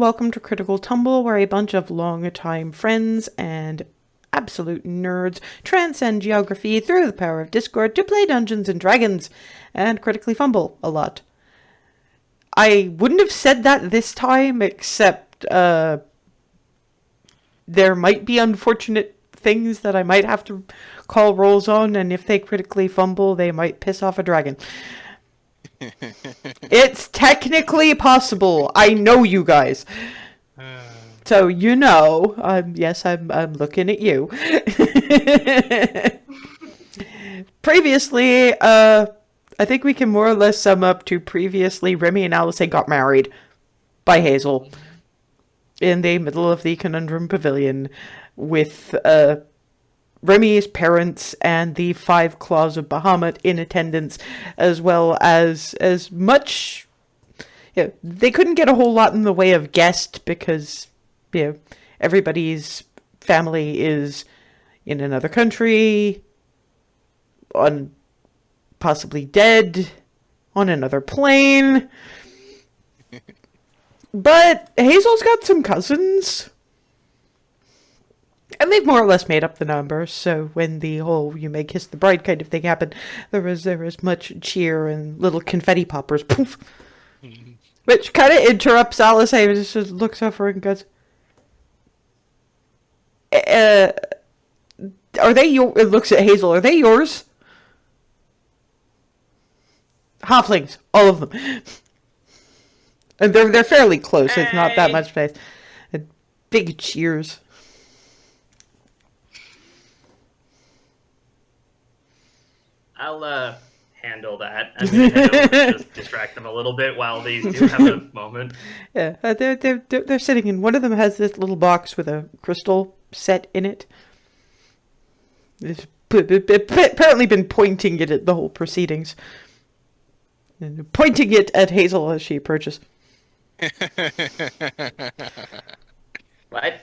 welcome to Critical Tumble, where a bunch of long-time friends and absolute nerds transcend geography through the power of Discord to play Dungeons and Dragons and critically fumble a lot. I wouldn't have said that this time, except there might be unfortunate things that I might have to call rolls on, and if they critically fumble, they might piss off a dragon. It's technically possible. I know you guys. So you know, yes, I'm looking at you. Previously, I think we can more or less sum up to previously Remi and Alisaie got married by Hazel in the middle of the Conundrum Pavilion with Remi's parents and the Five Claws of Bahamut in attendance, as well as much. Yeah, they couldn't get a whole lot in the way of guests because everybody's family is in another country, possibly dead, on another plane. But Hazel's got some cousins. And they've more or less made up the number, so when the whole "you may kiss the bride" kind of thing happened, there was much cheer and little confetti poppers, poof. Which kind of interrupts Alisaie, who just looks over and goes, "Are they your?" It looks at Hazel. Are they yours? Halflings, all of them, and they're fairly close. It's not that much space. And big cheers. I'll handle that and then just distract them a little bit while these do have a moment. Yeah, they're sitting in. One of them has this little box with a crystal set in it. It's apparently been pointing it at the whole proceedings, and pointing it at Hazel as she approaches. What?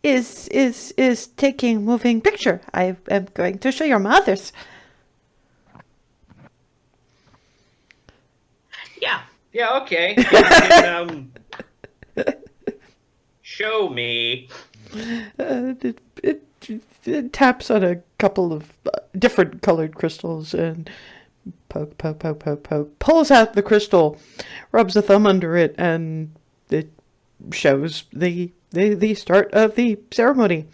Is taking moving picture. I am going to show your mothers. Yeah, okay. You can, show me. It taps on a couple of different colored crystals and poke, pulls out the crystal, rubs a thumb under it, and it shows the start of the ceremony.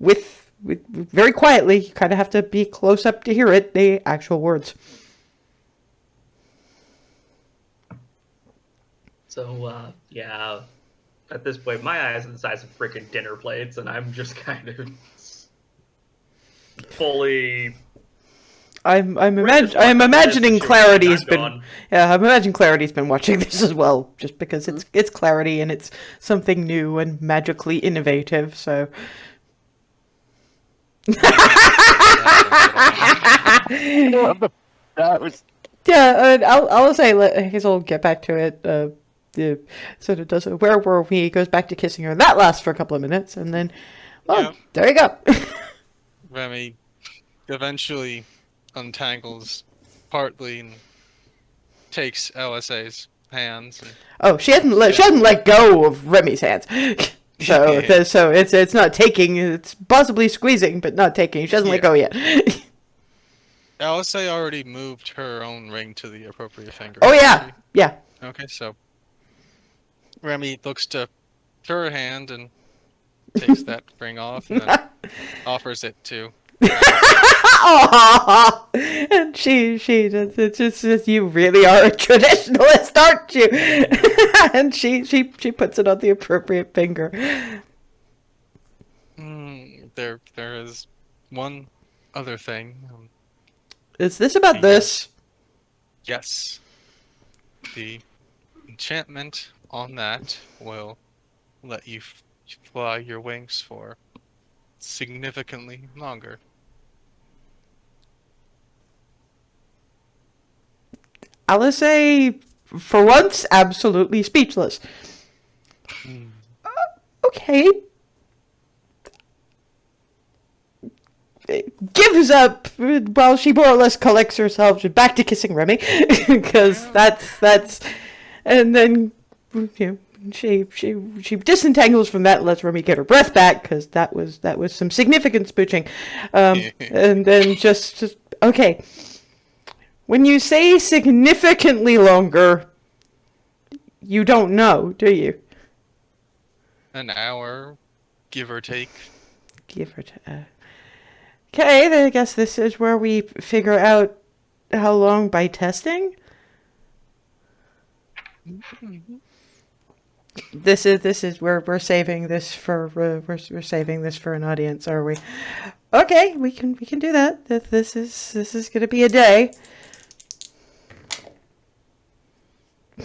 With very quietly, you kind of have to be close up to hear it, the actual words. So, yeah, at this point, my eyes are the size of freaking dinner plates, and I'm just kind of fully... I'm imagining Clarity's been... Yeah, I'm imagining Clarity's been watching this as well, just because it's Clarity, and it's something new and magically innovative, so... Yeah, I'll say let Hazel get back to it. Sort of does it. Where were we? Goes back to kissing her. That lasts for a couple of minutes, and then, there you go. Remi eventually untangles partly and takes Alisaie's hands. And... she hasn't let go of Remi's hands. So it's not taking. It's possibly squeezing, but not taking. She hasn't let go yet. Alisaie already moved her own ring to the appropriate finger. Oh yeah. Okay, so Remi looks to her hand and takes that ring off and then offers it to. And she does. It's just you really are a traditionalist, aren't you? And she puts it on the appropriate finger. There is one other thing. Is this about this? Yes. The enchantment on that will let you fly your wings for significantly longer. Alisaie, for once, absolutely speechless. Okay. Gives up while she more or less collects herself back to kissing Remi, because that's, and then she disentangles from that and lets Remy get her breath back, because that was some significant smooching. And then just okay. When you say significantly longer, you don't know, do you? An hour, give or take. Give her to. Okay, then I guess this is where we figure out how long by testing. This is where we're saving this for we're saving this for an audience, are we? Okay, we can do that. This is gonna be a day. Oh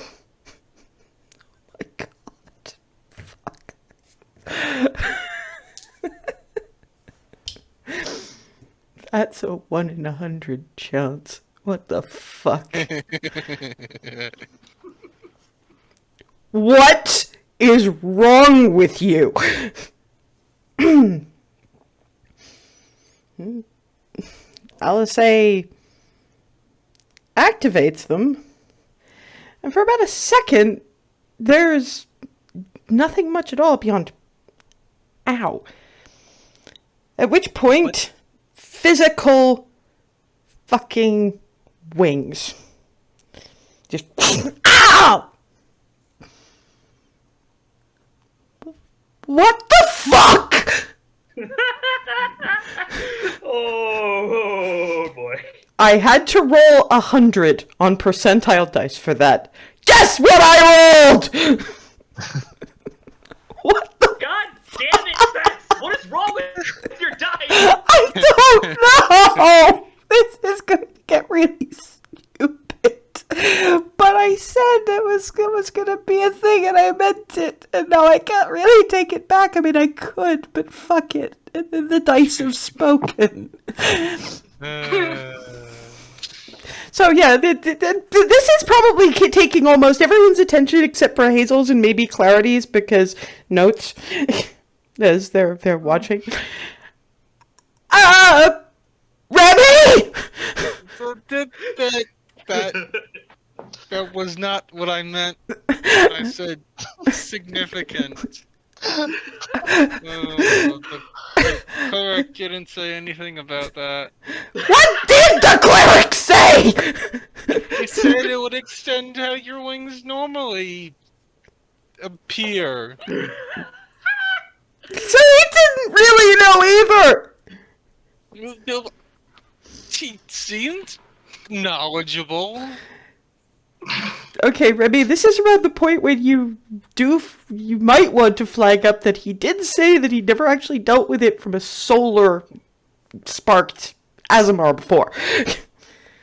my God, fuck. That's a 1 in 100 chance. What the fuck? What is wrong with you? Alisaie activates them, and for about a second, there's nothing much at all beyond ow. At which point, physical fucking wings. Just ow! What the fuck? Oh boy. I had to roll 100 on percentile dice for that. Guess what I rolled? What the? God damn it, Bess! What is wrong with your dice? I don't know. This is gonna get really stupid. But I said it was gonna be a thing, and I meant it, and now I can't really take it back. I mean, I could, but fuck it. The dice have spoken. So yeah, this is probably taking almost everyone's attention except for Hazel's and maybe Clarity's, because notes as they're watching. Remi! That was not what I meant when I said significant. The cleric didn't say anything about that. What did the cleric say? He said it would extend how your wings normally appear. So he didn't really know either. He seemed knowledgeable. Okay, Remi, this is around the point when you might want to flag up that he did say that he never actually dealt with it from a solar sparked Azamar before.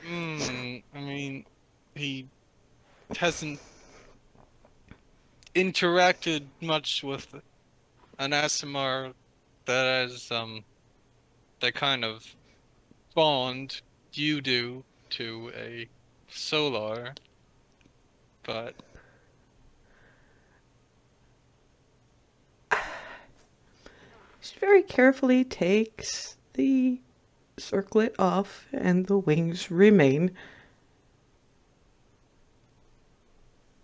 I mean, he hasn't interacted much with an Azamar that has that kind of bond you do to a solar. But she very carefully takes the circlet off, and the wings remain.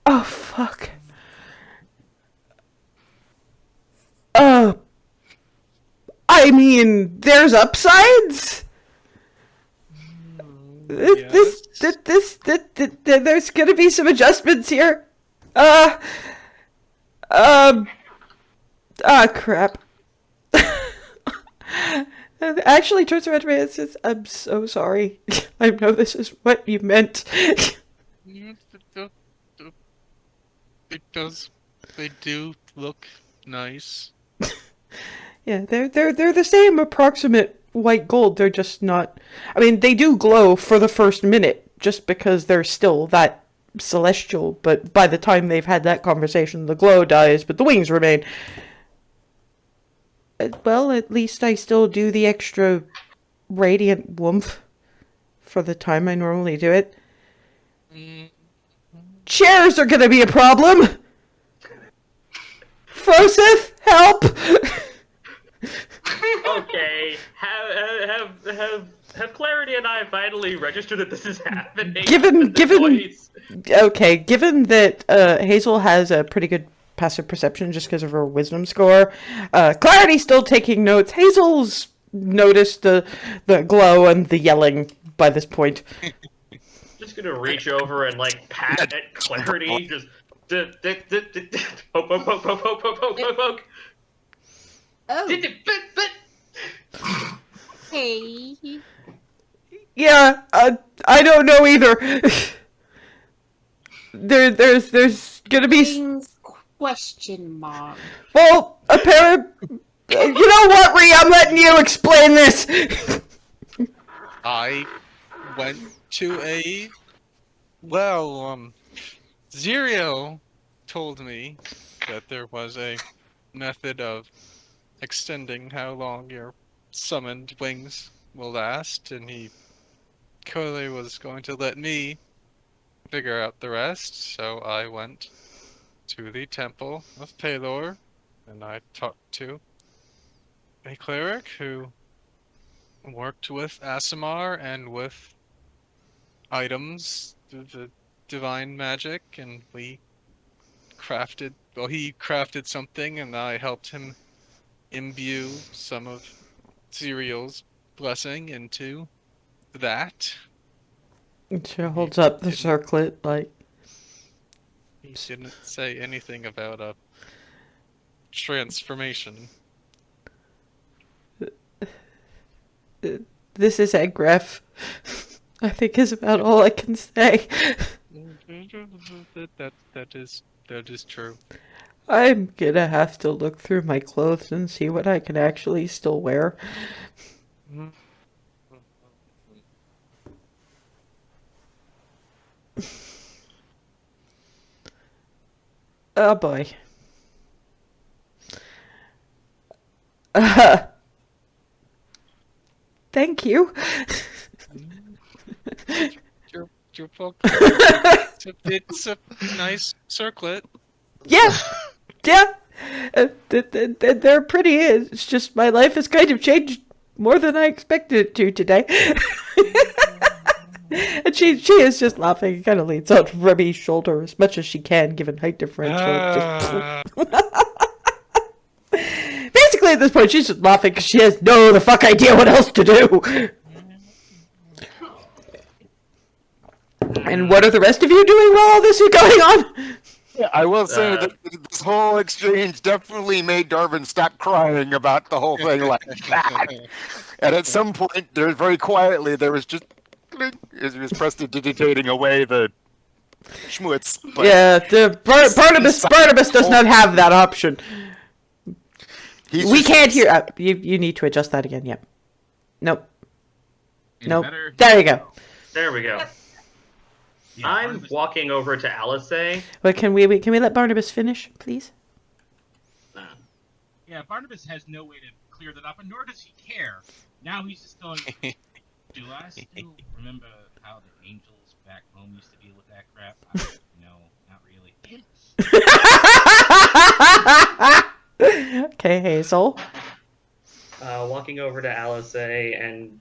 Oh, fuck. I mean, there's upsides? This, there's gonna be some adjustments here. Crap. Actually turns around to me and says, I'm so sorry. I know this is what you meant. they do look nice. Yeah, they're the same approximate white gold. They're just not. I mean, they do glow for the first minute, just because they're still that celestial. But by the time they've had that conversation, the glow dies, but the wings remain. Well, at least I still do the extra radiant woomph for the time I normally do it. Chairs are gonna be a problem. Froseth, help! Okay, have Clarity and I finally registered that this is happening? Given Okay, given that Hazel has a pretty good passive perception just because of her wisdom score, Clarity's still taking notes. Hazel's noticed the glow and the yelling by this point. Just gonna reach over and like pat at Clarity, just poke, poke, poke, poke, poke, poke, poke, poke, poke. Oh, hey. Yeah, I don't know either. There's gonna be Things question mark. well, apparent. You know what, Ree? I'm letting you explain this. I went to Zero told me that there was a method of extending how long your summoned wings will last, and he clearly was going to let me figure out the rest, so I went to the Temple of Pelor, and I talked to a cleric who worked with Asimar and with items, the divine magic, and he crafted something, and I helped him imbue some of Zerial's blessing into that. She holds up the circlet like. He didn't say anything about a transformation. This is Egref. I think is about all I can say. That is true. I'm gonna have to look through my clothes and see what I can actually still wear. Oh boy. Thank you. Your book. It's a nice circlet. Yeah, yeah. They're pretty. It's just my life has kind of changed more than I expected it to today. And she is just laughing and kind of leans on Remi's shoulder as much as she can, given height differential. Basically, at this point, she's just laughing because she has no the fuck idea what else to do. And what are the rest of you doing while all this is going on? Yeah, I will say that this whole exchange definitely made Darvin stop crying about the whole thing like that. And at some point, there very quietly, there was just as he was prestidigitating away the schmutz. But Yeah, the Barnabas does not have that option. We can't hear. You need to adjust that again. Yep. Nope. Nope. Better? There you go. There we go. Yeah, I'm Barnabas- walking over to Alisaie. But can we let Barnabas finish, please? Yeah, Barnabas has no way to clear that up, and nor does he care. Now he's just going, do I still remember how the angels back home used to deal with that crap? No, not really. Okay, Hazel. Walking over to Alisaie and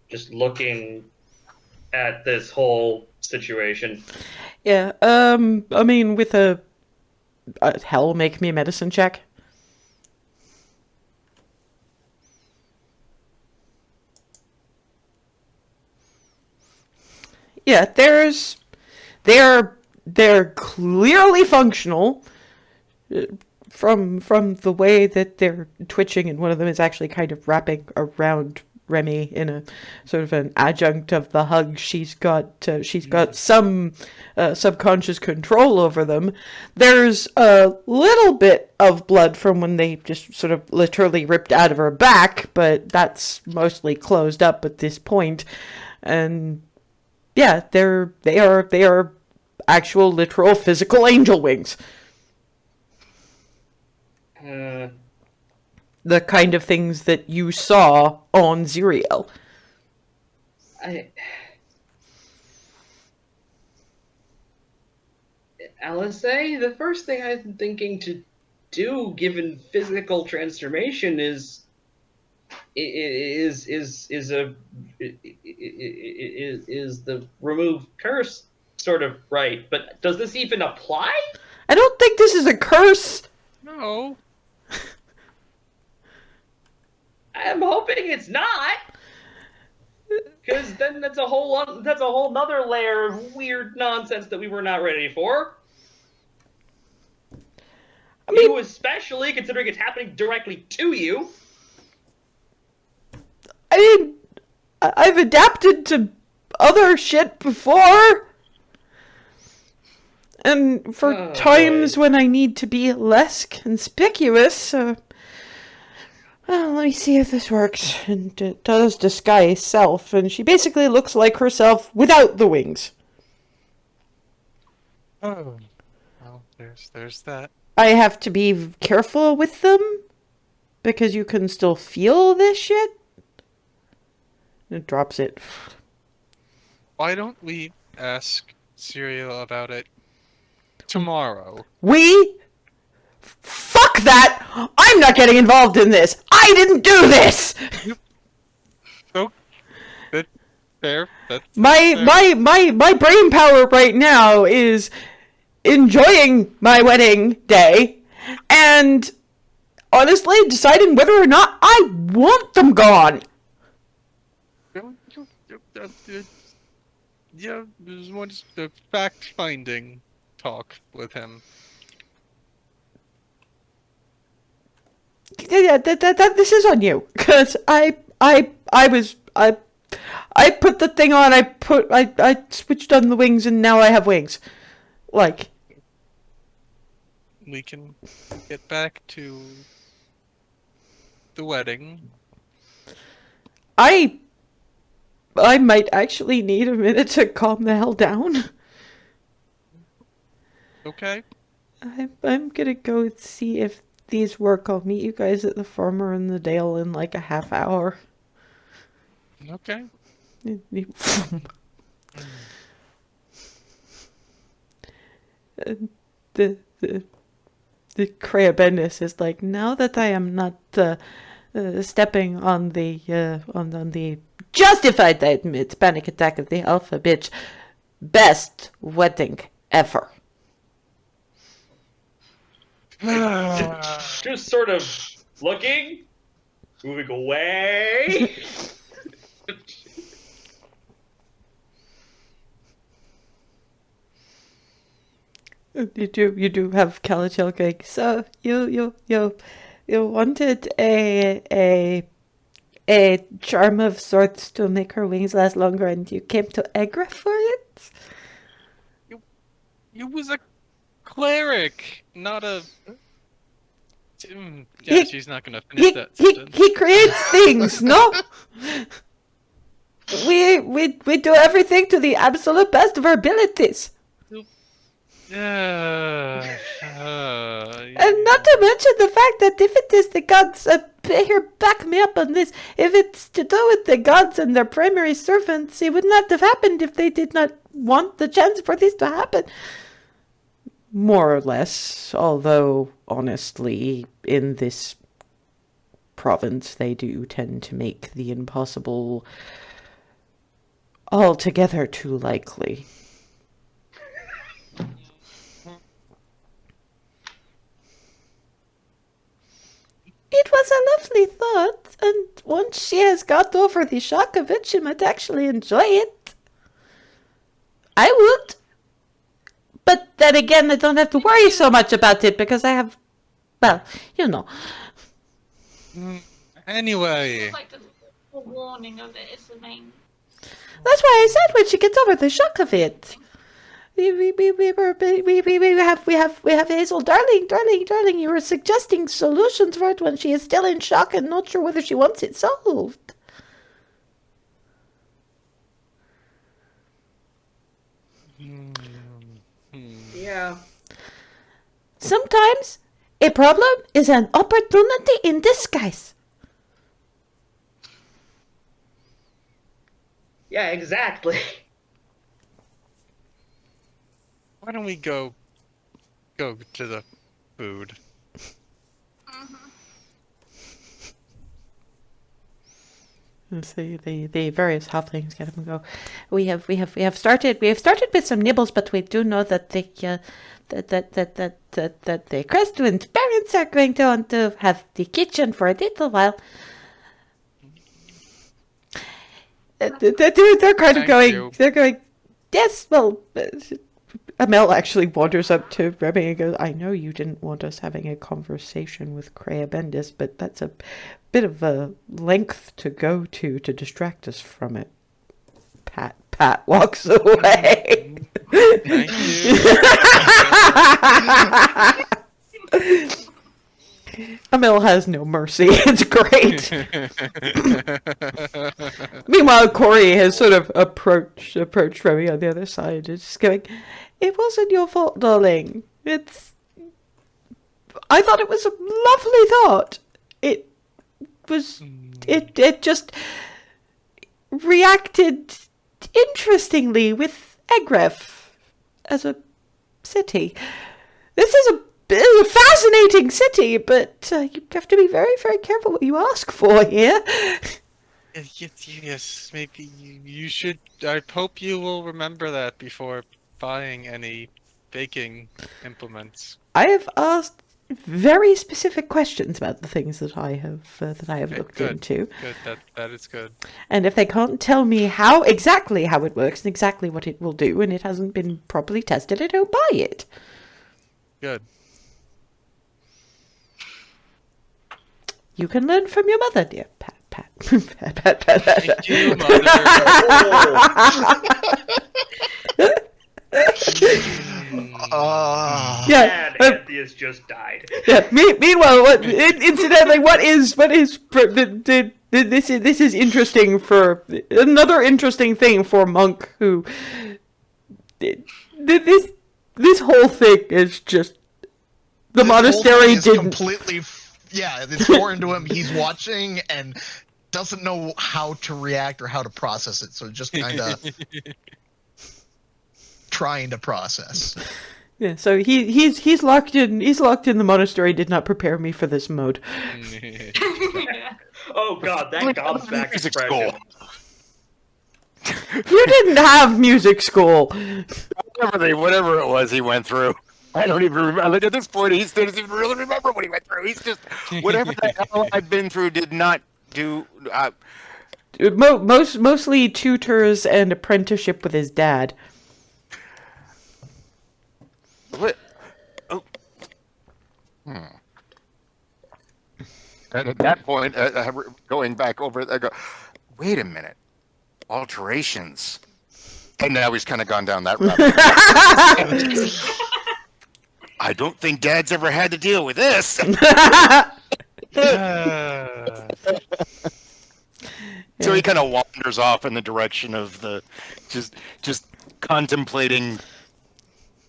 just looking at this whole situation. Yeah. I mean, with a hell, make me a medicine check. Yeah, they're clearly functional from the way that they're twitching, and one of them is actually kind of wrapping around Remi in a sort of an adjunct of the hug. She's got some subconscious control over them. There's a little bit of blood from when they just sort of literally ripped out of her back, but that's mostly closed up at this point. And yeah, they are actual, literal, physical angel wings. The kind of things that you saw on Zerial. Alisaie, the first thing I'm thinking to do, given physical transformation, is is the remove curse sort of right? But does this even apply? I don't think this is a curse. No. I'm hoping it's not, because then that's a whole nother layer of weird nonsense that we were not ready for. I mean, You especially, considering it's happening directly to you. I mean, I've adapted to other shit before. And for Oh, times boy. when I need to be less conspicuous, well, let me see if this works. And it does disguise self, and she basically looks like herself without the wings. Oh. Well, there's that. I have to be careful with them, because you can still feel this shit. It drops it. Why don't we ask Serial about it tomorrow? Fuck that! I'm not getting involved in this! I didn't do this! Oh, that fair. That's My brain power right now is enjoying my wedding day and honestly deciding whether or not I want them gone. Yeah, there's more just the fact-finding talk with him. Yeah, this is on you, because I put the thing on. I switched on the wings, and now I have wings. Like, We can get back to the wedding. I might actually need a minute to calm the hell down. Okay. I'm gonna go see if these work. I'll meet you guys at the farmer in the dale in like a half hour. Okay. the Crea Bendis is like, now that I am not stepping on the on the justified, I admit, panic attack of the alpha bitch, best wedding ever. Just sort of looking, moving away. You do have calico cake. So you wanted a charm of sorts to make her wings last longer, and you came to Agra for it? You was a cleric, not a. Yeah, she's not gonna finish that sentence. He creates things, no? We do everything to the absolute best of our abilities. And not to mention the fact that if it is the gods, here, back me up on this, if it's to do with the gods and their primary servants, it would not have happened if they did not want the chance for this to happen. More or less, although, honestly, in this province, they do tend to make the impossible altogether too likely. It was a lovely thought, and once she has got over the shock of it, she might actually enjoy it. I would. But then again, I don't have to worry so much about it because I have, well, you know. Anyway. It's like a warning of it, isn't it? That's why I said when she gets over the shock of it. We have Hazel, darling. You were suggesting solutions for it when she is still in shock and not sure whether she wants it solved. Yeah. Sometimes a problem is an opportunity in disguise. Yeah, exactly. Why don't we go to the food? And so the various halflings get up and go. We have started with some nibbles, but we do know that the Crestwin's parents are going to want to have the kitchen for a little while. They're kind of Thank going. you. They're going. Yes, well. Amel actually wanders up to Remi and goes, I know you didn't want us having a conversation with Crea Bendis, but that's a bit of a length to go to distract us from it. Pat walks away. Thank you. Amel has no mercy. It's great. Meanwhile, Corey has sort of approached Remi on the other side and just going, it wasn't your fault, darling. I thought it was a lovely thought. It was... It just reacted interestingly with Egref as a city. This is a fascinating city, but you have to be very, very careful what you ask for here. Yes, maybe you should. I hope you will remember that before buying any baking implements. I have asked very specific questions about the things that I have looked Good. into. Good. That is good. And if they can't tell me exactly how it works and exactly what it will do, and it hasn't been properly tested, I don't buy it. Good. You can learn from your mother, dear Pat. Thank you, Mother. Yeah. Bad Antheus just died. Yeah. Meanwhile, incidentally, this is interesting for another interesting thing for Monk, who this whole thing is just the monastery is didn't completely. Yeah, it's foreign to him. He's watching and doesn't know how to react or how to process it. So just kind of trying to process. Yeah, so he's locked in. He's locked in the monastery. Did not prepare me for this mode. Oh god, that gobsmack Music expression. You didn't have music school. Whatever it was he went through. I don't even remember. Like, at this point, he doesn't even really remember what he went through. He's just whatever the hell I've been through did not do. Mostly tutors and apprenticeship with his dad. What? Oh. And at that point, going back over, I go, wait a minute, alterations. And now he's kind of gone down that rabbit hole. I don't think Dad's ever had to deal with this. So he kind of wanders off in the direction of the just contemplating.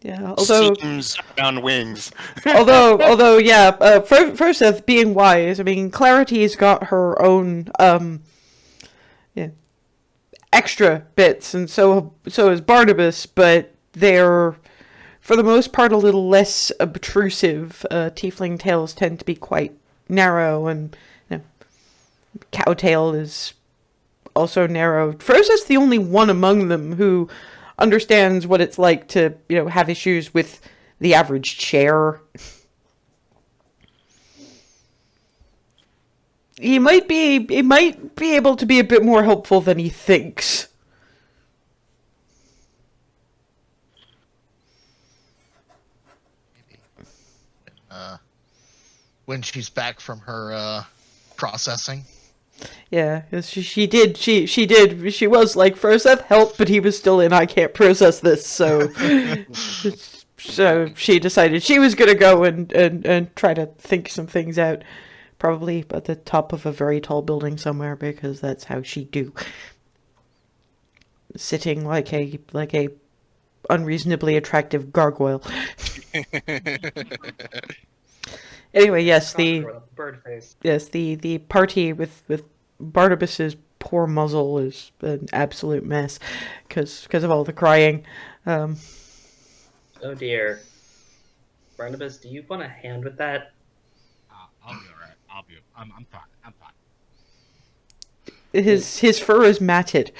Yeah, although Seams on wings. although yeah, Furseth being wise, I mean, Clarity's got her own extra bits, and so is Barnabas, but they're for the most part a little less obtrusive. Tiefling tails tend to be quite narrow, and Cowtail is also narrow. Furseth's the only one among them who understands what it's like to, have issues with the average chair. He might be able to be a bit more helpful than he thinks. When she's back from her processing. Yeah, 'cause she did. She was like, Furseth, help, but he was still in, I can't process this, so so she decided she was gonna go and try to think some things out, probably at the top of a very tall building somewhere, because that's how she do. Sitting like a unreasonably attractive gargoyle. Anyway, yes, bird face. Yes, the party with Barnabas's poor muzzle is an absolute mess because of all the crying. Oh dear. Barnabas, do you want a hand with that? I'll be alright. I'm fine. his fur is matted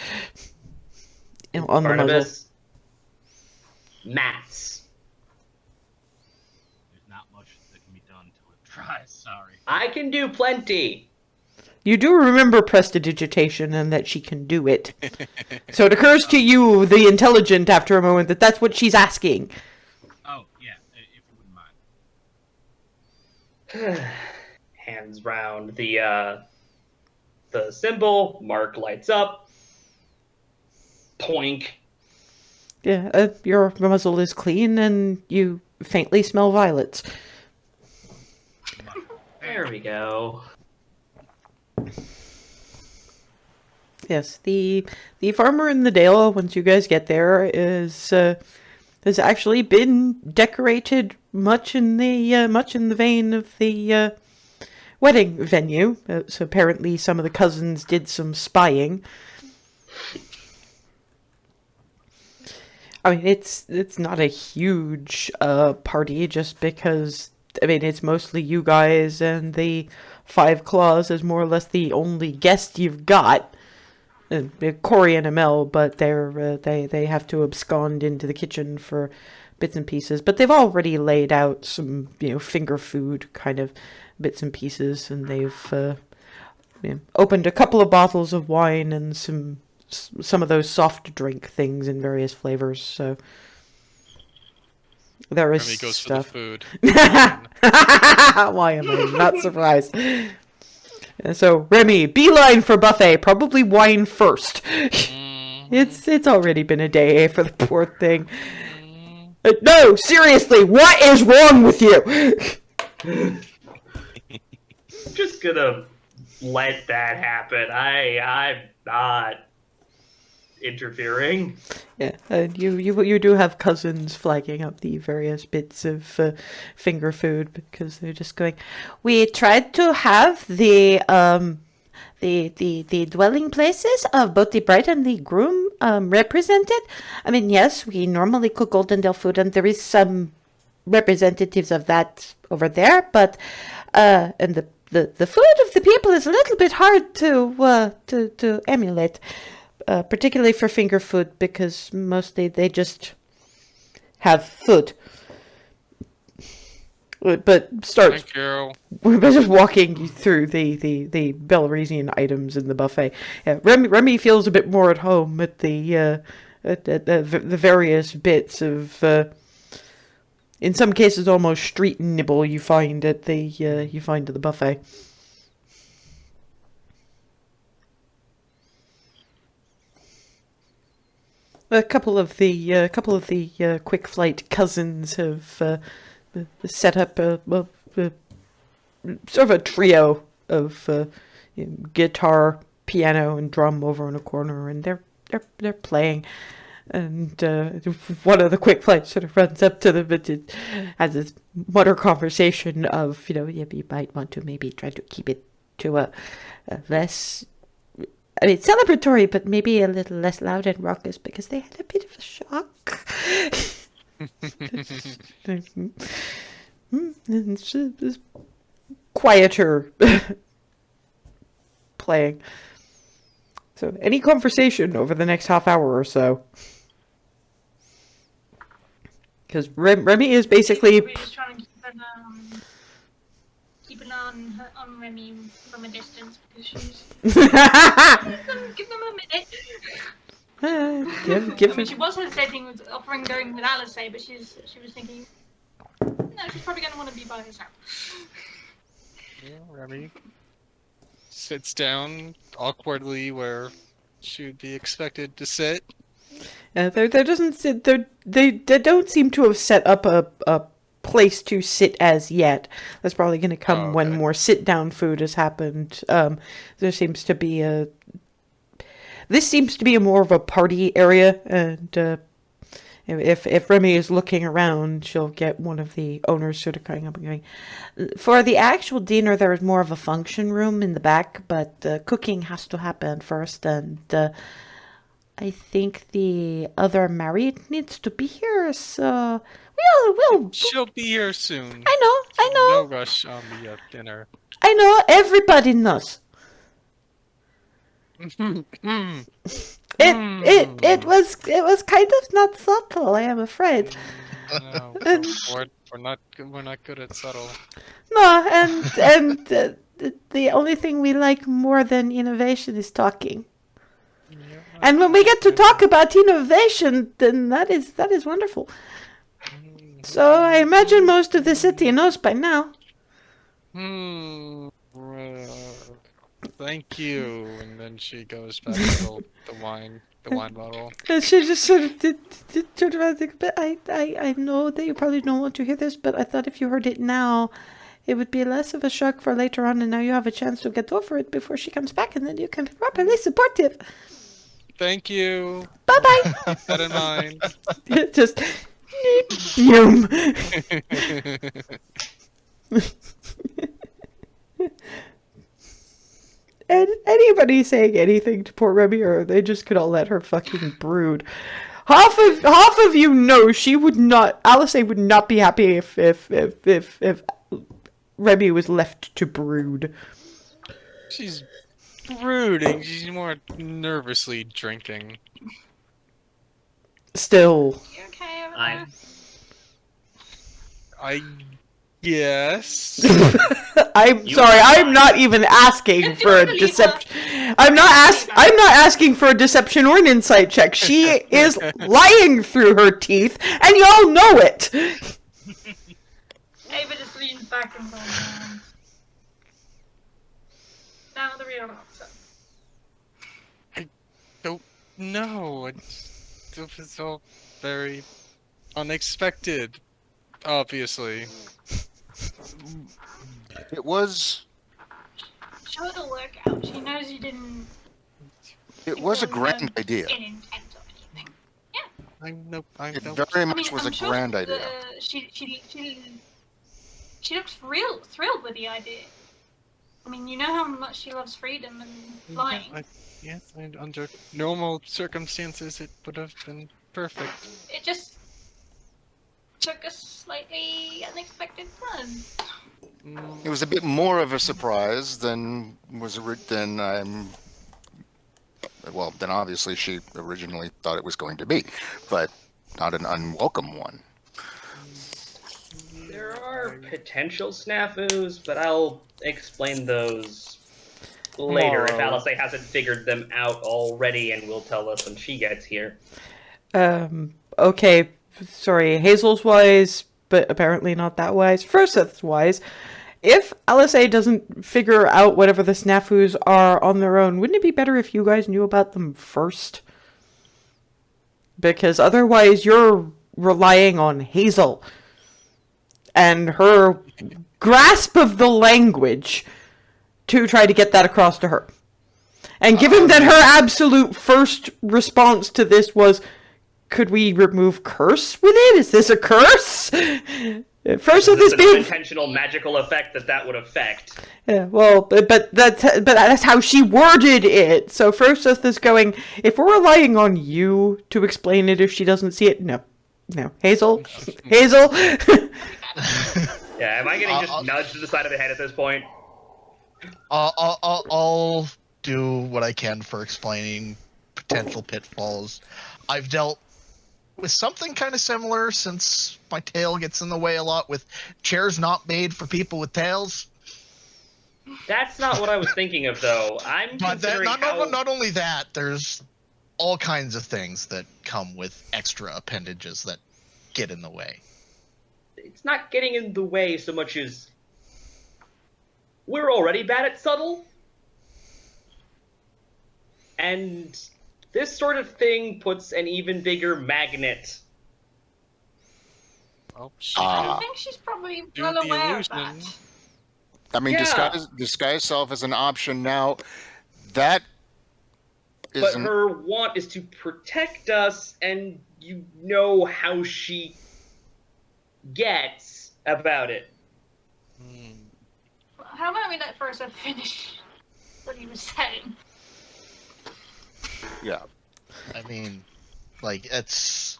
on the muzzle. Barnabas. Mats. There's not much that can be done till it dries. Sorry. I can do plenty. You do remember prestidigitation and that she can do it. So it occurs to you, the intelligent, after a moment, that that's what she's asking. Oh, yeah, if you wouldn't mind. Hands round the symbol. Mark lights up. Poink. Yeah, your muzzle is clean and you faintly smell violets. There we go. Yes, the farmer in the dale, once you guys get there, is has actually been decorated much in the vein of the wedding venue. So apparently, some of the cousins did some spying. I mean, it's not a huge party, just because I mean it's mostly you guys and the Five Claws is more or less the only guest you've got. Corey and Amel, but they have to abscond into the kitchen for bits and pieces. But they've already laid out some finger food kind of bits and pieces, and they've opened a couple of bottles of wine and some of those soft drink things in various flavors. So there is Remi goes stuff. for the food. Why am I not surprised? So Remi, beeline for buffet. Probably wine first. It's already been a day for the poor thing. No, seriously, what is wrong with you? I'm just gonna let that happen. I'm not interfering. Yeah, and you do have cousins flagging up the various bits of finger food because they're just going. We tried to have the dwelling places of both the bride and the groom represented. I mean, yes, we normally cook Goldendale food, and there is some representatives of that over there, but and the food of the people is a little bit hard to emulate. Particularly for finger food, because mostly they just have food. But starts. Thank you. We're just walking through the Belarusian items in the buffet. Yeah, Remi feels a bit more at home at the various bits of. In some cases, almost street nibble you find at the buffet. A couple of the quick flight cousins have set up a sort of a trio of guitar, piano, and drum over in a corner, and they're playing. And one of the quick flights sort of runs up to them and has this mutter conversation of you might want to maybe try to keep it to a less. I mean, celebratory, but maybe a little less loud and raucous because they had a bit of a shock. It's quieter playing. So, any conversation over the next half hour or so? Because Remi is basically. We're just trying to keep an eye on Remi from a distance because she's. Give them a minute. Give I mean, she was hesitating with offering going with Alisaie, but she was thinking, no, she's probably going to want to be by herself. Remi sits down awkwardly where she would be expected to sit. There doesn't sit. They don't seem to have set up a place to sit as yet. That's probably going to come when more sit-down food has happened. There seems to be This seems to be more of a party area, and if Remi is looking around, she'll get one of the owners sort of coming up and going, for the actual dinner, there is more of a function room in the back, but the cooking has to happen first, and I think the other married needs to be here, so we'll. She'll be here soon. I know. No rush on the dinner. I know, everybody knows. It was kind of not subtle, I am afraid. No, we're not good at subtle. No, and the only thing we like more than innovation is talking. And when we get to talk about innovation, then that is wonderful. So I imagine most of the city knows by now. Thank you. And then she goes back to the wine bottle. And she just sort of turned around and think, but I know that you probably don't want to hear this, but I thought if you heard it now, it would be less of a shock for later on, and now you have a chance to get over it before she comes back, and then you can be properly supportive. Thank you. Bye-bye. Keep that in mind. Just, yum. And anybody saying anything to poor Remi, or they just could all let her fucking brood. Half of you know she would not. Alisaie would not be happy if Remi was left to brood. She's brooding. She's more nervously drinking. Still. You okay over I'm- there? I guess. I'm You sorry. are I'm not even asking for a deception. I'm not asking for a deception or an insight check. She is lying through her teeth, and y'all know it. Ava just leans back and goes, now the real answer. No, it was all very unexpected. Obviously. It was. Sure, it'll work out. She knows you didn't. It was a grand idea. In intent or anything. I It don't. very I much mean, was I'm a sure grand idea. She looks thrilled with the idea. I mean, you know how much she loves freedom and flying. Yes, under normal circumstances, it would have been perfect. It just took a slightly unexpected turn. It was a bit more of a surprise than than then obviously she originally thought it was going to be, but not an unwelcome one. There are potential snafus, but I'll explain those later if Tomorrow. Alisaie hasn't figured them out already and will tell us when she gets here. Okay. Sorry. Hazel's wise, but apparently not that wise. Furseth's wise. If Alisaie doesn't figure out whatever the snafus are on their own, wouldn't it be better if you guys knew about them first? Because otherwise you're relying on Hazel and her grasp of the language to try to get that across to her. And given that her absolute first response to this was, could we remove curse with it? Is this a curse? First of this An being... unintentional magical effect that would affect. Yeah, well, but that's how she worded it. So first of this going, if we're relying on you to explain it if she doesn't see it, no. Hazel? Yeah, am I getting just nudged to the side of the head at this point? I'll do what I can for explaining potential pitfalls. I've dealt with something kind of similar since my tail gets in the way a lot with chairs not made for people with tails. That's not what I was thinking of, though. I'm But that, considering how... not only that, there's all kinds of things that come with extra appendages that get in the way. It's not getting in the way so much as... We're already bad at subtle. And this sort of thing puts an even bigger magnet. Well, I think she's probably do well the aware of illusion. that. I mean, Yeah. disguise self is an option now. That But isn't. her want is to protect us, and you know how she gets about it. How about we let Furseth finish what he was saying? Yeah. I mean, like, it's...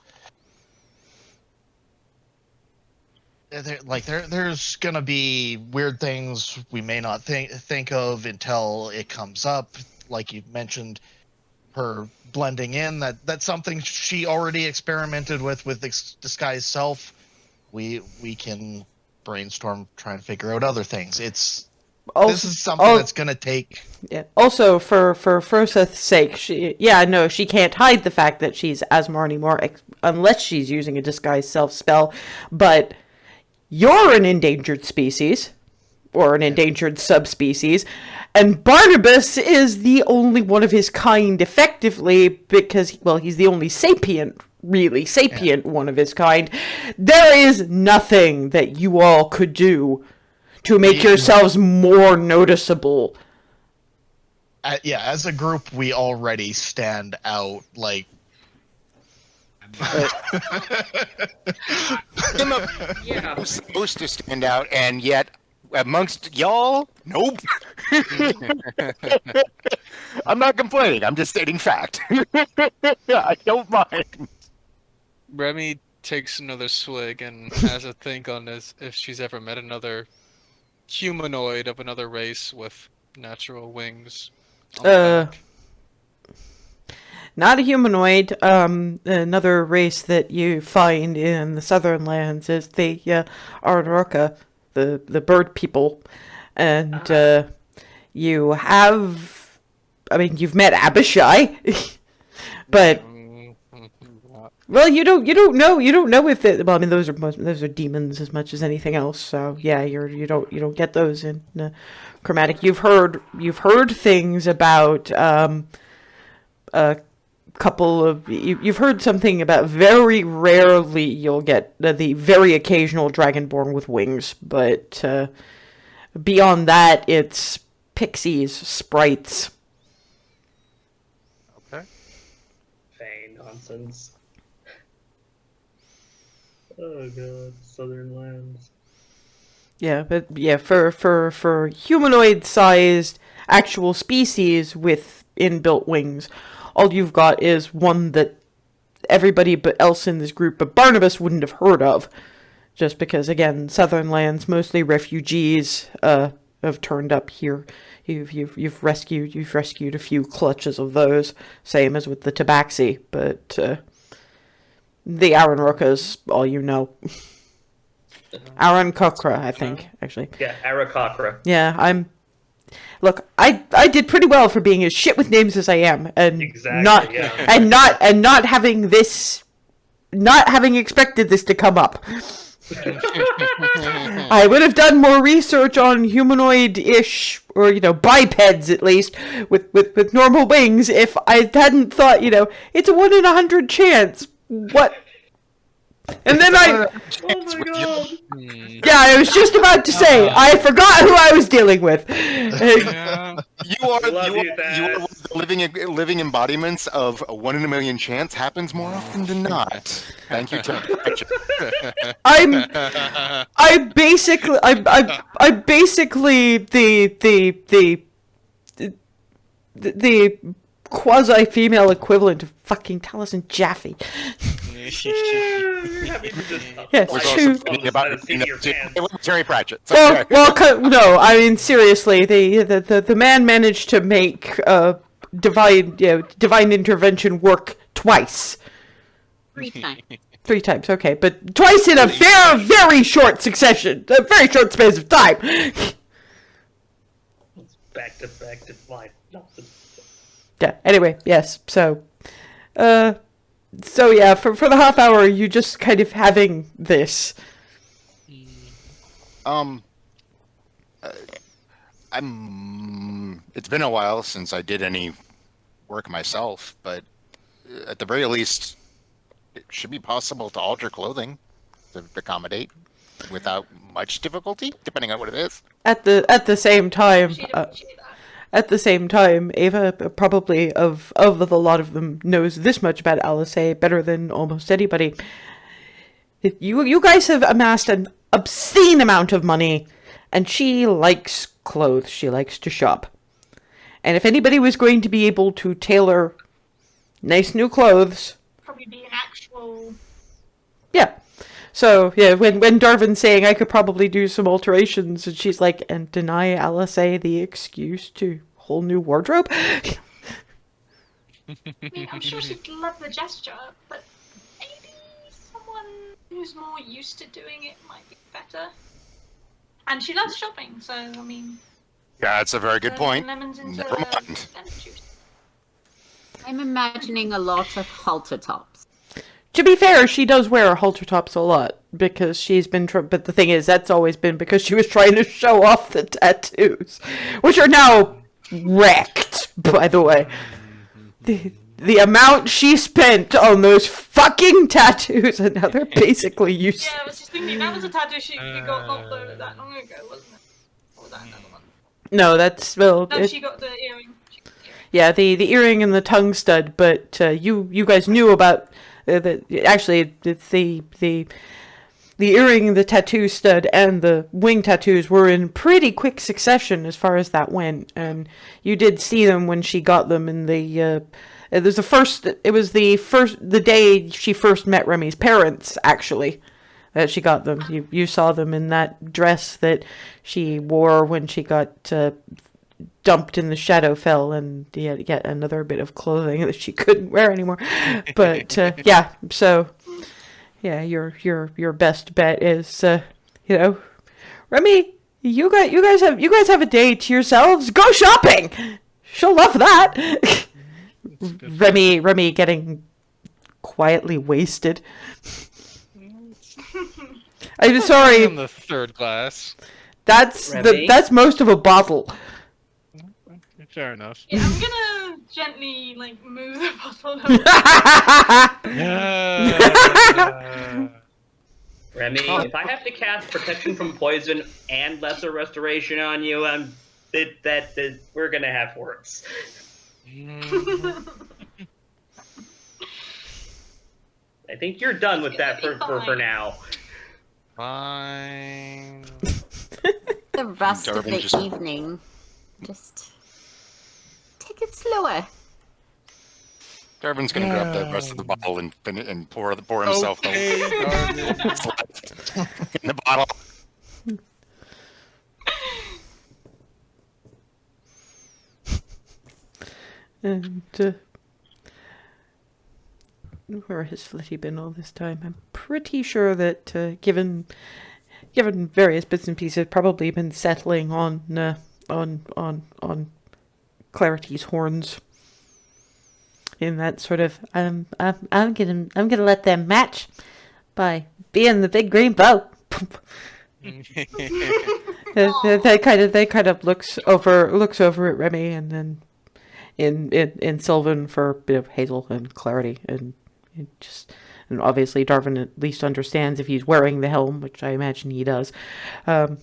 There's gonna be weird things we may not think of until it comes up. like you mentioned, her blending in, that's something she already experimented with disguise self. We can brainstorm, try and figure out other things. This is something that's gonna take. Yeah. Also, for Froseth's sake, she can't hide the fact that she's Asmar anymore, unless she's using a disguise self spell. But you're an endangered species, or an endangered subspecies, and Barnabas is the only one of his kind, effectively, because, well, he's the only sapient one of his kind. There is nothing that you all could do to make yourselves more noticeable. As a group, we already stand out. Like, Yeah. I'm supposed to stand out, and yet amongst y'all, nope. I'm not complaining. I'm just stating fact. I don't mind. Remi takes another swig and has a think on this if she's ever met another humanoid of another race with natural wings. on the back. Not a humanoid. Another race that you find in the southern lands is the Aranroka, the bird people. And you have... I mean, you've met Abishai. But... Well, you don't know if they, well, I mean, those are demons as much as anything else. So yeah, you don't get those in Chromatic. You've heard things about a couple of you've heard something about very rarely you'll get the very occasional dragonborn with wings, but beyond that, it's pixies, sprites. Okay. Fey nonsense. Oh god, southern lands. Yeah, but yeah, for humanoid-sized actual species with inbuilt wings, all you've got is one that everybody but else in this group but Barnabas wouldn't have heard of, just because, again, southern lands, mostly refugees have turned up here. You've rescued a few clutches of those, same as with the Tabaxi, but the Aranrokas, all you know. Aaron-Kokra, I think, actually. Yeah, Arakakra. Yeah, Look, I did pretty well for being as shit with names as I am, and Exactly, not having expected this to come up. I would have done more research on humanoid-ish, or bipeds at least, with normal wings if I hadn't thought, it's a 1 in 100 chance. What? And then Oh my god! yeah, I was just about to say, I forgot who I was dealing with. Yeah. You are Love you, one of the living embodiments of a 1 in a million chance happens more often than not. Thank you, Tim. I'm basically the quasi-female equivalent of fucking Taliesin Jaffe. You're having to just Yeah, We're true. also thinking about Terry Pratchett. No, I mean seriously, the man managed to make divine intervention work twice. 3 times. 3 times, okay, but twice in a very, very short succession, a very short space of time. back to life. Nothing. Yeah. Anyway, yes. So yeah, for the half hour, you just kind of having this. It's been a while since I did any work myself, but at the very least, it should be possible to alter clothing to accommodate without much difficulty, depending on what it is. At the same time, She'd appreciate that. at the same time, Ava probably of the lot of them knows this much about Alisaie better than almost anybody. You guys have amassed an obscene amount of money, and she likes clothes. She likes to shop. And if anybody was going to be able to tailor nice new clothes, Probably be an actual. yeah. So, yeah, when Darvin's saying I could probably do some alterations, and she's like, and deny Alisaie the excuse to whole new wardrobe. I mean, I'm sure she'd love the gesture, but maybe someone who's more used to doing it might be better. And she loves shopping, so I mean. Yeah, that's a very good point. Lemons into Never mind. lemon juice. I'm imagining a lot of halter tops. To be fair, she does wear halter tops a lot because she's been. But the thing is, that's always been because she was trying to show off the tattoos, which are now wrecked. By the way, the amount she spent on those fucking tattoos, and now they're basically useless. Yeah, I was just thinking that was a tattoo she got not that long ago, wasn't it? Or was that another one? No, that's well. No, she got the earring. Yeah, the earring and the tongue stud. But you guys knew about the earring, the tattoo stud, and the wing tattoos were in pretty quick succession as far as that went, and you did see them when she got them in the. It was the day she first met Remi's parents, actually, that she got them. You saw them in that dress that she wore when she got dumped in the Shadowfell, and yet another bit of clothing that she couldn't wear anymore. But yeah, so yeah, your best bet is Remi, you guys have a day to yourselves. Go shopping. She'll love that. Remi getting quietly wasted. I'm sorry. In the third glass. That's most of a bottle. Fair enough. Yeah, I'm gonna gently move the bottle. Remi, if I have to cast protection from poison and lesser restoration on you, we're gonna have words. I think you're done with that for now. Fine. The rest of Darwin the just- evening, just take it slower. Darvin's gonna grab the rest of the bottle and pour himself Okay, Darwin. in the bottle. And where has Flitty been all this time? I'm pretty sure that given various bits and pieces, probably been settling on Clarity's horns. In that sort of I'm gonna let them match by being the big green bow. They kind of looks over at Remi, and then in Sylvan for a bit of Hazel and Clarity, and obviously Darwin at least understands if he's wearing the helm, which I imagine he does. Do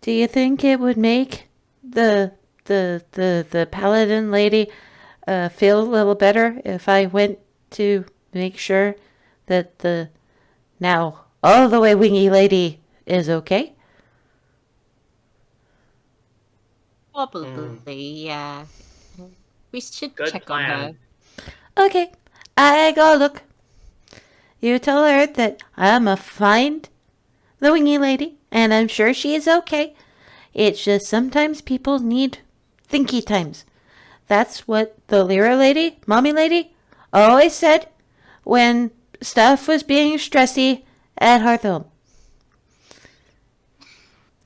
you think it would make the paladin lady feel a little better if I went to make sure that the now all the way wingy lady is okay? Probably, yeah. We should Good check plan. on her. Okay, I go look. You tell her that I'ma find the wingy lady, and I'm sure she is okay. It's just sometimes people need thinky times. That's what the Lyra lady, mommy lady, always said when stuff was being stressy at Hearthhome.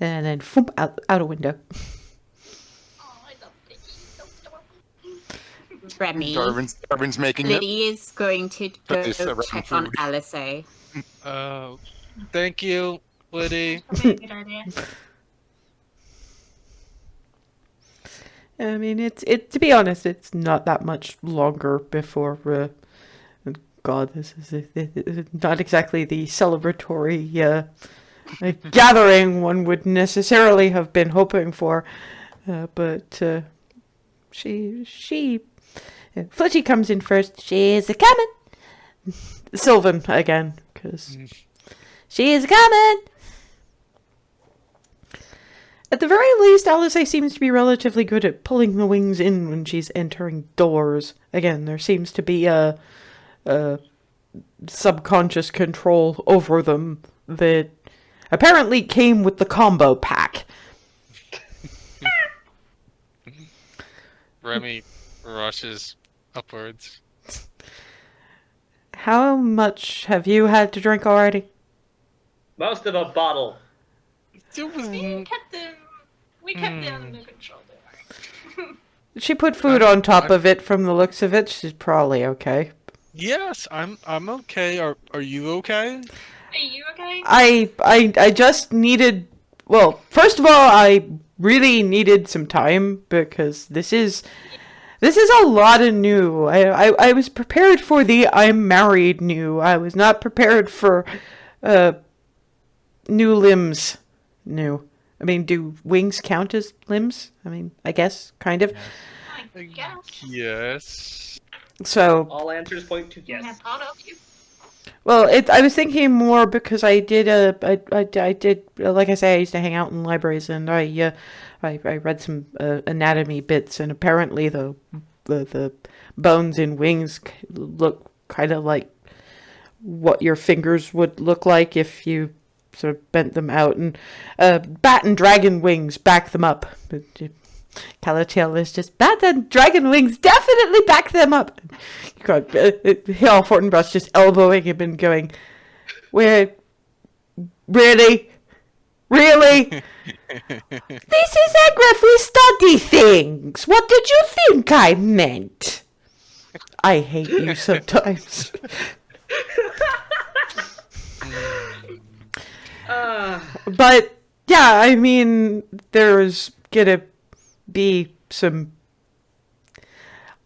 And then foom, out a window. Oh, I love it. So adorable. Remi, Darvin's making it. Liddy is going to go Put this around check on food. Alisaie. Thank you, Liddy. Probably a good idea. I mean, to be honest, it's not that much longer before. God, this is not exactly the celebratory gathering one would necessarily have been hoping for, but Flitty comes in first. She's a coming. Sylvan again, because she's coming. At the very least, Alisaie seems to be relatively good at pulling the wings in when she's entering doors. Again, there seems to be a subconscious control over them that apparently came with the combo pack. Remi rushes upwards. How much have you had to drink already? Most of a bottle. We kept them. We kept them under control. Don't worry. She put food on top of it from the looks of it. She's probably okay. Yes, I'm okay. Are you okay? Are you okay? I just needed. Well, first of all, I really needed some time because this is a lot of new. I was prepared for the I'm married new. I was not prepared for new limbs new. I mean, do wings count as limbs? I mean, I guess, kind of. I guess. Yes. So, All answers point to Yeah, yes. part of you. well, I was thinking more because I did like I say, I used to hang out in libraries and I read some anatomy bits, and apparently the bones in wings look kind of like what your fingers would look like if you sort of bent them out, and bat and dragon wings back them up. Calatail is just, bat and dragon wings definitely back them up. You got Hill Fortinbras just elbowing him and going, "Where? Really? Really? This is Egref, we study things. What did you think I meant?" I hate you sometimes. But yeah, I mean, there's gonna be some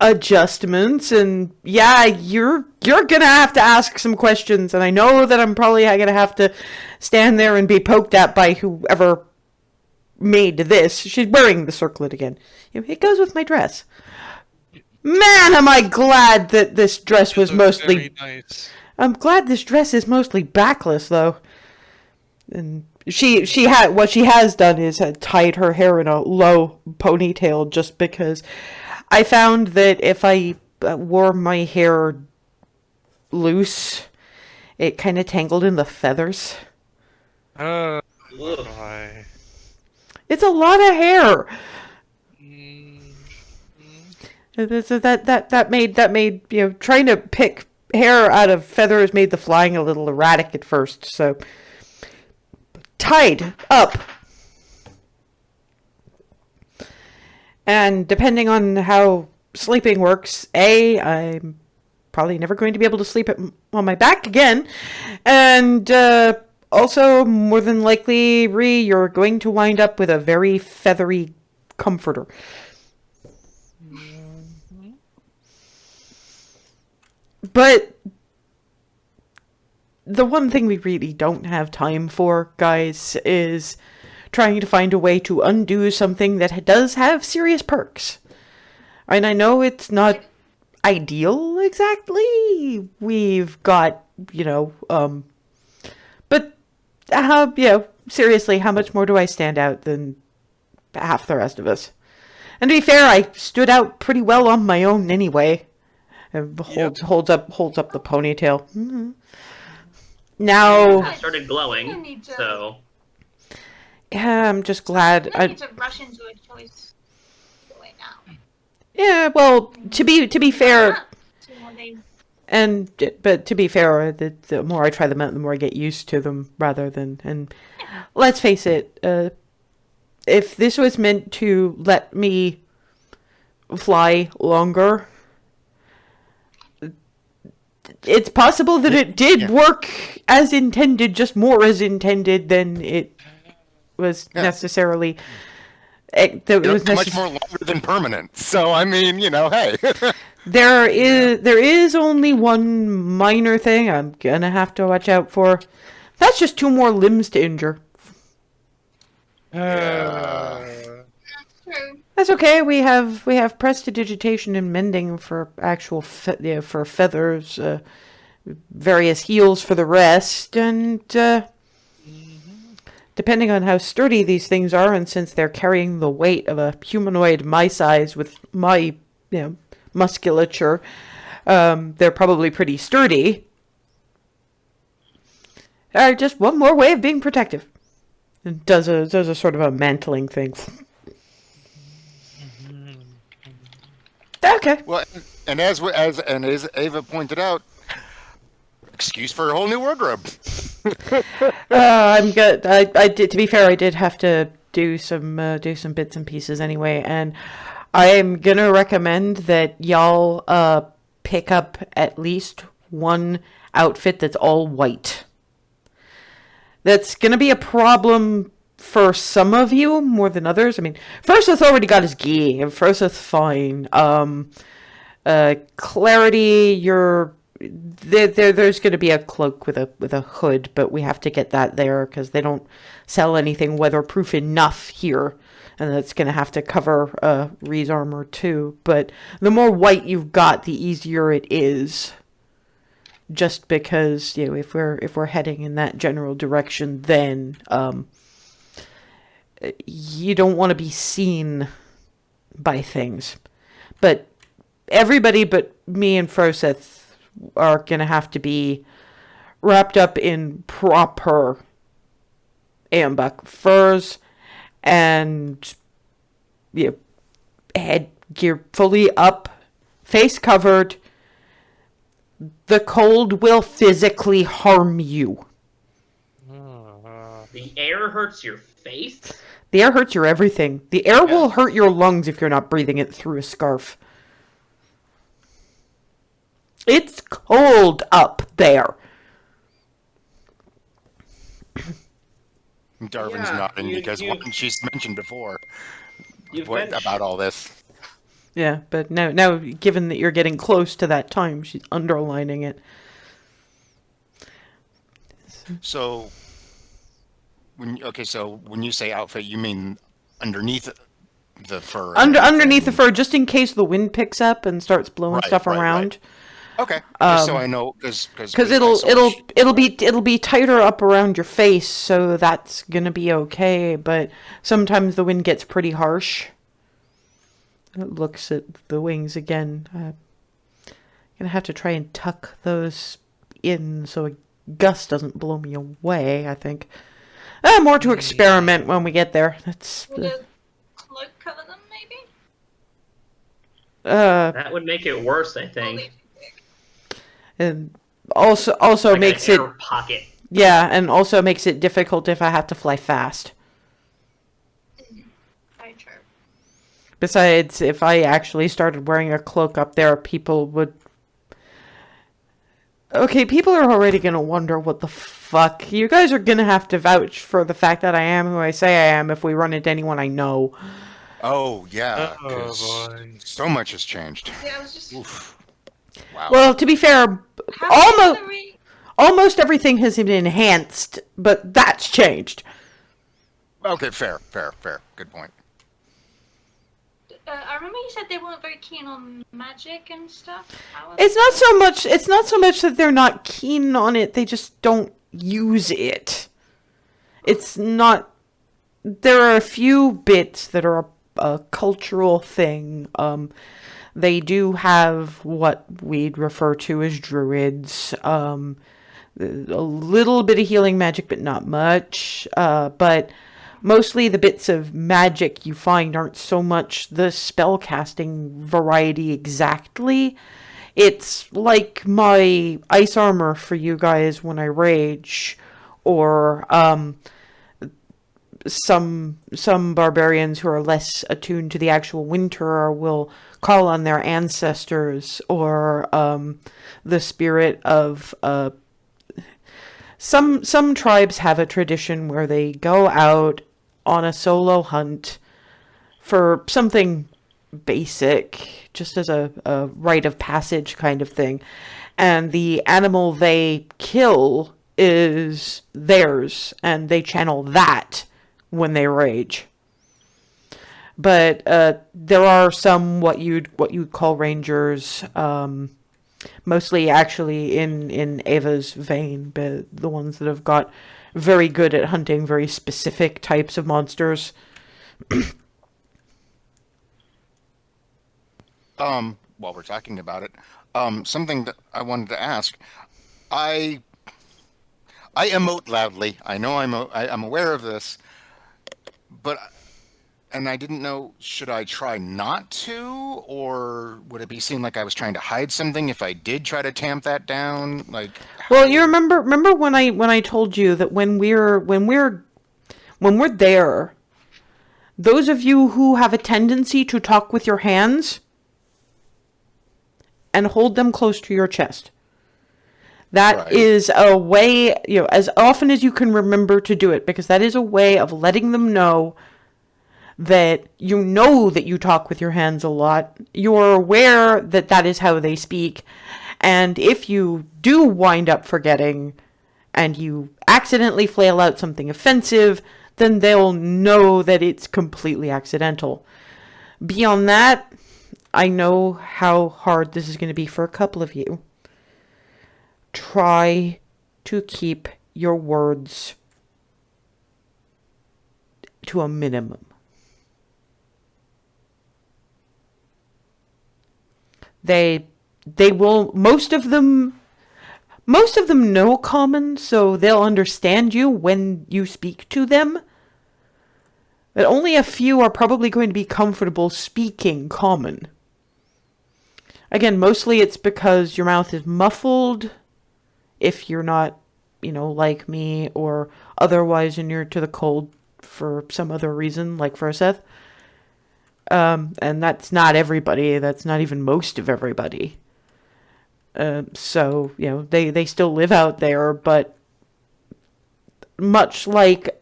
adjustments, and yeah, you're gonna have to ask some questions, and I know that I'm probably gonna have to stand there and be poked at by whoever made this. She's wearing the circlet again. It goes with my dress. Man, am I glad that this dress was mostly. Very nice. I'm glad this dress is mostly backless, though. And she had what she has done is had tied her hair in a low ponytail, just because I found that if I wore my hair loose, it kind of tangled in the feathers. Why? It's a lot of hair. Mm, That made trying to pick hair out of feathers made the flying a little erratic at first. So tied up. And depending on how sleeping works, I'm probably never going to be able to sleep on my back again. And also, more than likely, you're going to wind up with a very feathery comforter. But the one thing we really don't have time for, guys, is trying to find a way to undo something that does have serious perks. And I know it's not ideal exactly. We've got, but seriously, how much more do I stand out than half the rest of us? And to be fair, I stood out pretty well on my own anyway. Holds up the ponytail. Mm-hmm. Now I started glowing, so yeah, I'm just glad. I need to rush into a choice right now. Yeah, well, to be fair, but to be fair, the more I try them out, the more I get used to them. Rather than, and let's face it, if this was meant to let me fly longer, it's possible that it did work as intended, just more as intended than it was necessarily. Much more longer than permanent. So I mean, hey. There is only one minor thing I'm gonna have to watch out for. That's just 2 more limbs to injure. That's true. That's okay. We have prestidigitation and mending for actual for feathers, various heals for the rest, and depending on how sturdy these things are, and since they're carrying the weight of a humanoid my size with my musculature, they're probably pretty sturdy. Just one more way of being protective. And does a sort of a mantling thing. Okay. Well, and as Ava pointed out, excuse for a whole new wardrobe. I'm good. I did. To be fair, I did have to do some bits and pieces anyway, and I am gonna recommend that y'all pick up at least one outfit that's all white. That's gonna be a problem for some of you more than others. I mean, Froseth already got his gi, and Froseth's fine. Clarity, there's going to be a cloak with a hood, but we have to get that there because they don't sell anything weatherproof enough here, and that's going to have to cover Ree's armor too. But the more white you've got, the easier it is. Just because if we're heading in that general direction, then you don't want to be seen by things. But everybody but me and Froseth are going to have to be wrapped up in proper ambuck furs and headgear fully up, face covered. The cold will physically harm you. The air hurts your face? The air hurts your everything. The air will hurt your lungs if you're not breathing it through a scarf. It's cold up there. Darvin's nodding because what she's mentioned before about all this. Yeah, but now, given that you're getting close to that time, she's underlining it. So, when you say outfit, you mean underneath the fur? Underneath the fur, just in case the wind picks up and starts blowing stuff around. Right. Okay, just so I know, because it'll be tighter up around your face, so that's gonna be okay. But sometimes the wind gets pretty harsh. It looks at the wings again. Gonna have to try and tuck those in so a gust doesn't blow me away. I think. More to experiment when we get there. Would a cloak cover them, maybe? That would make it worse, I think. And also like makes an air pocket. Yeah, and also makes it difficult if I have to fly fast. Very true. Besides, if I actually started wearing a cloak up there, people would... Okay, people are already going to wonder what the fuck. You guys are going to have to vouch for the fact that I am who I say I am if we run into anyone I know. Oh, yeah. Oh, boy. So much has changed. Yeah, I was just... Oof. Wow. Well, to be fair, almost everything has been enhanced, but that's changed. Okay, fair. Good point. I remember you said they weren't very keen on magic and stuff. It's not so much that they're not keen on it, they just don't use it. It's not... There are a few bits that are a cultural thing. They do have what we'd refer to as druids. A little bit of healing magic, but not much. But mostly the bits of magic you find aren't so much the spellcasting variety exactly. It's like my ice armor for you guys when I rage, or some barbarians who are less attuned to the actual winter will call on their ancestors, or the spirit of some tribes have a tradition where they go out on a solo hunt for something basic, just as a rite of passage kind of thing, and the animal they kill is theirs, and they channel that when they rage. But there are some what you'd call rangers, mostly actually in Ava's vein, but the ones that have got very good at hunting very specific types of monsters. While we're talking about it, something that I wanted to ask, I emote loudly. I know I'm aware of this, but and I didn't know, should I try not to, or would it be seem like I was trying to hide something if I did try to tamp that down? Like, Well, you remember when I told you that when we're there, those of you who have a tendency to talk with your hands and hold them close to your chest. That Right. is a way, as often as you can remember to do it, because that is a way of letting them know that you know that you talk with your hands a lot. You're aware that that is how they speak. And if you do wind up forgetting and you accidentally flail out something offensive, then they'll know that it's completely accidental. Beyond that, I know how hard this is going to be for a couple of you. Try to keep your words to a minimum. They will, most of them know common, so they'll understand you when you speak to them. But only a few are probably going to be comfortable speaking common. Again, mostly it's because your mouth is muffled, if you're not, like me, or otherwise inured to the cold for some other reason, like for Seth. And that's not everybody. That's not even most of everybody. So, they still live out there, but much like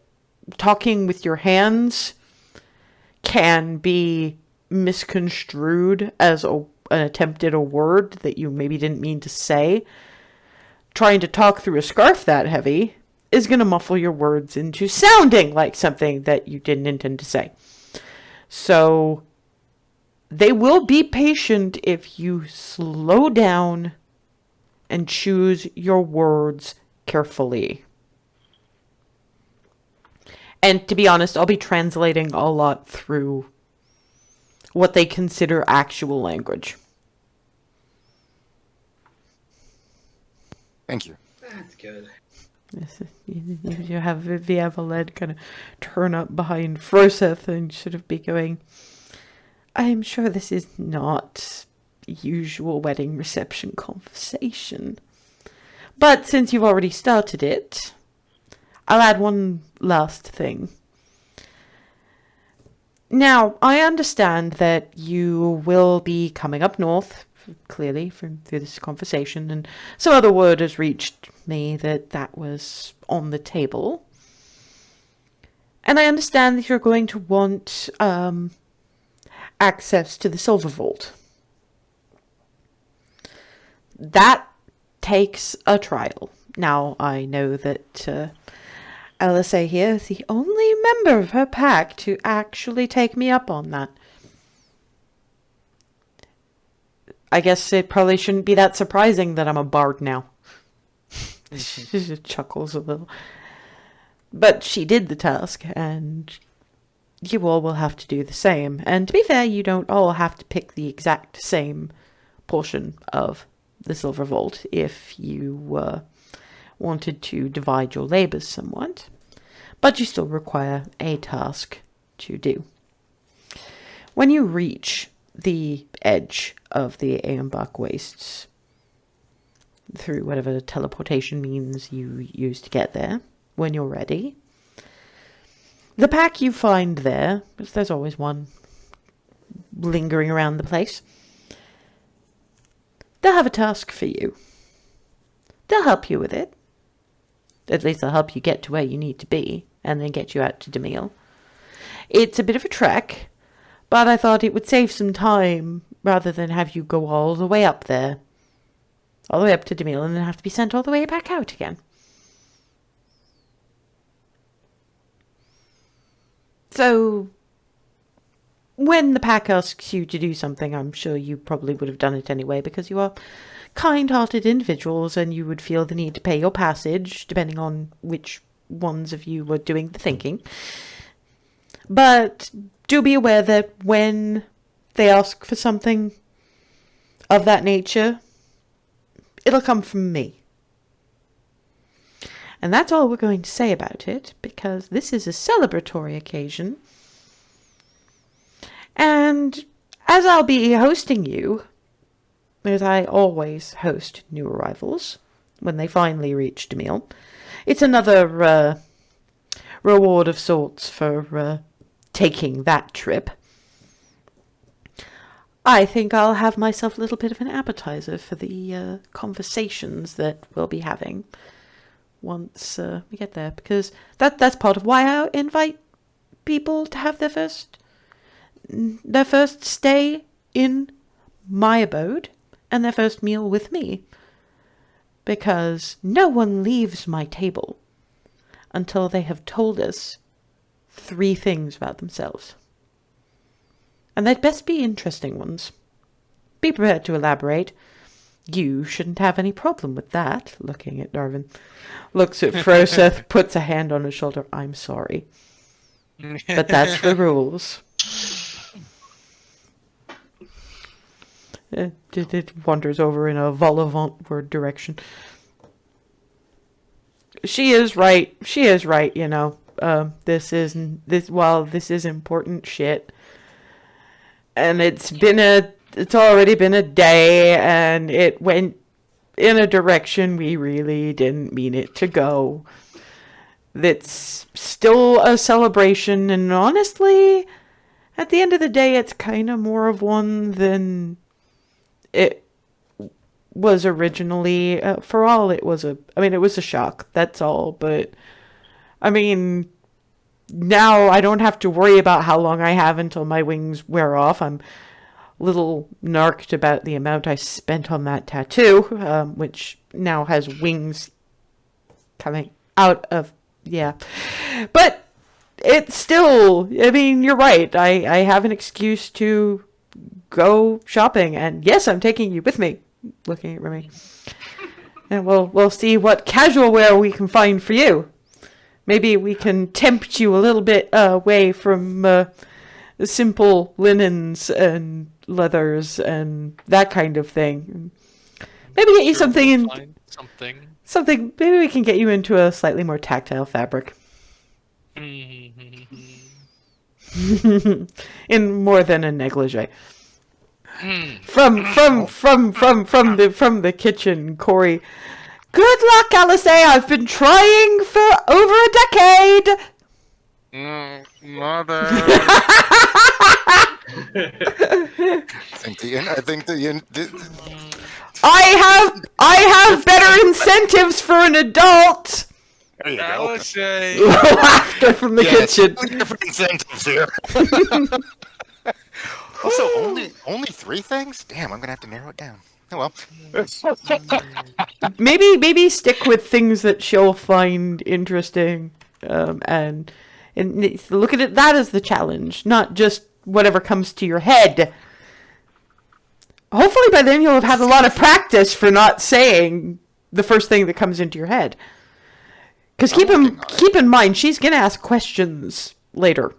talking with your hands can be misconstrued as an attempt at a word that you maybe didn't mean to say, trying to talk through a scarf that heavy is going to muffle your words into sounding like something that you didn't intend to say. So they will be patient if you slow down and choose your words carefully. And to be honest, I'll be translating a lot through what they consider actual language. Thank you. That's good. You have Viavaled kind of turn up behind Froseth and sort of be going, I am sure this is not usual wedding reception conversation. But since you've already started it, I'll add one last thing. Now, I understand that you will be coming up north, clearly, through this conversation, and some other word has reached me that was on the table. And I understand that you're going to want access to the Silver Vault. That takes a trial. Now, I know that Alisaie here is the only member of her pack to actually take me up on that. I guess it probably shouldn't be that surprising that I'm a bard now. She just chuckles a little. But she did the task, and you all will have to do the same. And to be fair, you don't all have to pick the exact same portion of the Silver Vault if you wanted to divide your labors somewhat. But you still require a task to do. When you reach the edge of the Aeonbach Wastes, through whatever teleportation means you use to get there, when you're ready, the pack you find there, because there's always one lingering around the place, they'll have a task for you. They'll help you with it. At least they'll help you get to where you need to be, and then get you out to Demille. It's a bit of a trek, but I thought it would save some time, rather than have you go all the way up there. All the way up to Demille, and then have to be sent all the way back out again. So, when the pack asks you to do something, I'm sure you probably would have done it anyway, because you are kind-hearted individuals, and you would feel the need to pay your passage, depending on which ones of you were doing the thinking. But do be aware that when they ask for something of that nature, it'll come from me. And that's all we're going to say about it, because this is a celebratory occasion. And as I'll be hosting you, as I always host new arrivals when they finally reach Demille, it's another reward of sorts for taking that trip. I think I'll have myself a little bit of an appetizer for the conversations that we'll be having once we get there, because that's part of why I invite people to have their first stay in my abode and their first meal with me, because no one leaves my table until they have told us 3 things about themselves. And they'd best be interesting ones. Be prepared to elaborate. You shouldn't have any problem with that, looking at Darvin. Looks at Froseth, puts a hand on his shoulder. I'm sorry. But that's the rules. It wanders over in a vol-au-vent direction. She is right, you know. This is important shit. And it's already been a day, and it went in a direction we really didn't mean it to go. It's still a celebration, and honestly, at the end of the day, it's kind of more of one than it was originally. For all, it was a shock, that's all, but, I mean, now I don't have to worry about how long I have until my wings wear off. I'm a little narked about the amount I spent on that tattoo, which now has wings coming out of, yeah. But it's still, I mean, you're right. I have an excuse to go shopping, and yes, I'm taking you with me. Looking at Remi. And we'll see what casual wear we can find for you. Maybe we can tempt you a little bit away from the simple linens and leathers and that kind of thing. Maybe get you something something. Maybe we can get you into a slightly more tactile fabric. In more than a negligee. From the kitchen, Corey. Good luck, Alisaie. I've been trying for over a decade. Mother. I have better incentives for an adult. There you go. Alisaie. Laughter from the kitchen. Different incentives here. Also, only 3 things? Damn, I'm gonna have to narrow it down. Oh well. Maybe stick with things that she'll find interesting, and look at that as the challenge, not just whatever comes to your head. Hopefully by then you'll have had a lot of practice for not saying the first thing that comes into your head. Because keep in mind, she's gonna ask questions later.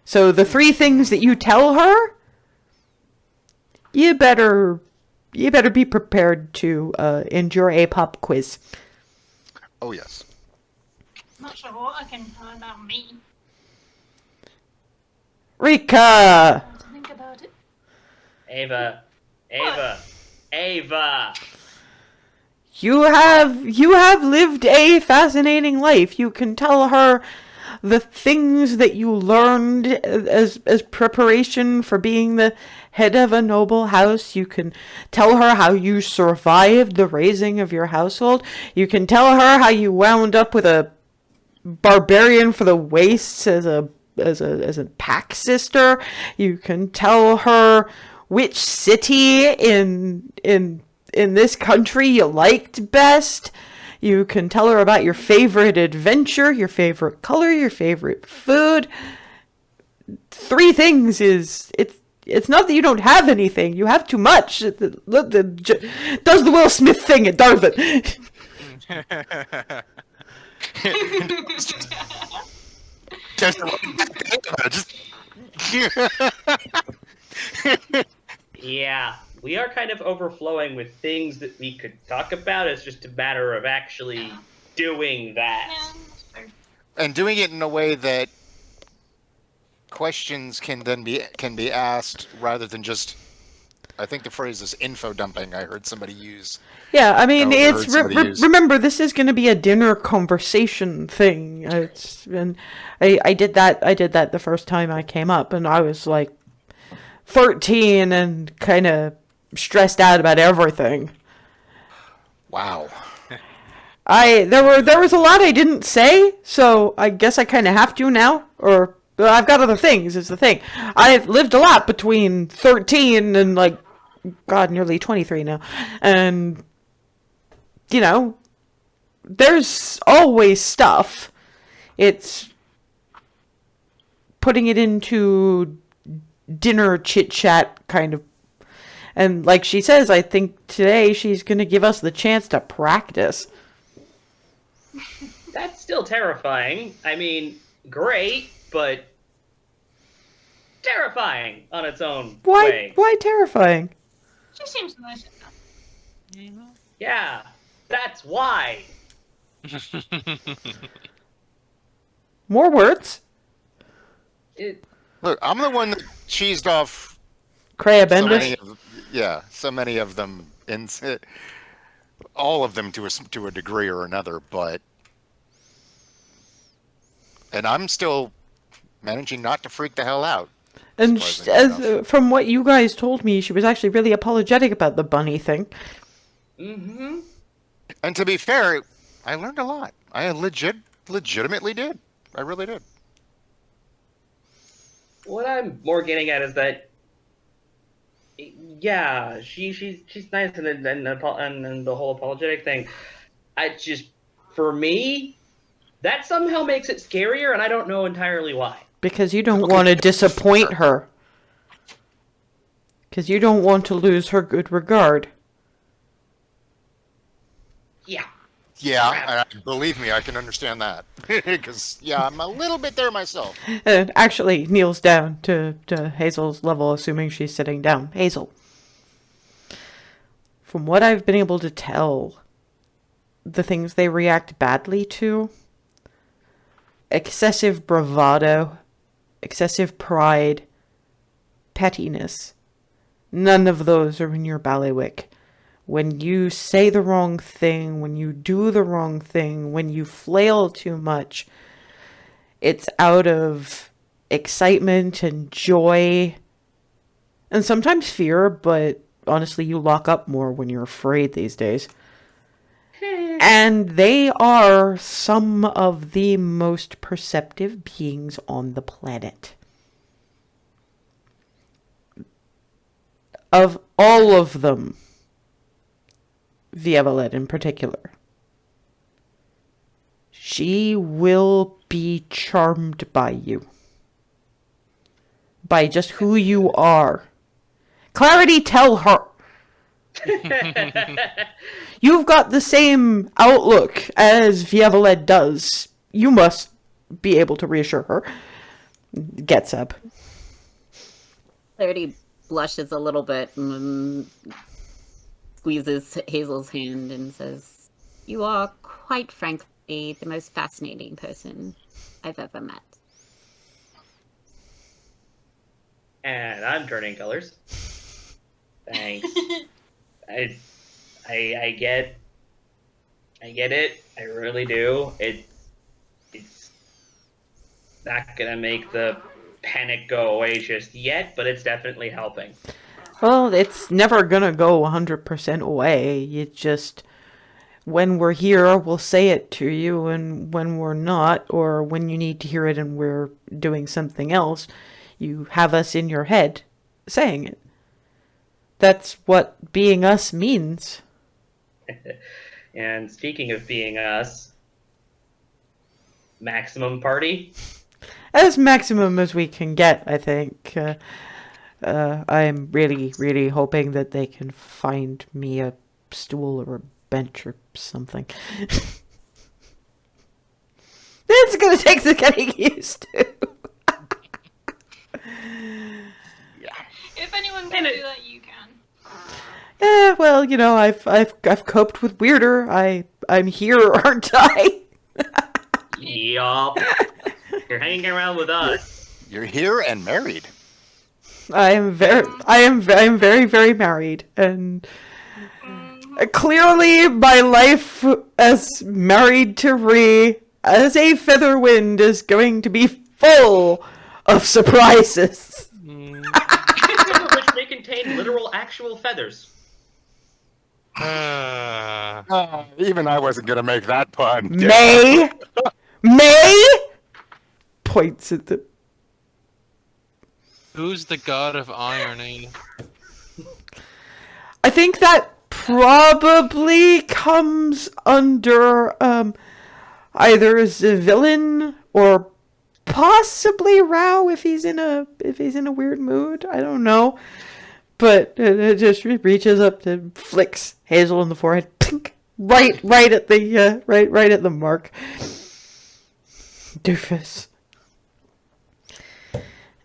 So the 3 things that you tell her, you better be prepared to endure a pop quiz. Oh yes. Not sure what I can tell about me. Rika! I have to think about it. Ava. You have lived a fascinating life. You can tell her the things that you learned as preparation for being the head of a noble house. You can tell her how you survived the raising of your household. You can tell her how you wound up with a barbarian for the wastes as a pack sister. You can tell her which city in this country you liked best. You can tell her about your favorite adventure, your favorite color, your favorite food. 3 things is, it's not that you don't have anything. You have too much. Does the Will Smith thing at Darvin. Yeah, we are kind of overflowing with things that we could talk about. It's just a matter of actually doing that. Yeah, that's fair. And doing it in a way that questions can be asked rather than just. I think the phrase is info dumping. I heard somebody use. Yeah, I mean, I it's heard somebody use. remember, this is going to be a dinner conversation thing. It's been, I did that the first time I came up, and I was like 13 and kind of stressed out about everything. Wow. There was a lot I didn't say, so I guess I kind of have to now, or I've got other things. Is the thing. I've lived a lot between 13 and like, God, nearly 23 now, and you know, there's always stuff. It's putting it into dinner chit chat kind of. And like she says, I think today she's going to give us the chance to practice. That's still terrifying. I mean, great, but terrifying on its own way. Why terrifying? She seems nice enough. Yeah, that's why. More words? Look, I'm the one that cheesed off Craya so many Bendis? so many of them, all of them to a degree or another, and I'm still managing not to freak the hell out. And surprisingly enough. from what you guys told me, she was actually really apologetic about the bunny thing. Mm-hmm. And to be fair, I learned a lot. I legitimately did. I really did. What I'm more getting at is that, yeah, she's nice and the whole apologetic thing. I just, for me, that somehow makes it scarier, and I don't know entirely why. Because you don't want to disappoint her. Because you don't want to lose her good regard. Yeah. Yeah, believe me, I can understand that. Because, yeah, I'm a little bit there myself. And actually kneels down to Hazel's level, assuming she's sitting down. Hazel. From what I've been able to tell, the things they react badly to, excessive bravado, excessive pride, pettiness, none of those are in your bailiwick. When you say the wrong thing, when you do the wrong thing, when you flail too much, it's out of excitement and joy, and sometimes fear, but honestly, you lock up more when you're afraid these days. And they are some of the most perceptive beings on the planet. Of all of them, Violet in particular, she will be charmed by you. By just who you are. Clarity, tell her. You've got the same outlook as Violet does. You must be able to reassure her. Gets up. Clarity blushes a little bit and squeezes Hazel's hand and says, "You are quite frankly the most fascinating person I've ever met." And I'm turning colors. Thanks. I get it. I really do. It's not gonna make the panic go away just yet, but it's definitely helping. Well, it's never gonna go 100% away. You just, when we're here, we'll say it to you, and when we're not, or when you need to hear it and we're doing something else, you have us in your head saying it. That's what being us means. And speaking of being us, maximum party? As maximum as we can get, I think. I'm really, really hoping that they can find me a stool or a bench or something. It's gonna take some getting used to. If anyone can do that, you can. Yeah, well, you know, I've coped with weirder. I'm here, aren't I? Yup. You're hanging around with us. You're here and married. I am very, very married, and clearly my life as married to Ree as a Featherwind is going to be full of surprises. Which may contain literal, actual feathers. Even I wasn't gonna make that pun. May points at the. Who's the god of irony? I think that probably comes under either the villain or possibly Rao if he's in a weird mood. I don't know, but it just reaches up and flicks Hazel in the forehead, pink, right at the right at the mark. Doofus.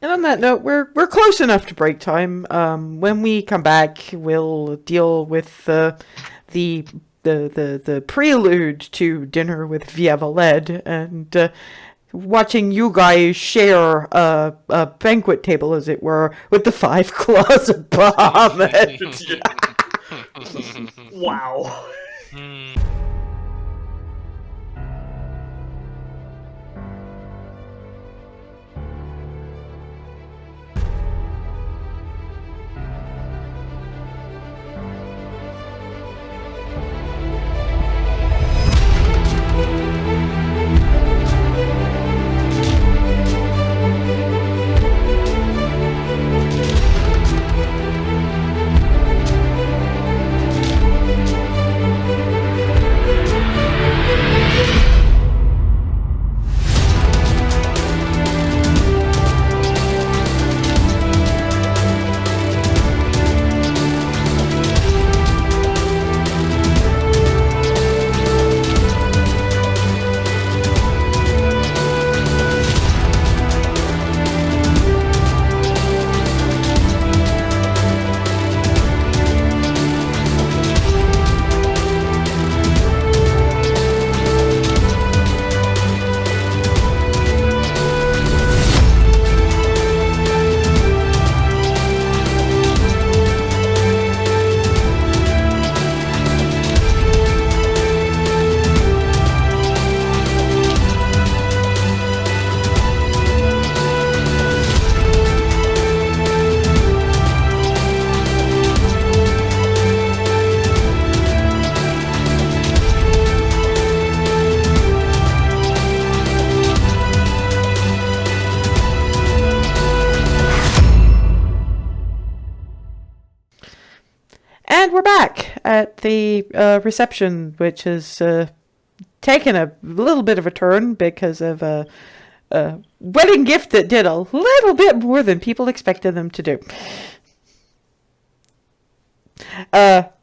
And on that note, we're close enough to break time. When we come back, we'll deal with the prelude to dinner with Vievaled and watching you guys share a banquet table, as it were, with the 5 claws of Bahamut. Wow. And we're back at the reception, which has taken a little bit of a turn because of a wedding gift that did a little bit more than people expected them to do.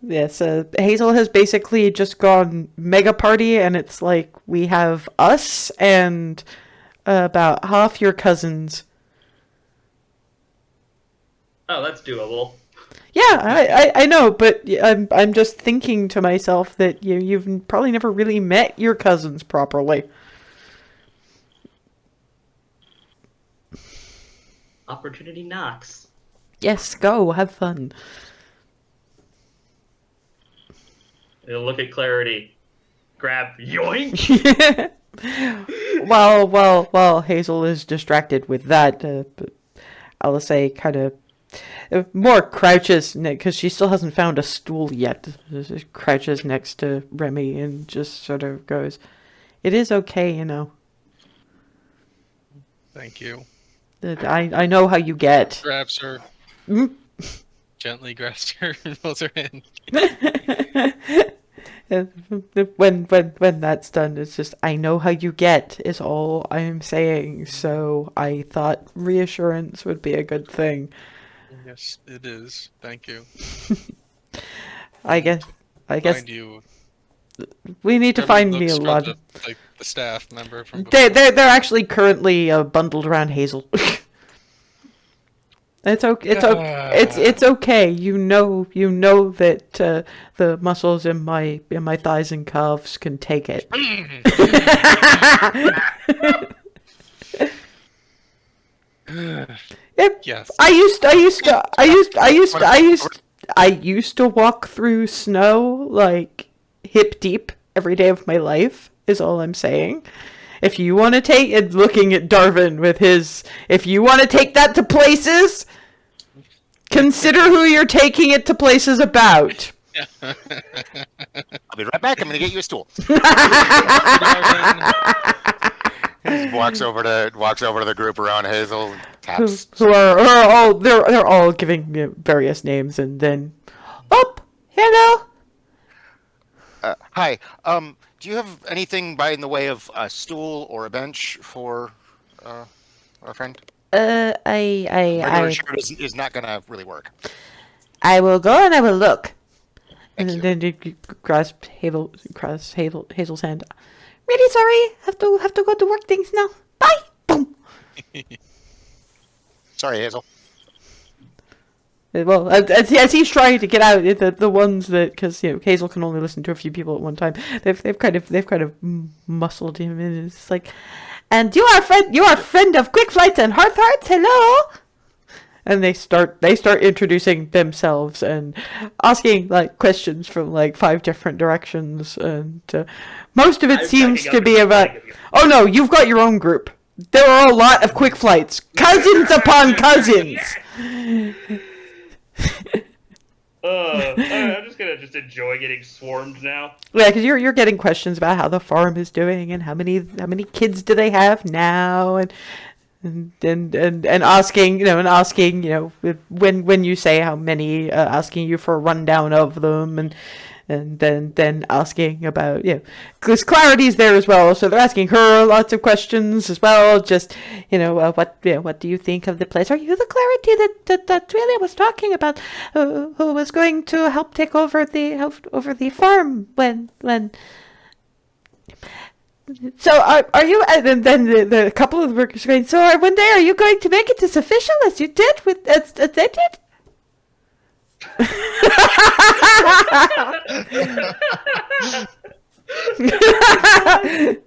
Yes, Hazel has basically just gone mega party, and it's like we have us and about half your cousins. Oh, that's doable. Yeah, I know, but I'm just thinking to myself that you've probably never really met your cousins properly. Opportunity knocks. Yes, go, have fun. He'll look at Clarity. Grab yoink! While Hazel is distracted with that, Alisaie kind of more crouches, because she still hasn't found a stool yet. Just crouches next to Remi and just sort of goes, "It is okay, you know. Thank you. I know how you get." Grabs her. Mm? Gently grabs her and pulls her in. When that's done, it's just, I know how you get, is all I'm saying. So I thought reassurance would be a good thing. Yes, it is. Thank you. I guess Find you. we need to find me a lot. Like the staff member from. They're actually currently bundled around Hazel. It's okay. It's okay. You know that the muscles in my thighs and calves can take it. Yep. Yes. I used to walk through snow like hip deep every day of my life, is all I'm saying. If you want to take it, looking at Darvin with his, if you want to take that to places, consider who you're taking it to places about. I'll be right back. I'm going to get you a stool. He walks over to the group around Hazel. Taps. Who are all they're all giving various names, and then, hello. Hi. Do you have anything by in the way of a stool or a bench for a friend? Regular chair is not going to really work. I will go and I will look. Thank And you. then you cross Hazel's hand. Really sorry. Have to go to work things now. Bye. Boom. Sorry, Hazel. Well, as he's trying to get out, the ones that, because Hazel can only listen to a few people at one time. They've kind of muscled him in. It's like, and you are a friend of Quick Flights and Hearth Hearts. Hello. And they start introducing themselves and asking like questions from like 5 different directions, and most of it seems to be about. Oh no, you've got your own group. There are a lot of Quick Flights, cousins upon cousins. I'm just gonna enjoy getting swarmed now. Yeah, because you're getting questions about how the farm is doing and how many kids do they have now, and asking when you say how many, asking you for a rundown of them, and then asking about because Clarity's there as well, so they're asking her lots of questions as well. Just what do you think of the place? Are you the Clarity that Tweelia was talking about, who was going to help take over the farm when? So are you? And then the couple of the workers are going. So one day, are you going to make it as official as you did as they did?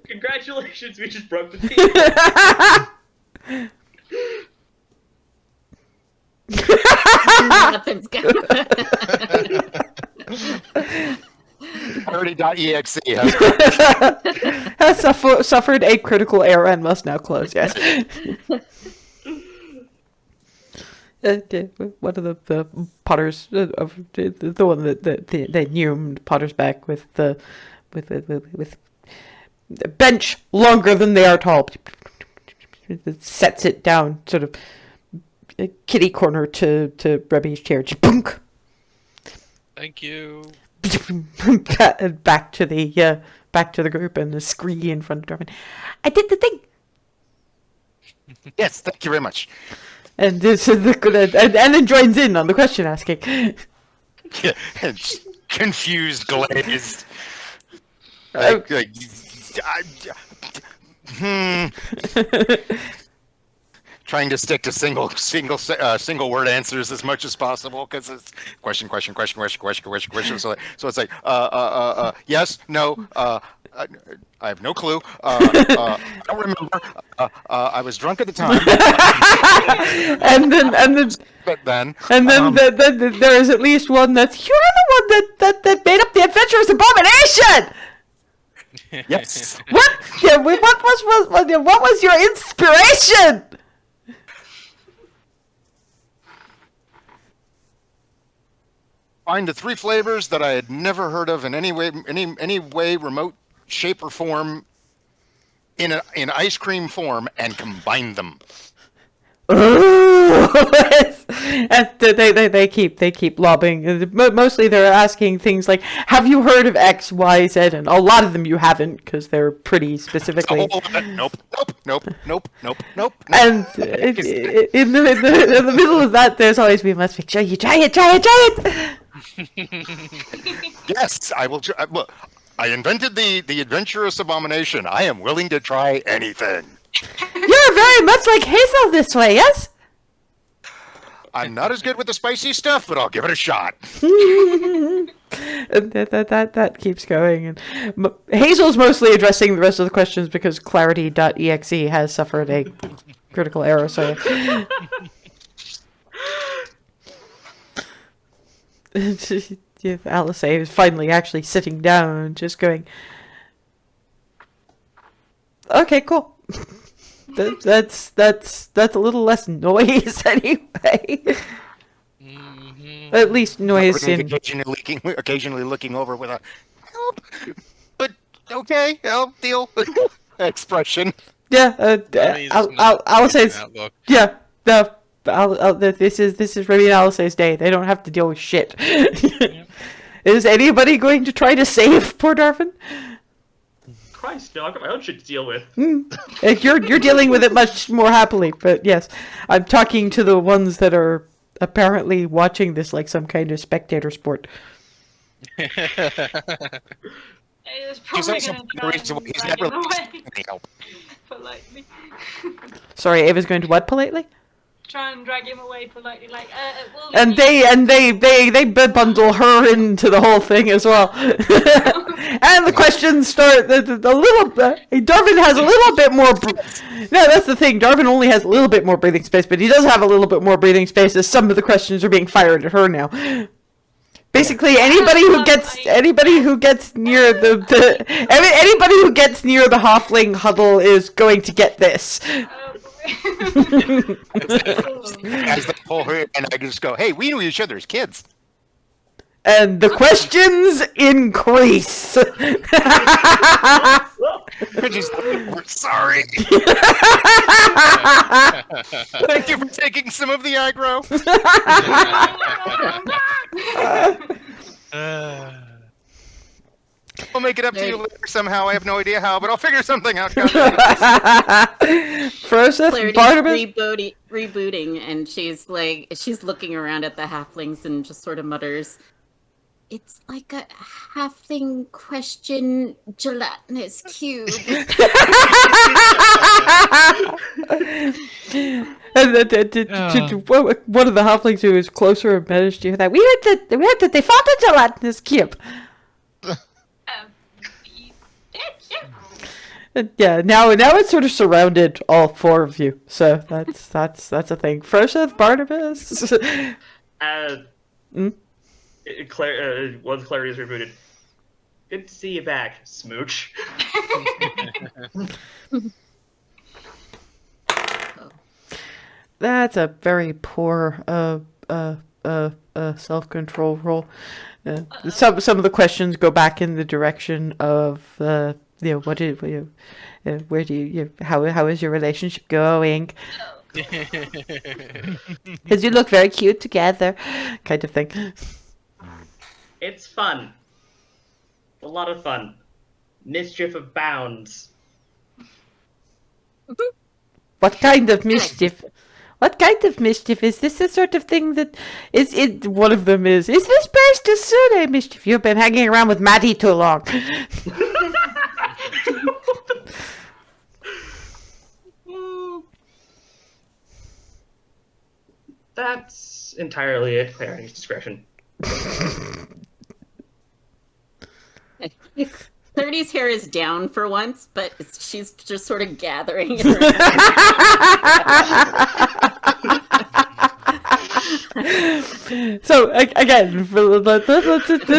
Congratulations, we just broke the team. Nothing's good. Coterie.exe has suffered a critical error and must now close. Yes. One of the Potters of the one that they numed Potter's back with the bench longer than they are tall. It sets it down, sort of kitty corner to Remi's chair. Boonk. Thank you. back to the group and the scree in front of Darwin. I did the thing. Yes, thank you very much. And this is and then joins in on the question asking. Yeah, confused, glazed. Trying to stick to single word answers as much as possible because it's question. So it's like yes, no, I have no clue. I don't remember. I was drunk at the time. and then there is at least one that's you're the one that made up the adventurous abomination. Yes. What? Yeah. What was your inspiration? Find the 3 flavors that I had never heard of in any way, remote shape or form, in ice cream form, and combine them. And they keep lobbing. Mostly they're asking things like, "Have you heard of X, Y, Z?" And a lot of them you haven't because they're pretty specifically. Nope. And in the middle of that, there's always we must make sure you try it. Yes, I will. Look, I invented the adventurous abomination. I am willing to try anything. You're very much like Hazel this way, yes? I'm not as good with the spicy stuff, but I'll give it a shot. And that keeps going. And Hazel's mostly addressing the rest of the questions because Clarity.exe has suffered a critical error. So Alisaie is finally actually sitting down, just going, "Okay, cool. That's a little less noise anyway. At least noise in." Occasionally looking over with a help, but okay, I'll deal expression. Yeah, Remi's not Alisaie's. that look. Yeah, no. This is Remi and Alisaie's day. They don't have to deal with shit. Is anybody going to try to save poor Darvin? Christ, no, I've got my own shit to deal with. You're dealing with it much more happily, but yes, I'm talking to the ones that are apparently watching this like some kind of spectator sport. It's probably also going to the try reason why and he's drag never him away any help. politely. Sorry, Ava's going to what politely? Try and drag him away politely, like, we'll And they bundle her into the whole thing as well. And the questions start a little bit. Darvin has a little bit more. No, that's the thing. Darvin only has a little bit more breathing space, but he does have a little bit more breathing space as some of the questions are being fired at her now. Basically, anybody who gets near anybody who gets near the Hoffling huddle is going to get this. As they pull her, and I just go, "Hey, we knew each other as kids." And the questions increase. We're sorry. Thank you for taking some of the aggro. I'll make it up to you later somehow. I have no idea how, but I'll figure something out. First, Clarity's Barnabas. rebooting, and she's looking around at the halflings and just sort of mutters, "It's like a halfling question gelatinous cube." And one of the halflings who is closer and managed to hear that, we heard that they found a gelatinous cube. Yeah, now it's sort of surrounded all four of you, so that's a thing. First with Barnabas. Once Clary is rebooted. Good to see you back, Smooch. That's a very poor self-control roll. Some of the questions go back in the direction of how is your relationship going? Because you look very cute together, kind of thing. It's fun. A lot of fun. Mischief abounds. What kind of mischief? What kind of mischief? Is this the sort of thing that is it? One of them is this burst of Sune mischief? You've been hanging around with Maddie too long. That's entirely at Clary's discretion. Clarity's hair is down for once, but she's just sort of gathering it around. So again,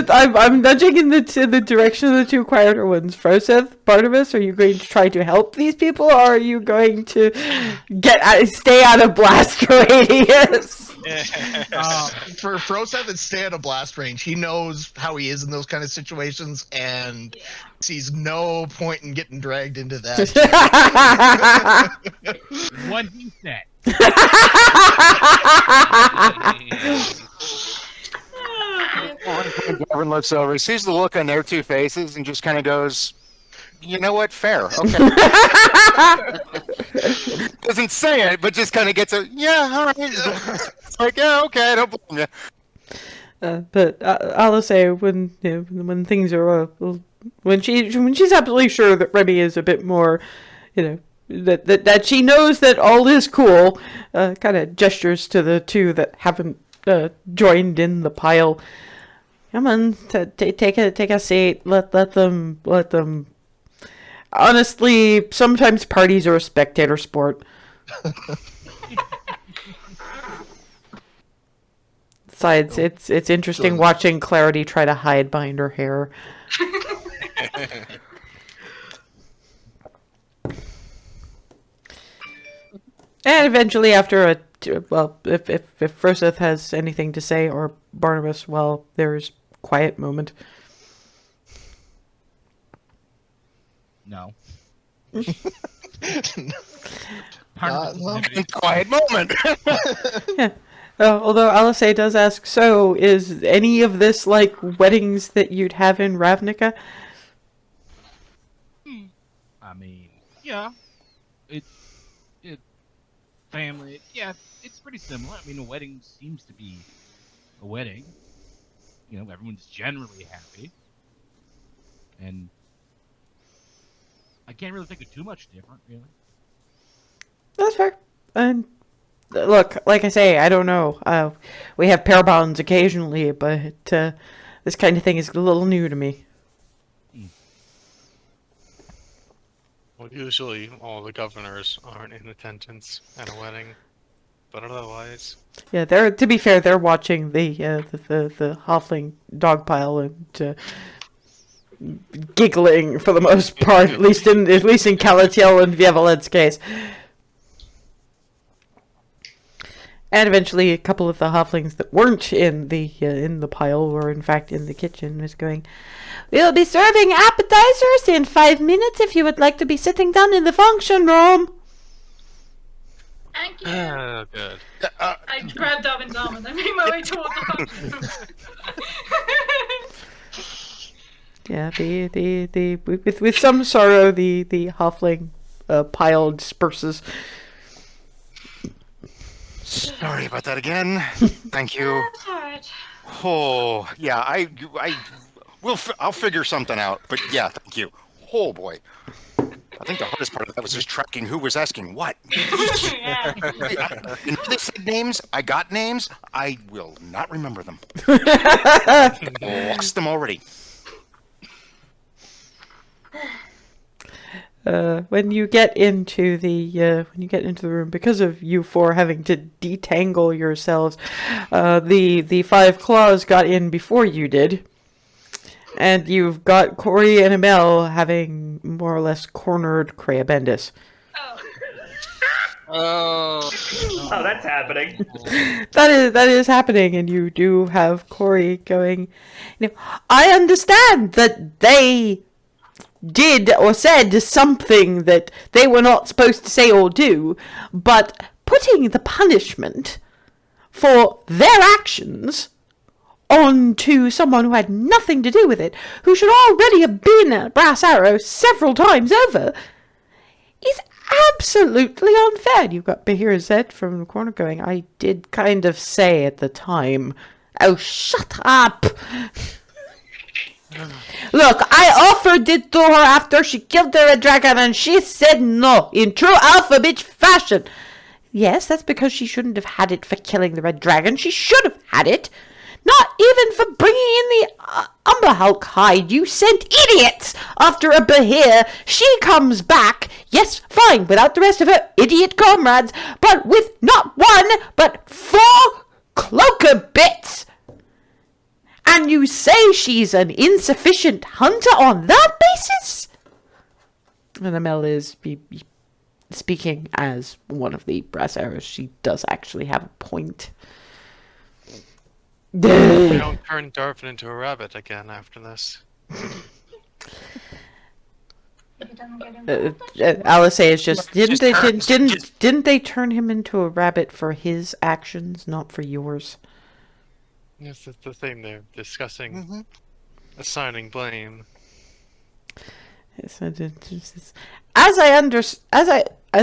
I'm nudging in the direction of the two quieter ones. Froseth, Barnabas, are you going to try to help these people, or are you going to stay out of blast radius? For Froseth, it's stay out of blast range. He knows how he is in those kind of situations, and sees no point in getting dragged into that. What he said. Darvin looks over, sees the look on their two faces, and just kind of goes, "You know what? Fair. Okay." Doesn't say it, but just kind of gets a, "Yeah, all right." It's like, "Yeah, okay, I don't blame you." But Alisaie, when things are when she's absolutely sure that Remi is a bit more, that she knows that all is cool, kind of gestures to the two that haven't joined in the pile. Come on, take a seat. Let them. Honestly, sometimes parties are a spectator sport. Besides, it's interesting Good. watching Clarity try to hide behind her hair. And eventually, after if Froseth has anything to say, or Barnabas, well, there's quiet moment. No. Well, Quiet moment. Yeah. Although Alisaie does ask, so is any of this like weddings that you'd have in Ravnica? I mean, yeah. It family. Yeah, it's pretty similar. I mean, a wedding seems to be a wedding. You know, everyone's generally happy, and I can't really think of too much different, really. That's fair. And look, like I say, I don't know. We have pair bonds occasionally, but this kind of thing is a little new to me. Well, usually all the governors aren't in attendance at a wedding, but otherwise, Yeah, to be fair, they're watching the Hoffling dog pile and giggling for the most part, at least in Calatiel and Vievaled's case. And eventually, a couple of the Hofflings that weren't in the pile were in fact in the kitchen. Was going, "We'll be serving appetizers in 5 minutes. If you would like to be sitting down in the function room." Thank you. oh, good. I grabbed Darwin's arm and I made my way towards the function room. Yeah, the with some sorrow, the Hoffling pile disperses. Sorry about that again. Thank you. That's alright. Oh, yeah, I'll figure something out. But yeah, thank you. Oh boy. I think the hardest part of that was just tracking who was asking what. Yeah. And they said names. I got names. I will not remember them. Lost them already. When you get into the room, because of you four having to detangle yourselves, the Five Claws got in before you did, and you've got Corey and Amel having more or less cornered Crea Bendis. Oh, Oh, that's happening. That is happening, and you do have Corey going, I understand that they did or said something that they were not supposed to say or do, but putting the punishment for their actions onto someone who had nothing to do with it, who should already have been at Brass Arrow several times over, is absolutely unfair. You've got Bahir Zed from the corner going, I did kind of say at the time. Oh, shut up! Look, I offered it to her after she killed the red dragon and she said no, in true alpha bitch fashion. Yes, that's because she shouldn't have had it for killing the red dragon. She should have had it. Not even for bringing in the Umberhulk hide. You sent idiots after a Bahir. She comes back, yes, fine, without the rest of her idiot comrades, but with not one, but 4 cloaker bits. And you say she's an insufficient hunter on that basis? And Amel is speaking as one of the brass arrows. She does actually have a point. we don't turn Darvin into a rabbit again after this. Alisaie is just Just didn't they turn him into a rabbit for his actions, not for yours? Yes, that's the thing they're discussing. Assigning blame. As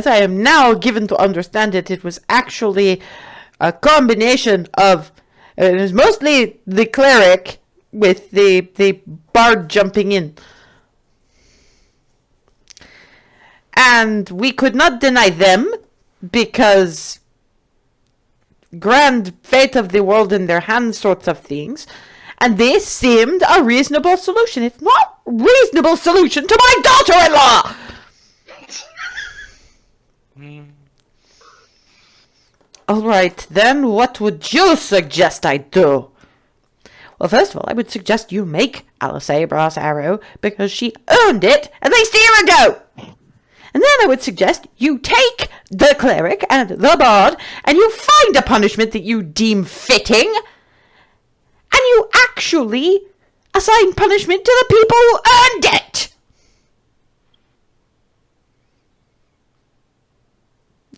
I am now given to understand it, it was actually a combination of it was mostly the cleric with the bard jumping in. And we could not deny them because grand fate of the world in their hands sorts of things. And this seemed a reasonable solution. It's not a reasonable solution to my daughter-in-law! All right, then what would you suggest I do? Well, first of all, I would suggest you make Alisaie a brass arrow because she earned it at least a year ago. And then I would suggest you take the cleric and the bard and you find a punishment that you deem fitting and you actually assign punishment to the people who earned it.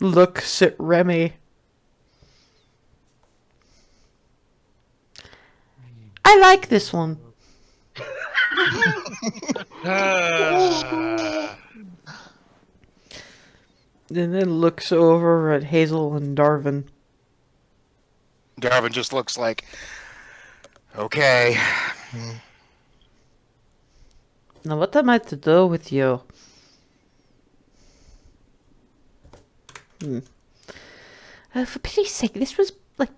Looks at Remi. I like this one. And then looks over at Hazel and Darvin. Darvin just looks like, okay. Now what am I to do with you? For pity's sake, this was like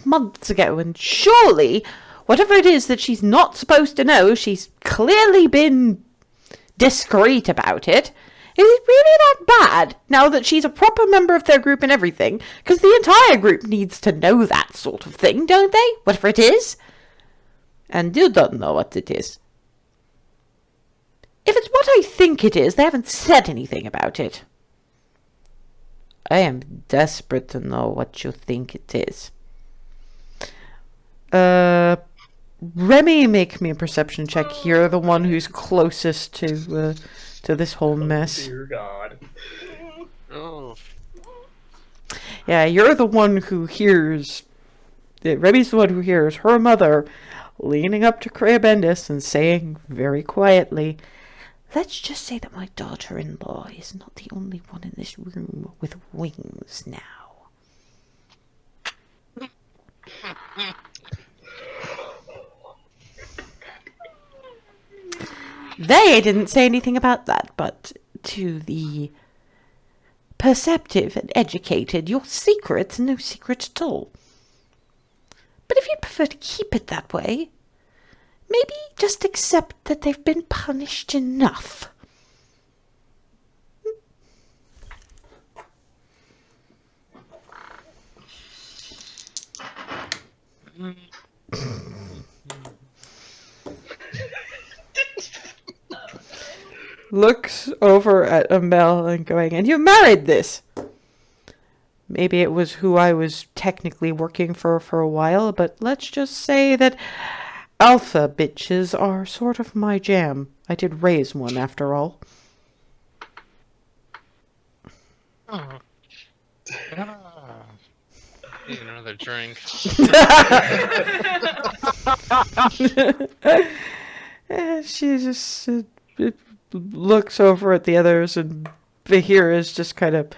months ago, and surely whatever it is that she's not supposed to know, she's clearly been discreet about it. Is it really that bad now that she's a proper member of their group and everything? Because the entire group needs to know that sort of thing, don't they? Whatever it is. And you don't know what it is. If it's what I think it is, they haven't said anything about it. I am desperate to know what you think it is. Remi, make me a perception check. You're the one who's closest to this whole mess. Dear God. Oh. Yeah, you're the one who hears... Remi's the one who hears her mother leaning up to Crea Bendis and saying very quietly, "Let's just say that my daughter-in-law is not the only one in this room with wings now." They didn't say anything about that, but to the perceptive and educated, your secret's no secret at all. But if you'd prefer to keep it that way, maybe just accept that they've been punished enough. Looks over at Amel and going, "And you married this?" Maybe it was who I was technically working for a while, but let's just say that alpha bitches are sort of my jam. I did raise one after all. Oh. Need another drink. And she just looks over at the others, and Bahir is just kind of,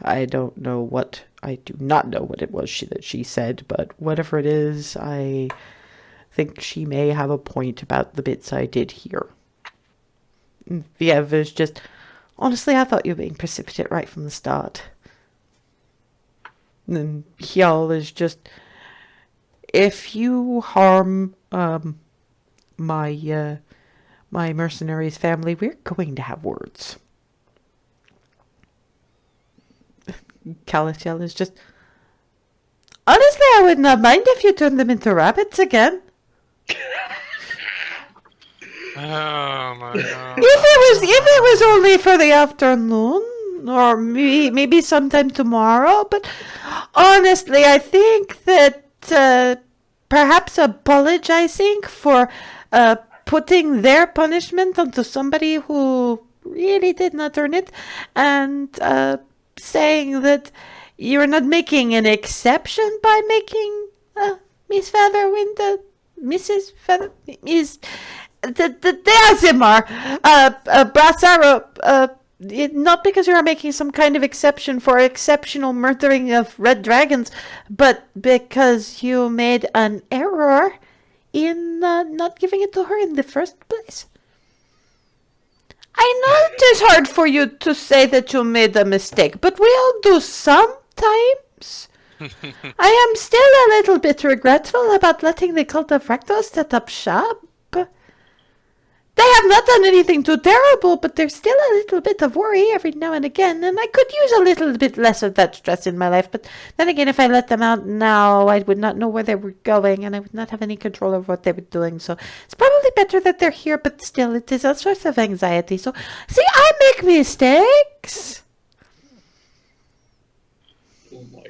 I do not know what it was that she said, but whatever it is, I think she may have a point about the bits I did hear. Viev is just, honestly, I thought you were being precipitate right from the start. And Hyal is just, if you harm my mercenary's family, we're going to have words. Calitel is just, honestly, I would not mind if you turned them into rabbits again. Oh my god. If it was only for the afternoon, or maybe sometime tomorrow, but honestly, I think that perhaps apologizing for putting their punishment onto somebody who really did not earn it, and saying that you're not making an exception by making Miss Featherwind, Mrs. Feather, the Azimar, Brassaro, not because you're making some kind of exception for exceptional murdering of red dragons, but because you made an error in not giving it to her in the first place. I know it is hard for you to say that you made a mistake, but we all do sometimes. I am still a little bit regretful about letting the cult of Rakdos set up shop. They have not done anything too terrible, but there's still a little bit of worry every now and again, and I could use a little bit less of that stress in my life. But then again, if I let them out now, I would not know where they were going, and I would not have any control over what they were doing. So it's probably better that they're here, but still, it is a source of anxiety. So, see, I make mistakes. Oh my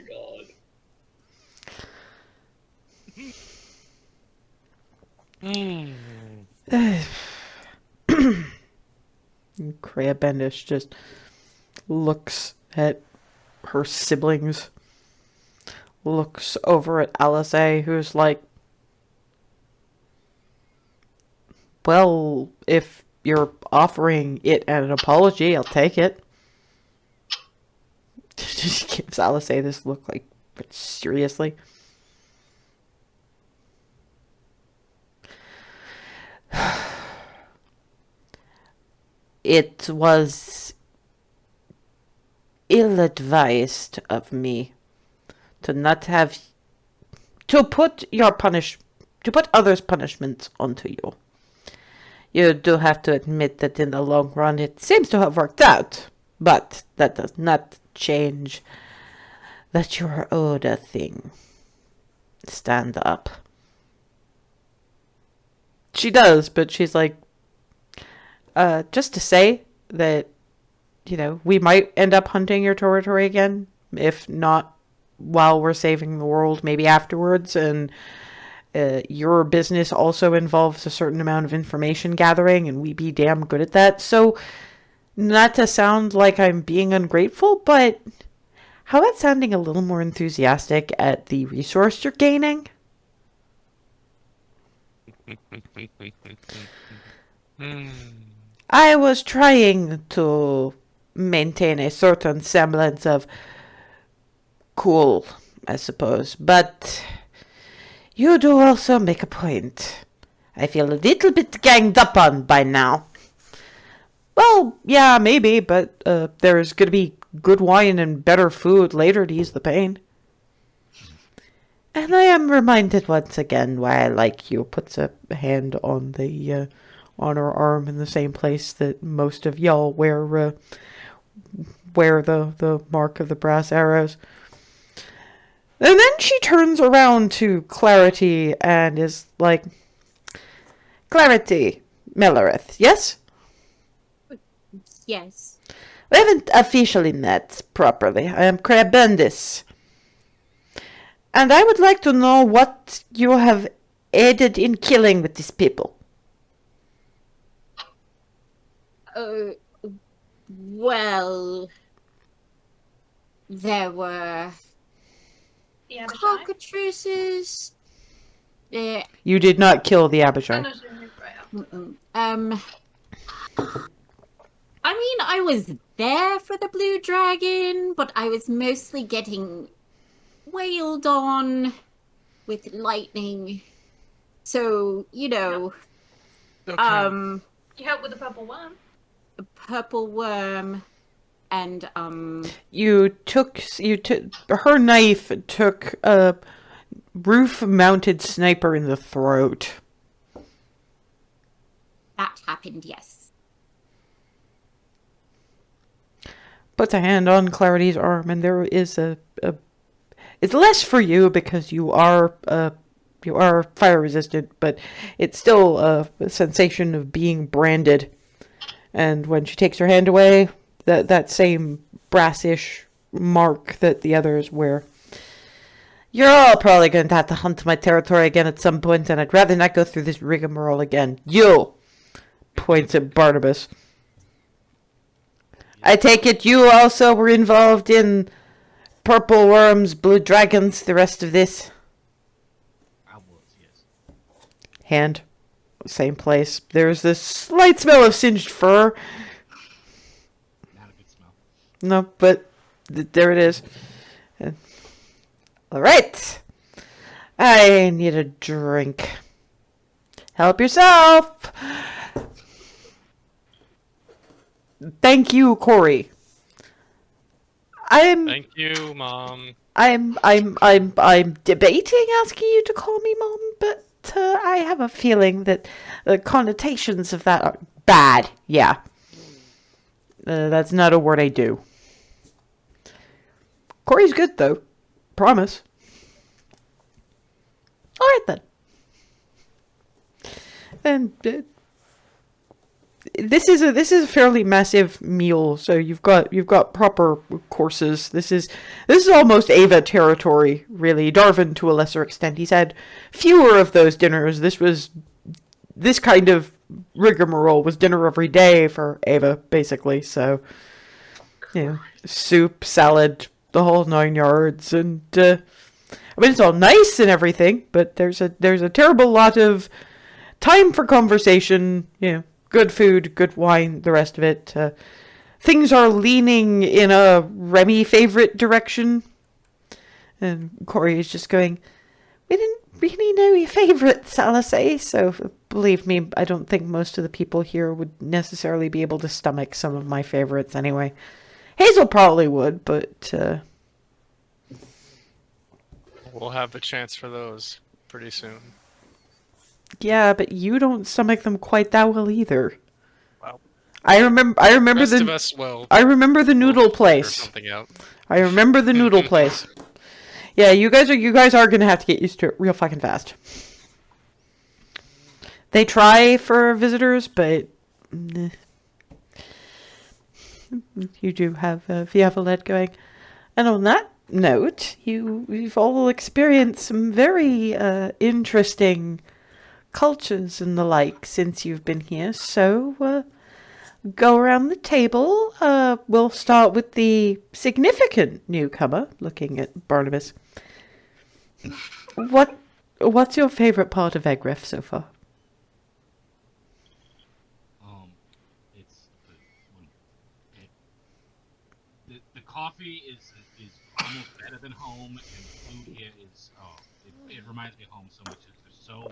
god. Kreia Bendish just looks at her siblings, looks over at Alisaie, who's like, well, if you're offering it an apology, I'll take it. She gives Alisaie this look like, but seriously? It was ill-advised of me to not have to put others' punishments onto you. You do have to admit that in the long run it seems to have worked out, but that does not change that you're owed a thing. Stand up. She does, but she's like, just to say that, we might end up hunting your territory again, if not while we're saving the world, maybe afterwards, and your business also involves a certain amount of information gathering, and we be damn good at that. So, not to sound like I'm being ungrateful, but how about sounding a little more enthusiastic at the resource you're gaining? I was trying to maintain a certain semblance of cool, I suppose, but you do also make a point. I feel a little bit ganged up on by now. Well, yeah, maybe, but there's going to be good wine and better food later to ease the pain. And I am reminded once again why I like you. Puts a hand on the on her arm in the same place that most of y'all wear the mark of the brass arrows. And then she turns around to Clarity and is like, Clarity, Millereth, yes? Yes. We haven't officially met properly. I am Kreia Bendis. And I would like to know what you have aided in killing with these people. Well, there were The Abishai. cockatrices. You did not kill the Abishai. I mean, I was there for the blue dragon, but I was mostly getting wailed on with lightning. So, Okay. You helped with the purple worm. a purple worm and Her knife took a roof-mounted sniper in the throat. that happened, yes. Puts a hand on Clarity's arm, and there is it's less for you because you are fire resistant, but it's still a sensation of being branded. And when she takes her hand away, that same brassish mark that the others wear. You're all probably going to have to hunt my territory again at some point, and I'd rather not go through this rigmarole again. You! Points at Barnabas. I take it you also were involved in purple worms, blue dragons, the rest of this? I was, yes. Hand. Same place. There's this slight smell of singed fur. Not a good smell. No, but there it is. All right. I need a drink. Help yourself. Thank you, Corey. Thank you, Mom. I'm debating asking you to call me Mom, but I have a feeling that the connotations of that are bad. Yeah. That's not a word I do. Corey's good, though. Promise. All right, then. And this is a fairly massive meal, so you've got proper courses. This is almost Ava territory, really. Darvin, to a lesser extent, he's had fewer of those dinners. This kind of rigmarole was dinner every day for Ava, basically. So, soup, salad, the whole 9 yards, and I mean, it's all nice and everything, but there's a terrible lot of time for conversation. Good food, good wine, the rest of it. Things are leaning in a Remi favorite direction. And Corey is just going, we didn't really know your favorites, Alisaie, so believe me, I don't think most of the people here would necessarily be able to stomach some of my favorites anyway. Hazel probably would, but... We'll have the chance for those pretty soon. Yeah, but you don't stomach them quite that well either. Well, I remember rest of us will. I remember the noodle Figure place. something out. I remember the noodle place. Yeah, you guys are gonna have to get used to it real fucking fast. They try for visitors, but you do have Viavalette going. And on that note, you've all experienced some very interesting cultures and the like since you've been here. So go around the table. We'll start with the significant newcomer, looking at Barnabas. What's your favorite part of Egref so far? It's the coffee is almost better than home, and food here is it reminds me of home so much. It's so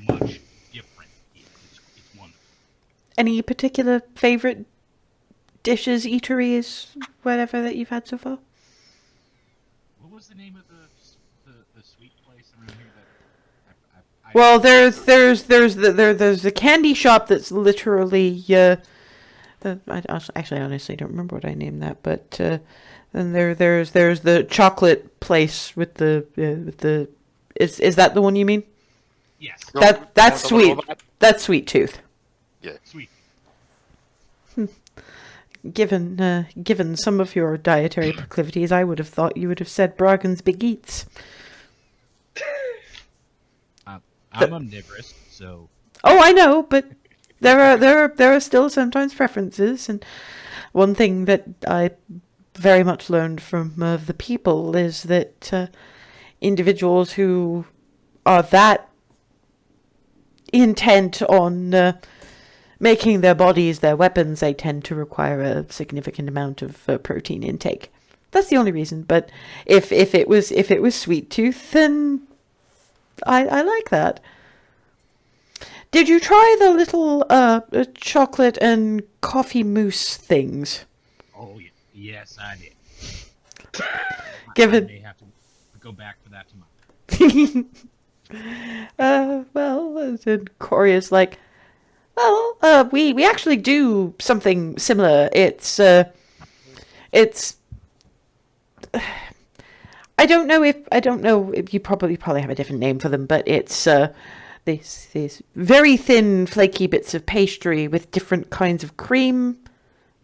much different here. It's wonderful. Any particular favorite dishes, eateries, whatever that you've had so far? What was the name of the sweet place around here that? Well, there's the candy shop that's literally I honestly don't remember what I named that, but then there's the chocolate place with the is that the one you mean? Yes. That's sweet. That's Sweet Tooth. Yeah. Sweet. Given some of your dietary proclivities, I would have thought you would have said Braggin's Big Eats. I'm omnivorous, so. Oh, I know, but there are still sometimes preferences, and one thing that I very much learned from the people is that individuals who are that intent on making their bodies their weapons, they tend to require a significant amount of protein intake. That's the only reason. But if it was Sweet Tooth, then I like that. Did you try the little chocolate and coffee mousse things? Oh yes, I did. Given I may have to go back for that tomorrow. Well, and Corey is like, well, we actually do something similar. It's I don't know if you probably have a different name for them, but it's these very thin, flaky bits of pastry with different kinds of cream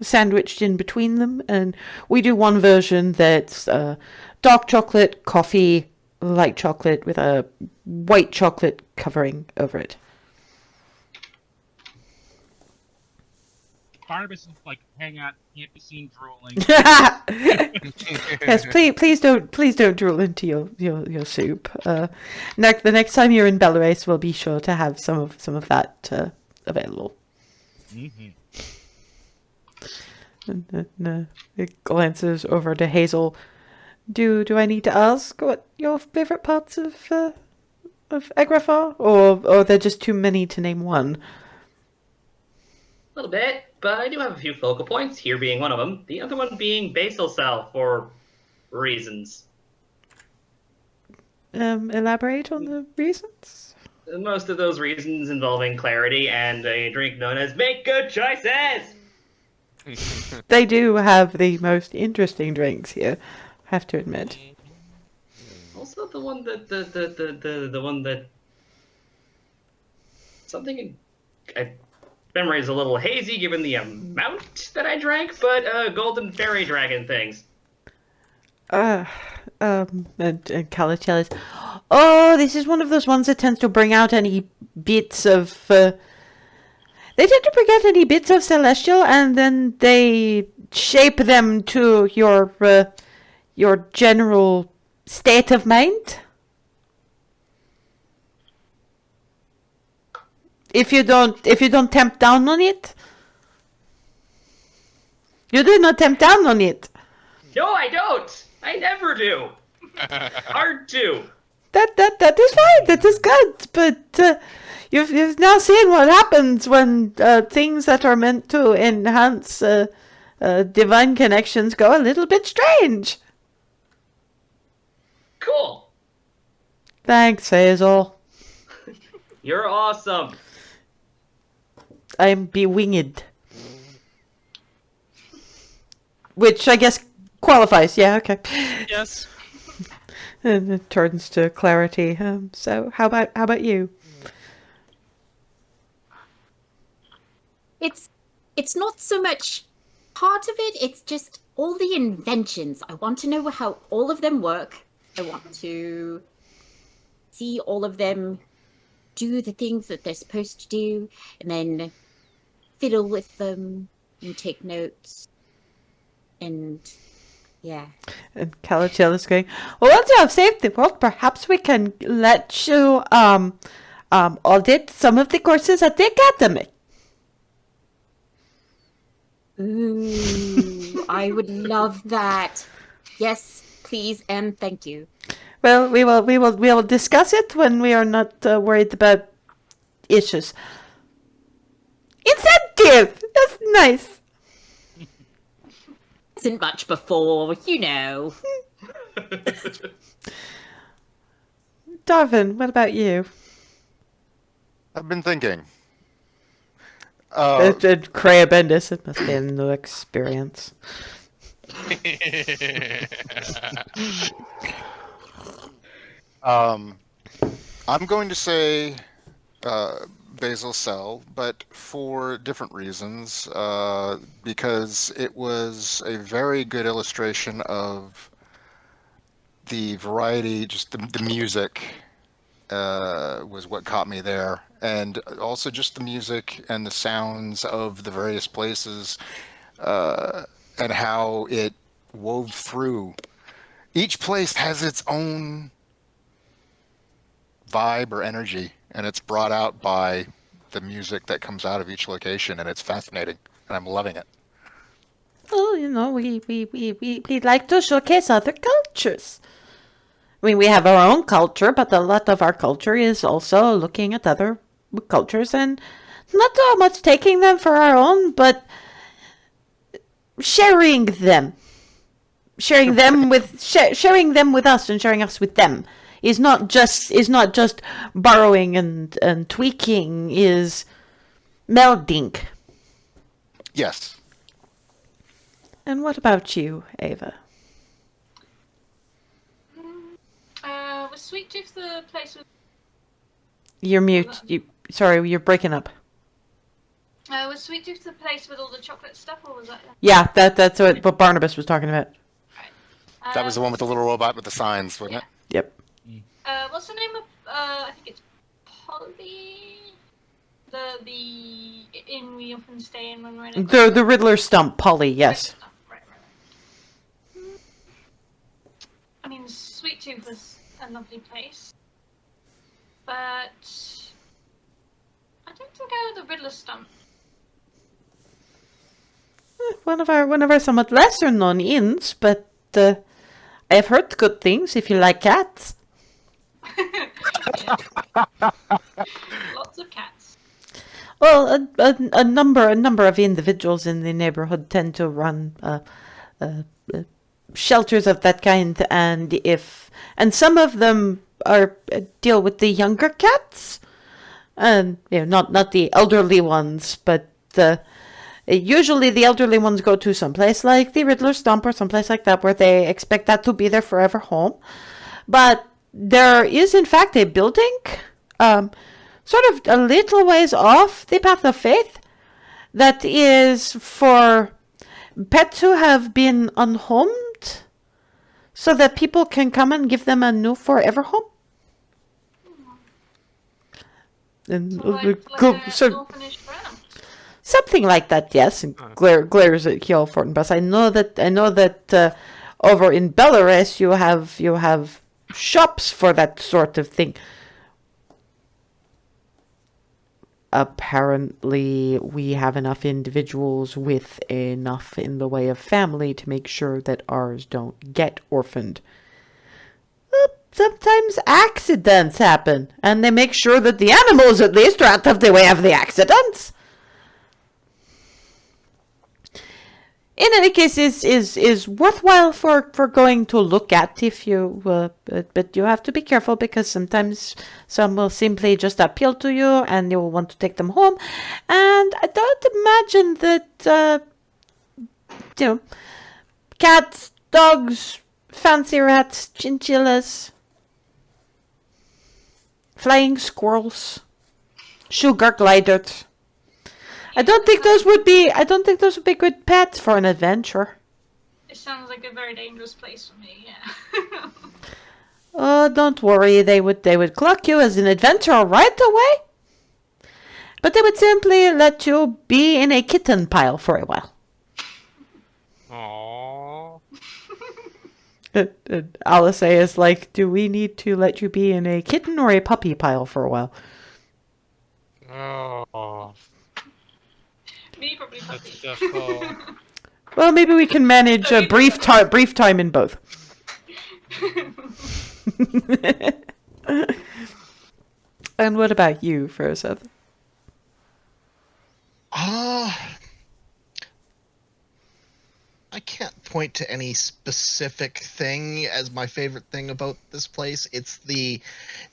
sandwiched in between them, and we do one version that's dark chocolate, coffee, light chocolate with a white chocolate covering over it. Barnabas is like, hang out, can't be seen drooling. Yes, please don't drool into your soup. The next time you're in Belarus, we'll be sure to have some of that available. Mm-hmm. And it glances over to Hazel. Do I need to ask what your favorite parts of Egref are, or are there just too many to name one? A little bit, but I do have a few focal points, here being one of them. The other one being Basil Cell for reasons. Elaborate on the reasons? most of those reasons involving clarity and a drink known as Make Good Choices. They do have the most interesting drinks here, I have to admit. Also, the one the one that something. Memory is a little hazy given the amount that I drank, but golden fairy dragon things. And Calicellis. Oh, this is one of those ones that tends to bring out any bits of. They tend to bring out any bits of celestial, and then they shape them to your general state of mind. If you don't tempt down on it, you do not tempt down on it. No, I don't. I never do. Hard to. That is fine. That is good. But you've now seen what happens when things that are meant to enhance divine connections go a little bit strange. Cool. Thanks, Hazel. You're awesome. I'm bewinged. Which I guess qualifies. Yeah, okay. Yes. And it turns to Clarity. So how about you? It's not so much part of it, it's just all the inventions. I want to know how all of them work. I want to see all of them do the things that they're supposed to do, and then fiddle with them and take notes. And yeah. And Calicello is going, well, once you have saved the world, perhaps we can let you audit some of the courses at the academy. Ooh, I would love that. Yes, please, and thank you. Well, we will discuss it when we are not worried about issues. Incentive! That's nice. Isn't much before, you know. Darvin, what about you? I've been thinking. Crea Bendis, it must be a new experience. I'm going to say Basil Cell, but for different reasons. Because it was a very good illustration of the variety, just the music was what caught me there. And also just the music and the sounds of the various places and how it wove through. Each place has its own vibe or energy, and it's brought out by the music that comes out of each location, and it's fascinating, and I'm loving it. Well, you know, we like to showcase other cultures. I mean, we have our own culture, but a lot of our culture is also looking at other cultures and not so much taking them for our own, but sharing them with us and sharing us with them is not just borrowing and tweaking, is melding. Yes. And what about you, Ava? Was Sweet Tooth the place with... You're mute. Sorry, you're breaking up. Was Sweet Tooth the place with all the chocolate stuff, or was that... Yeah, that's what Barnabas was talking about. Right. That was the one with the little robot with the signs, wasn't it? Yep. What's the name of... I think it's Polly... The inn we often stay in when we're in a... The Riddler stump, Polly, yes. Right. I mean, Sweet Tooth was a lovely place. But... I don't think I know the Riddler stump. One of our somewhat lesser known inns, but I've heard good things if you like cats. Lots of cats. Well, a number of individuals in the neighborhood tend to run shelters of that kind, and some of them are deal with the younger cats, And not the elderly ones, but usually the elderly ones go to someplace like the Riddler's Stump or someplace like that where they expect that to be their forever home. But there is in fact a building, sort of a little ways off the Path of Faith, that is for pets who have been unhomed, so that people can come and give them a new forever home. And So like an orphanage for animals. something like that, yes. And glares at Kjell Fortinbus. I know that over in Belarus you have shops for that sort of thing. Apparently, we have enough individuals with enough in the way of family to make sure that ours don't get orphaned. Sometimes accidents happen, and they make sure that the animals at least are out of the way of the accidents. In any case, is worthwhile for going to look at if you, but you have to be careful because sometimes some will simply just appeal to you and you will want to take them home. And I don't imagine that, cats, dogs, fancy rats, chinchillas, flying squirrels, sugar gliders. I don't think those would be good pets for an adventure. It sounds like a very dangerous place for me, yeah. Oh, don't worry, they would clock you as an adventurer right away. But they would simply let you be in a kitten pile for a while. Aww. Alisaie is like, do we need to let you be in a kitten or a puppy pile for a while? Oh. Me probably That's puppy. difficult. Well, maybe we can manage a brief time in both. And what about you, Froseth? I can't point to any specific thing as my favorite thing about this place. It's the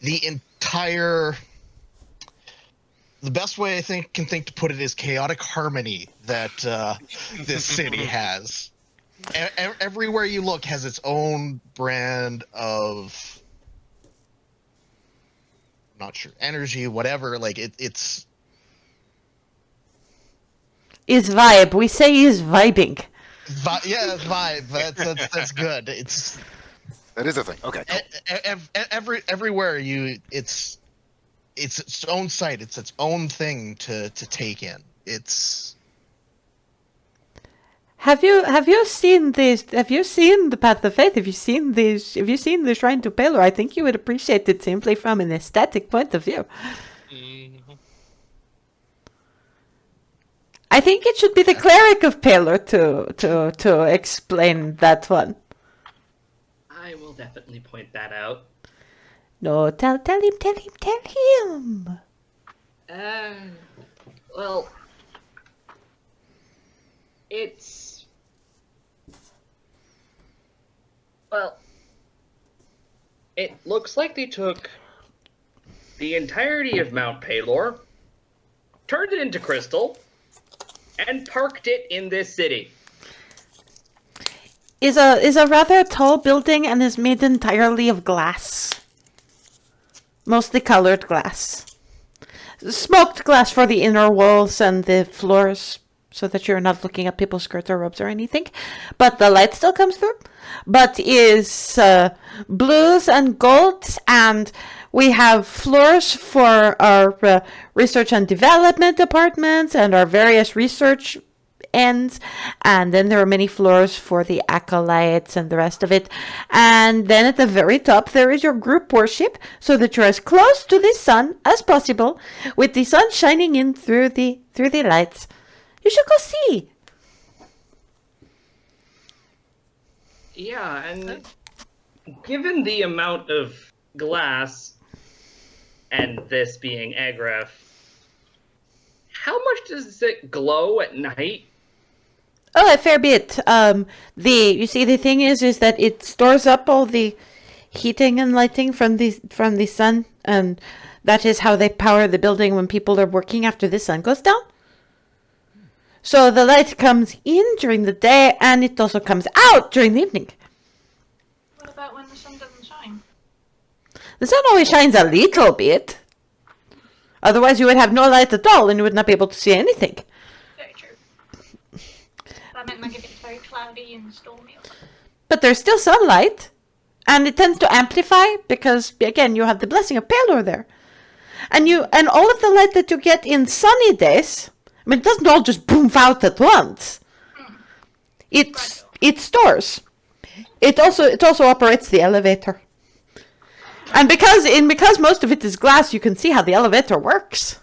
entire. The best way I can think to put it is chaotic harmony that this city has. Everywhere you look has its own brand of, I'm not sure, energy, whatever. Like it's. Is vibe. We say he's vibing. Vibe. That's good. It's. That is a thing. Okay. Cool. Everywhere it's its own site. It's its own thing to take in. It's. Have you seen this? Have you seen the Path of Faith? Have you seen this? Have you seen the Shrine to Pelor? I think you would appreciate it simply from an aesthetic point of view. I think it should be the cleric of Pelor to explain that one. I will definitely point that out. No, tell him. Well, it's... Well, it looks like they took the entirety of Mount Pelor, turned it into crystal, and parked it in this city. Is a rather tall building and is made entirely of glass. Mostly colored glass. Smoked glass for the inner walls and the floors, so that you're not looking at people's skirts or robes or anything. But the light still comes through. But is blues and golds, and we have floors for our research and development departments and our various research ends, and then there are many floors for the acolytes and the rest of it. And then at the very top there is your group worship, so that you're as close to the sun as possible, with the sun shining in through the lights. You should go see. Yeah, and given the amount of glass and this being Agraf, how much does it glow at night? Oh, a fair bit. You see, the thing is that it stores up all the heating and lighting from the sun And that is how they power the building when people are working after the sun goes down. So the light comes in during the day and it also comes out during the evening. What about when the sun doesn't shine? The sun always shines a little bit. Otherwise you would have no light at all and you would not be able to see anything. Very true. That meant like if it's very cloudy and stormy or something. But there's still sunlight. And it tends to amplify because, again, you have the blessing of Pelor there. And all of the light that you get in sunny days, I mean, it doesn't all just boom out at once. It stores. It also operates the elevator. And because most of it is glass, you can see how the elevator works.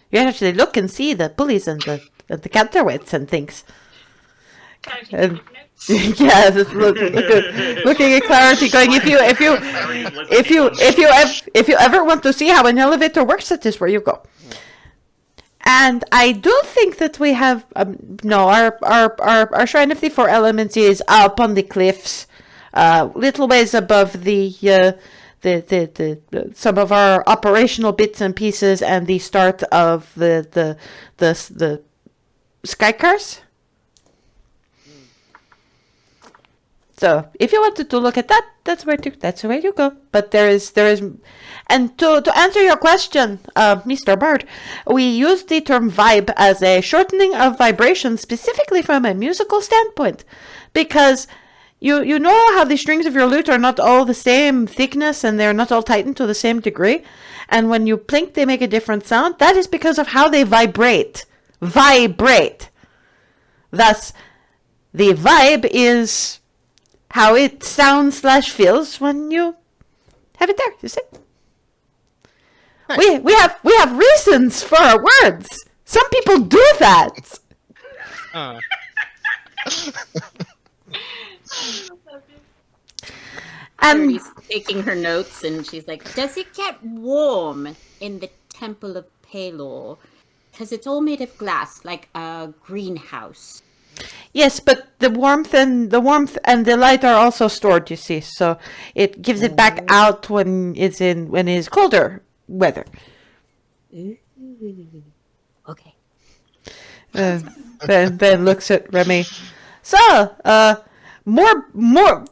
You actually look and see the pulleys and the counterweights and things. Clarity, And- take notes. Yeah, just looking at Clarity, going, if you ever want to see how an elevator works, that is where you go. And I do think that we have our Shrine of the Four Elements is up on the cliffs, little ways above the some of our operational bits and pieces, and the start of the sky cars. So if you wanted to look at that, that's where you go. But there is, and to answer your question, Mr. Bard, we use the term vibe as a shortening of vibration, specifically from a musical standpoint, because you know how the strings of your lute are not all the same thickness and they're not all tightened to the same degree, and when you plink, they make a different sound. That is because of how they vibrate. Thus, the vibe is how it sounds / feels when you have it there, you see? Nice. We have reasons for our words. Some people do that. And Clarity's taking her notes, and she's like, "Does it get warm in the Temple of Pelor? Because it's all made of glass, like a greenhouse." yes, but the warmth and the light are also stored, you see, so it gives it back out when it's colder weather. Okay. Then looks at Remi. So, more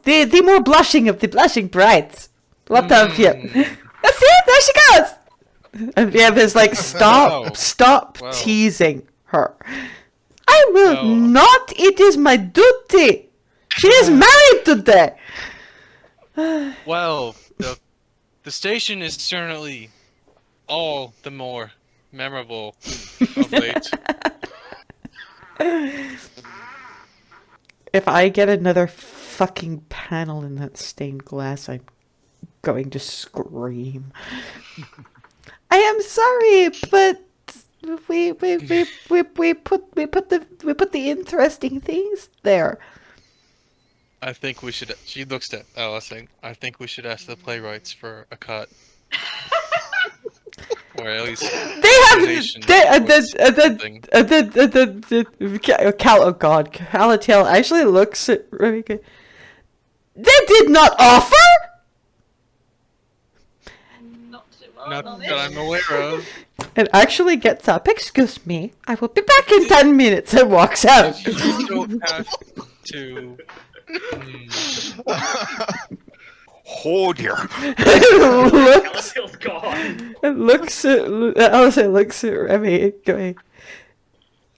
the more blushing of the blushing brides. What of you? See, there she goes. And Viev is like, stop Wow. teasing her. I will Wow. not. It is my duty. She is married today. Well, the station is certainly all the more memorable of late. If I get another fucking panel in that stained glass, I'm going to scream. I am sorry, but we put the interesting things there. I think we should. She looks at Alisaie. I think we should ask the playwrights for a cut. Or at least They have donation Calatiel actually looks at Remi. They did not offer. Not too well. not on that it. I'm aware of. And actually gets up. Excuse me, I will be back in 10 minutes, and walks out. You just don't have to. Oh dear. looks Calatiel's gone. looks at Alisaie looks at Remi going,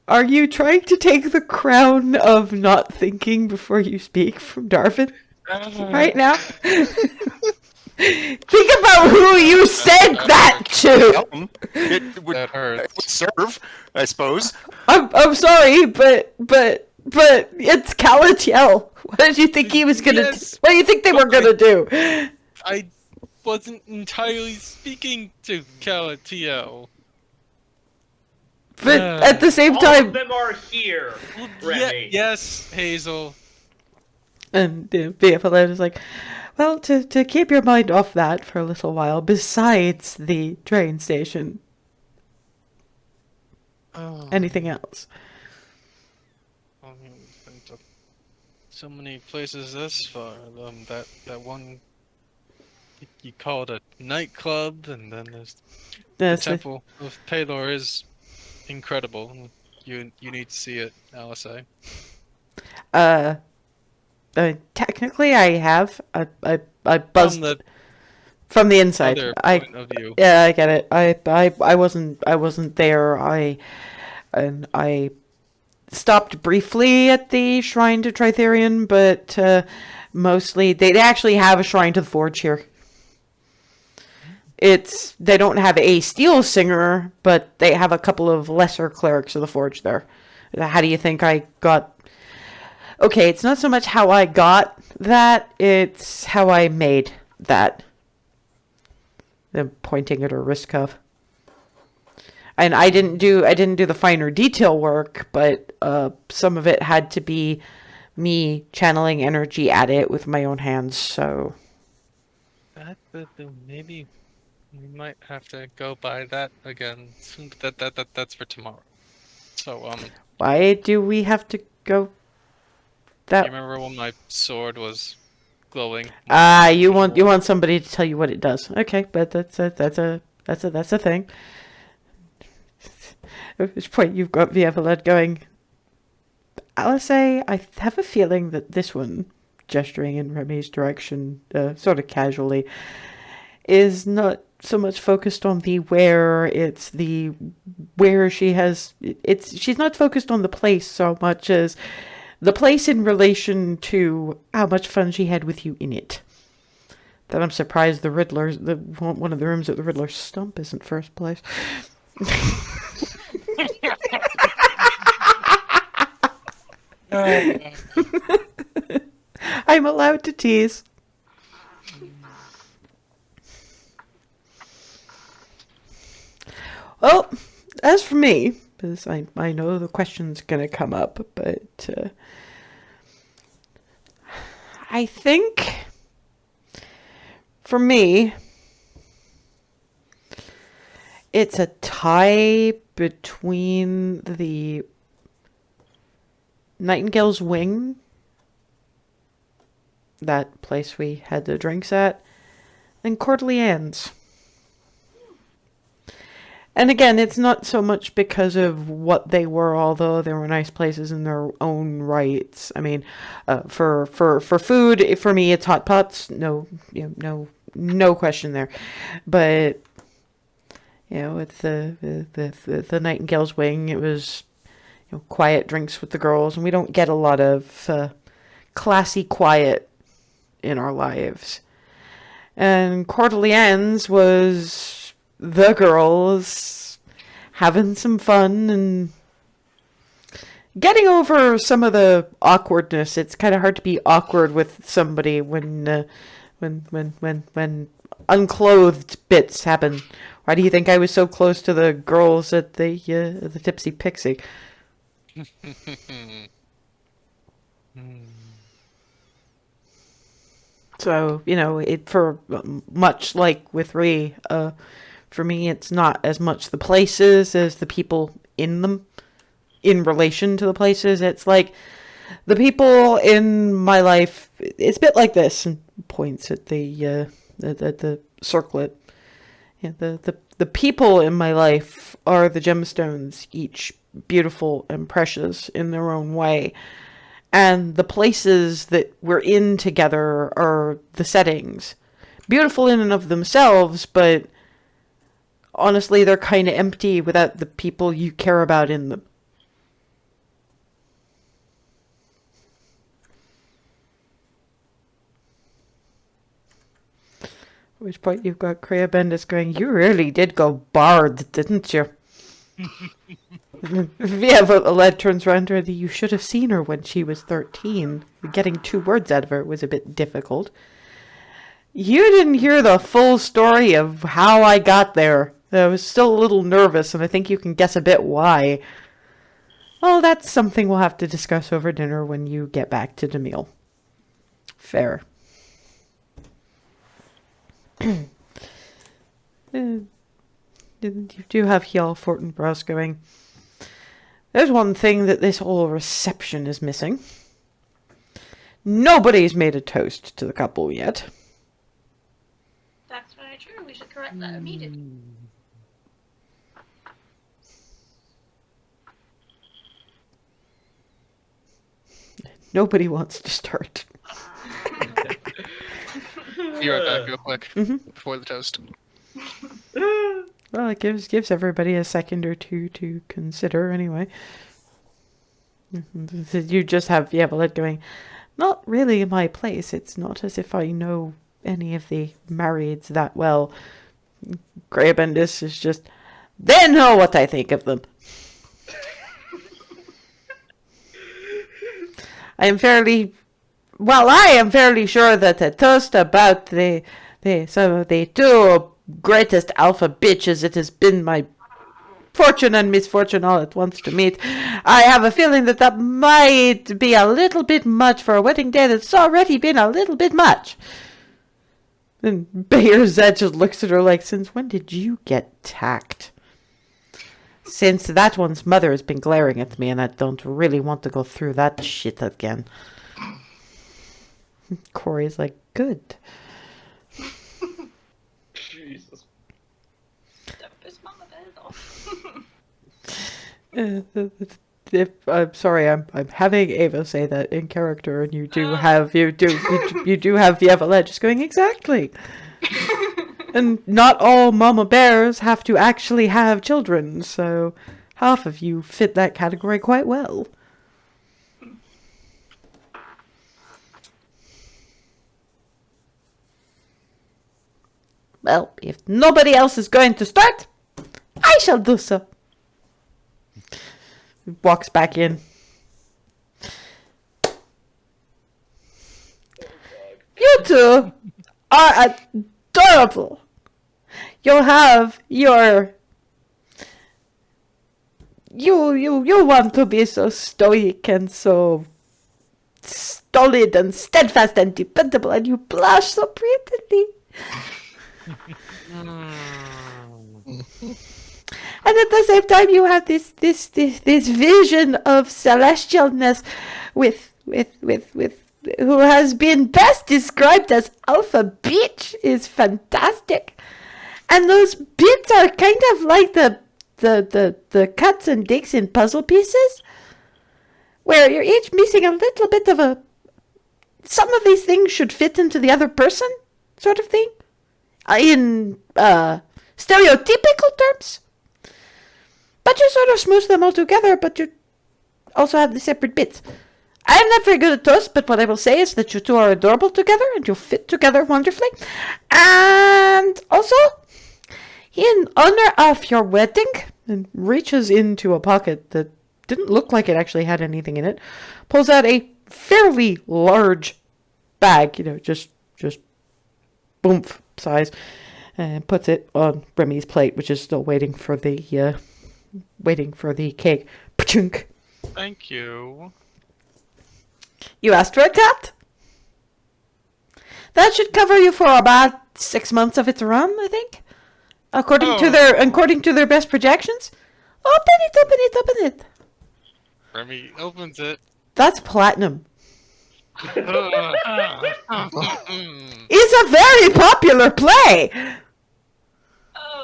"Are you trying to take the crown of not thinking before you speak from Darvin right now?" Think about who you said that to. It would, That hurts. it would serve, I suppose. I'm sorry, but it's Calatiel. What did you think he was gonna? Yes, What do you think they were gonna do? I wasn't entirely speaking to Calatiel. But at the same All of time, them are here, Remi. Yes, Hazel. and BFLN is like, well, to keep your mind off that for a little while, besides the train station, Oh, anything else? we've been to so many places this far. That one you call it a nightclub, and then there's the That's the- Temple of Palor is incredible. You need to see it, Alisaie. uh, technically, I have. I buzzed From the from the inside. other I point of view. Yeah, I get it. I wasn't there. I stopped briefly at the shrine to Tritherion, but mostly they actually have a shrine to the Forge here. They don't have a steel singer, but they have a couple of lesser clerics of the Forge there. How do you think I got? Okay, it's not so much how I got that; it's how I made that. Them pointing at her wrist cuff. And I didn't do the finer detail work, but some of it had to be me channeling energy at it with my own hands. So Maybe we might have to go by that again. That's for tomorrow. So why do we have to go? you That remember when my sword was glowing? you want somebody to tell you what it does? Okay, but that's a thing. At which point you've got Vieveled going. Alisaie, I have a feeling that this one, gesturing in Remi's direction, sort of casually, is not so much focused on the where. It's the where she has. She's not focused on the place so much as the place in relation to how much fun she had with you in it. That I'm surprised the Riddler's one of the rooms at the Riddler's stump isn't first place. I'm allowed to tease. Well, as for me, because I know the question's gonna come up, but I think for me, it's a tie between the Nightingale's Wing, that place we had the drinks at, and Coterie. And again, it's not so much because of what they were, although they were nice places in their own rights. I mean, for food, for me, it's hot pots. No question there. But with the Nightingale's Wing, it was quiet drinks with the girls, and we don't get a lot of classy quiet in our lives. And Courtelian's was the girls having some fun and getting over some of the awkwardness. It's kind of hard to be awkward with somebody when unclothed bits happen. Why do you think I was so close to the girls at the Tipsy Pixie? So, for much like with Ree, for me, it's not as much the places as the people in them, in relation to the places. It's like the people in my life. It's a bit like this, and points at the circlet. Yeah, the people in my life are the gemstones, each beautiful and precious in their own way. And the places that we're in together are the settings. Beautiful in and of themselves, but honestly, they're kind of empty without the people you care about in them. At which point you've got Kreia Bendis going, you really did go bard, didn't you? Vieveled turns around to her. You should have seen her when she was 13. Getting 2 words out of her was a bit difficult. You didn't hear the full story of how I got there. I was still a little nervous, and I think you can guess a bit why. Well, that's something we'll have to discuss over dinner when you get back to Demille. Fair. You do have Hjal Fortinbras going. There's one thing that this whole reception is missing. Nobody's made a toast to the couple yet. true. We should correct that immediately. Nobody wants to start. Be right back real quick Mhm. before the toast. Well, it gives everybody a second or two to consider anyway. You just have Violet going, not really my place. It's not as if I know any of the marrieds that well. Graybendis is just, they know what I think of them. I am fairly sure that the toast about some of the two greatest alpha bitches it has been my fortune and misfortune all at once to meet. I have a feeling that might be a little bit much for a wedding day that's already been a little bit much. And Bayer Zed just looks at her like, since when did you get tacked? Since that one's mother has been glaring at me and I don't really want to go through that shit again. Corey's like, good. Jesus. Don't piss Mama Bear off. If I'm sorry, I'm having Ava say that in character, and you do have Violet just going exactly. And not all mama bears have to actually have children, so half of you fit that category quite well. Well, if nobody else is going to start, I shall do so. Walks back in. You two are adorable. You'll have your... You want to be so stoic and so stolid and steadfast and dependable, and you blush so prettily. And at the same time, you have this vision of celestialness with who has been best described as alpha bitch is fantastic. And those bits are kind of like the cuts and digs in puzzle pieces, where you're each missing a little bit of a... Some of these things should fit into the other person, sort of thing. In stereotypical terms. But you sort of smoosh them all together, but you also have the separate bits. I'm not very good at toast, but what I will say is that you two are adorable together, and you fit together wonderfully. And also, in honor of your wedding, and reaches into a pocket that didn't look like it actually had anything in it, pulls out a fairly large bag, just boomf size, and puts it on Remi's plate, which is still waiting for the cake. Pachunk. Thank you. You asked for a cut? That should cover you for about 6 months of its run, I think. According to their best projections. Open it. Remi opens it. That's platinum. Mm. It's a very popular play.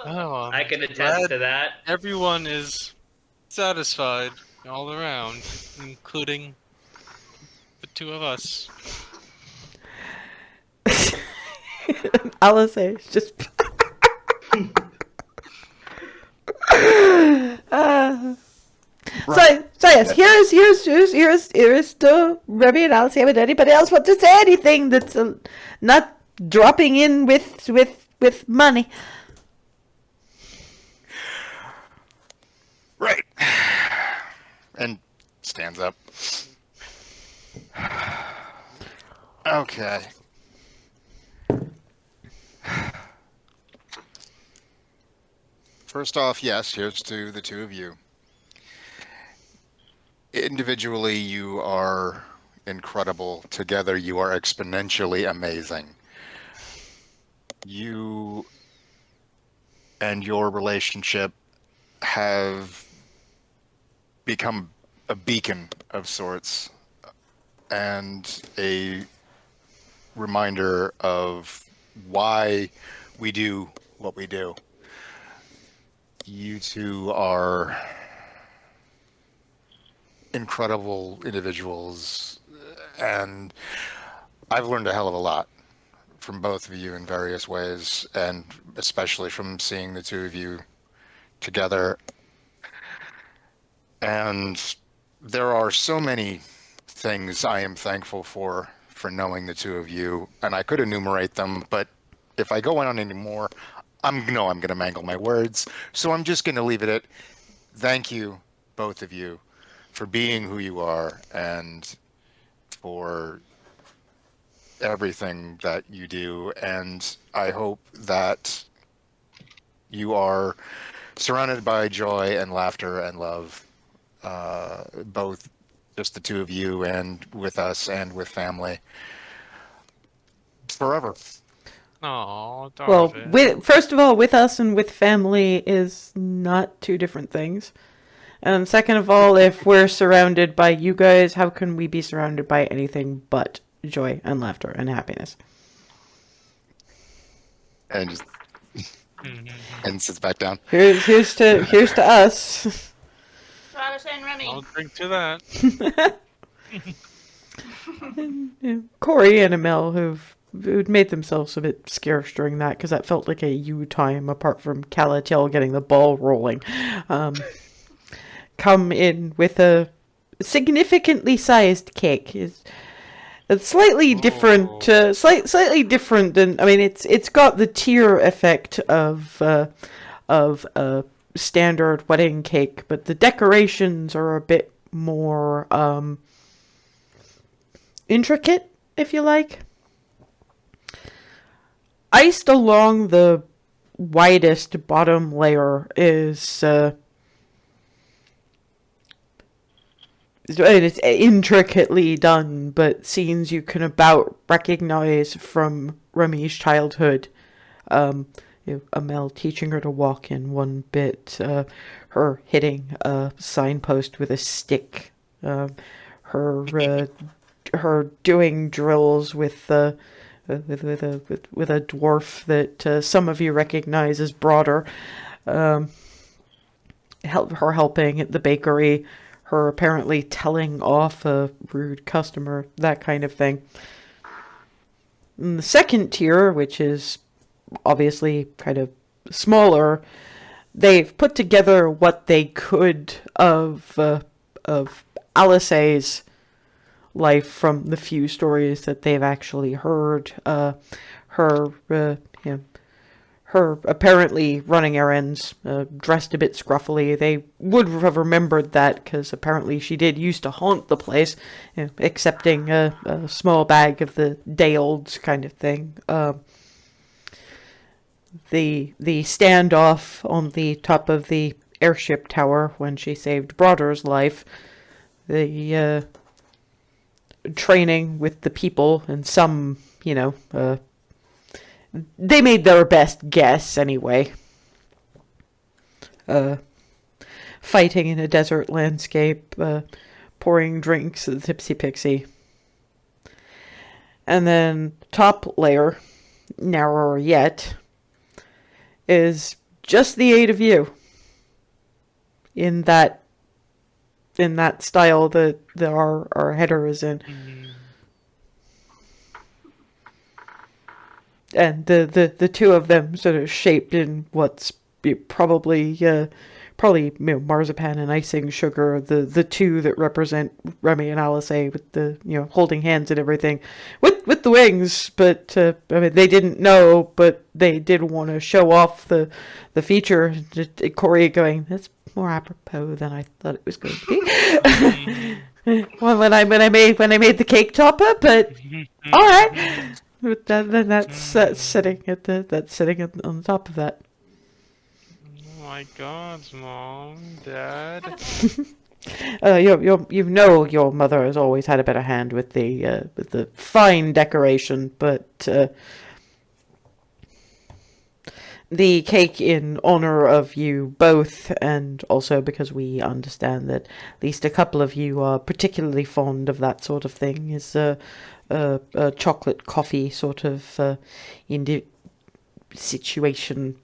Oh, I can attest to that. Everyone is satisfied all around, including the two of us. Alisaie is just... So yes, here's to Remi and Alisaie. Would anybody else want to say anything that's not dropping in with money? Right. And stands up. Okay. First off, yes, here's to the two of you. Individually, you are incredible. Together, you are exponentially amazing. You and your relationship have become a beacon of sorts and a reminder of why we do what we do. You two are incredible individuals, and I've learned a hell of a lot from both of you in various ways, and especially from seeing the two of you together. And there are so many things I am thankful for knowing the two of you, and I could enumerate them, but if I go on anymore, I'm going to mangle my words. So I'm just going to leave it at thank you, both of you, for being who you are and for everything that you do. And I hope that you are surrounded by joy and laughter and love, both just the two of you and with us and with family forever. Oh, Well, Darvin. first of all, with us and with family is not two different things. And second of all, if we're surrounded by you guys, how can we be surrounded by anything but joy and laughter and happiness? And just and sits back down. Here's to us. Alisaie and Remi. I'll drink to that. Corey and Emil who'd made themselves a bit scarce during that because that felt like a you time apart from Calatil getting the ball rolling. Come in with a significantly sized cake. It's slightly different, slightly different than. I mean, it's got the tier effect of a standard wedding cake, but the decorations are a bit more intricate, if you like. Iced along the widest bottom layer is it's intricately done, but scenes you can about recognize from Remi's childhood. Amel teaching her to walk in one bit, her hitting a signpost with a stick, her doing drills with a dwarf that some of you recognize as Broader, her helping at the bakery, her apparently telling off a rude customer, that kind of thing. And the second tier, which is obviously kind of smaller, they've put together what they could of Alisaie's life from the few stories that they've actually heard. Her apparently running errands, dressed a bit scruffily. They would have remembered that because apparently she did used to haunt the place, accepting a small bag of the day-olds kind of thing. The standoff on the top of the airship tower when she saved Broader's life, the training with the people, and some, they made their best guess anyway. Fighting in a desert landscape, pouring drinks at the Tipsy Pixie. And then top layer, narrower yet, is just the 8 of you. In that style that our header is in. And the two of them sort of shaped in what's probably marzipan and icing sugar, the two that represent Remi and Alisaie with the holding hands and everything with the wings, but they didn't know, but they did want to show off the feature. Corey going, that's more apropos than I thought it was going to be. Well, when I made the cake topper, but all right. But then that's sitting on the top of that. Oh my God, Mom, Dad. Your mother has always had a better hand with the fine decoration, but the cake in honor of you both, and also because we understand that at least a couple of you are particularly fond of that sort of thing, is a chocolate coffee sort of situation.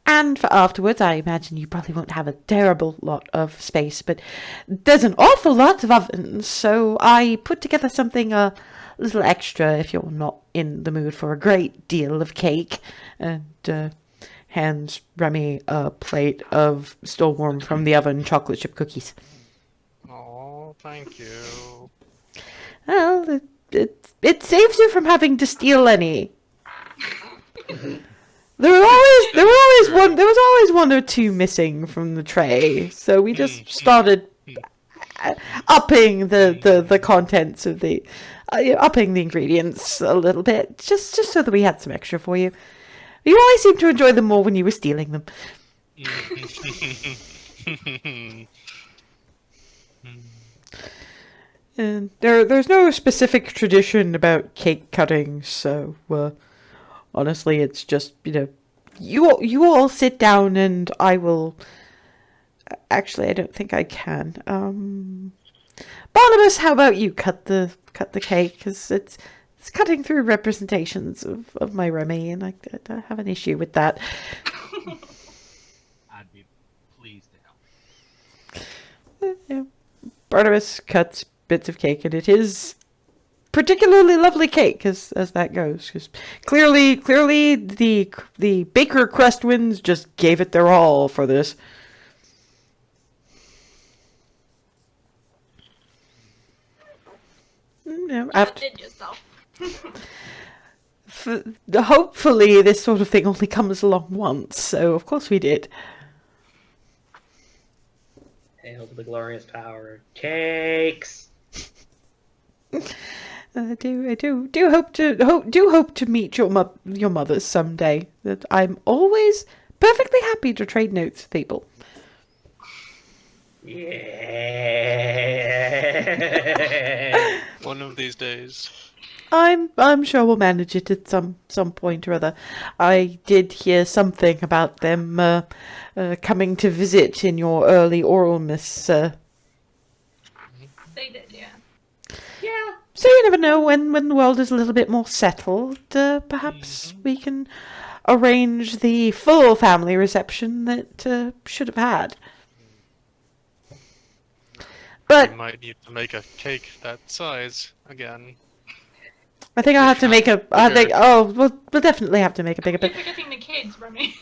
And for afterwards, I imagine you probably won't have a terrible lot of space, but there's an awful lot of ovens, so I put together something a little extra if you're not in the mood for a great deal of cake. And hands Remi a plate of still warm from the oven chocolate chip cookies. Oh, thank you. Well, it saves you from having to steal any. There was always one or two missing from the tray, so we just started upping the contents of the upping the ingredients a little bit, just so that we had some extra for you. You always seem to enjoy them more when you were stealing them. And there's no specific tradition about cake cutting, so honestly, it's just, you all sit down and I will. Actually, I don't think I can. Barnabas, how about you cut the cake? Because it's cutting through representations of my Remi, and I have an issue with that. I'd be pleased to help. Yeah. Barnabas cuts bits of cake, and it is particularly lovely cake as that goes. Because clearly the Baker Crestwinds just gave it their all for this. You After, did yourself. hopefully this sort of thing only comes along once, so of course we did. Hail to the glorious power of cakes. I do hope to meet your mothers someday. That I'm always perfectly happy to trade notes with people. Yeah. One of these days. I'm sure we'll manage it at some point or other. I did hear something about them coming to visit in your early Oralmas. They did, yeah. Yeah. So you never know, when the world is a little bit more settled, perhaps we can arrange the full family reception that should have had. But We might need to make a cake that size again. I think I'll have to make a. I think. Oh, we'll definitely have to make a bigger. You're forgetting the kids, Remi.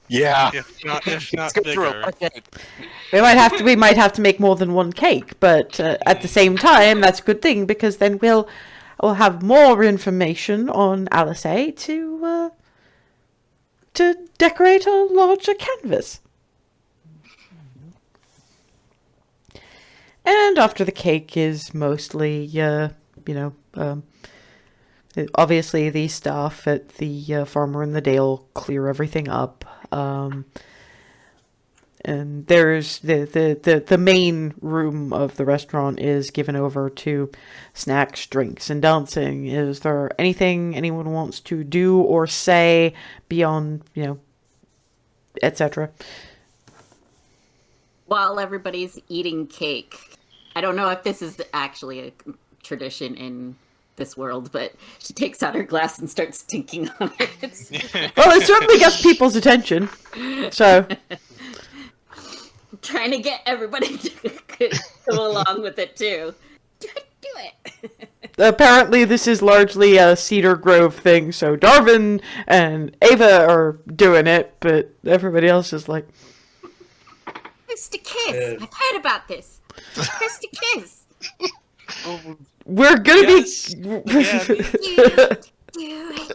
Yeah. If not Let's go through bigger. it. Okay. We might have to make more than one cake, but at the same time, that's a good thing because then we'll have more information on Alisaie to decorate a larger canvas. And after the cake is mostly, obviously the staff at the Farmer in the Dale clear everything up. And there's the main room of the restaurant is given over to snacks, drinks, and dancing. Is there anything anyone wants to do or say beyond, etc.? While everybody's eating cake, I don't know if this is actually a tradition in this world, but she takes out her glass and starts tinking on it. Well, it certainly gets people's attention. So I'm trying to get everybody to go along with it too. Do it. apparently this is largely a Cedar Grove thing, so Darvin and Ava are doing it, but everybody else is like... Supposed to kiss. I've heard about this. Supposed to kiss. We're gonna Yes, be... again. Do it.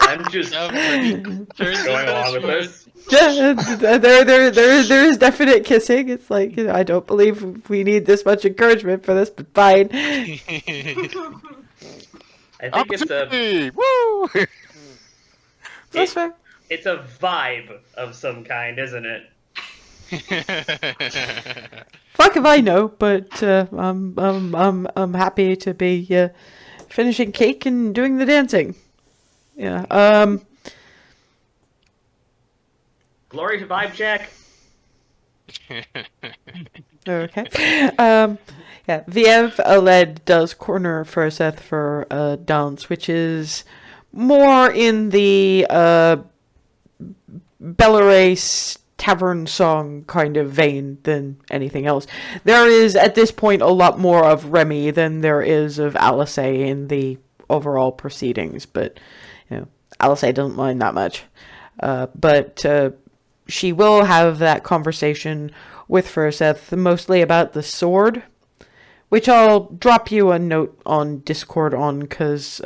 I'm just Turns going along with this. there is definite kissing. It's like, I don't believe we need this much encouragement for this, but fine. I think it's a Opportunity! Woo! That's fair. it's a vibe of some kind, isn't it? Fuck if I know, but I'm happy to be finishing cake and doing the dancing. Yeah. Glory to vibe check. Okay. Yeah. Viev Aled does corner for Seth for a dance, which is more in the Belarus tavern song kind of vein than anything else. There is, at this point, a lot more of Remi than there is of Alisaie in the overall proceedings, but, Alisaie doesn't mind that much. But she will have that conversation with Furseth, mostly about the sword, which I'll drop you a note on Discord on, because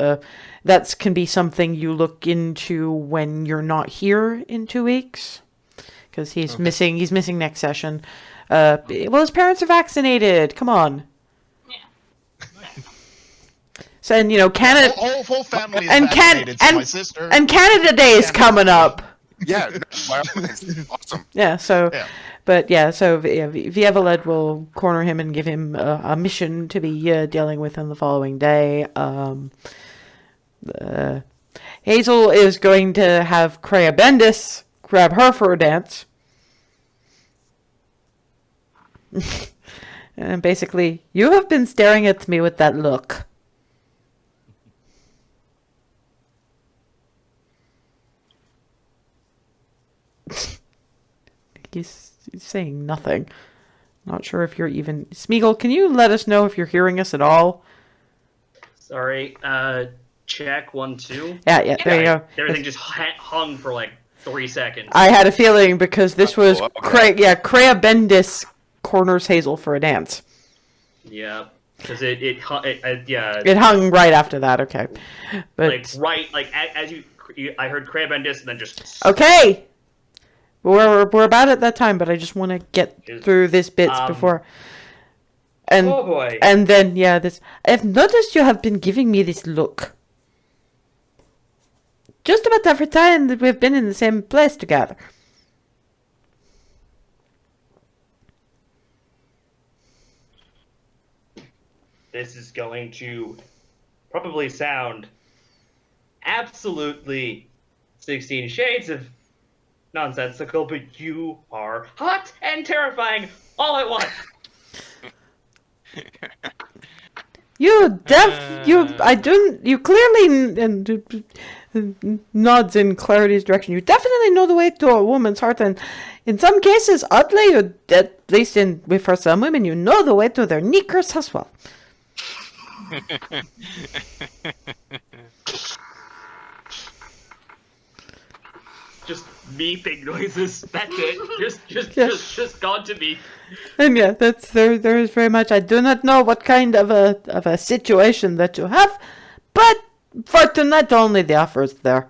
that can be something you look into when you're not here in 2 weeks. Because he's missing next session. Well, his parents are vaccinated. Come on. So, and Canada, whole family is and vaccinated. So my sister and Canada Day is coming up. Yeah, no, by all means. Awesome. Yeah. So, Yeah. but yeah. So Vieveled will corner him and give him a mission to be dealing with on the following day. Hazel is going to have Kreia Bendis grab her for a dance. And basically, you have been staring at me with that look. He's saying nothing. Not sure if you're even... Smeagol, can you let us know if you're hearing us at all? Sorry. Check 1 2. Yeah, there you go. Everything just hung for like 3 seconds. I had a feeling because this was okay. Kreia Bendis corners Hazel for a dance. Yeah, because it It hung right after that. Okay, but as you I heard Crab and Dis and then just okay. We're about at that time, but I just want to get through this bits before. And oh boy. And then this. I've noticed you have been giving me this look. Just about every time that we've been in the same place together. This is going to probably sound absolutely 16 shades of nonsensical, but you are hot and terrifying all at once. You clearly nods in Clarity's direction. You definitely know the way to a woman's heart, and in some cases, oddly, at least for some women, you know the way to their knickers as well. Just meeping noises. That's it. Just gone to me. And there is very much. I do not know what kind of a situation that you have, but for tonight only the offer is there.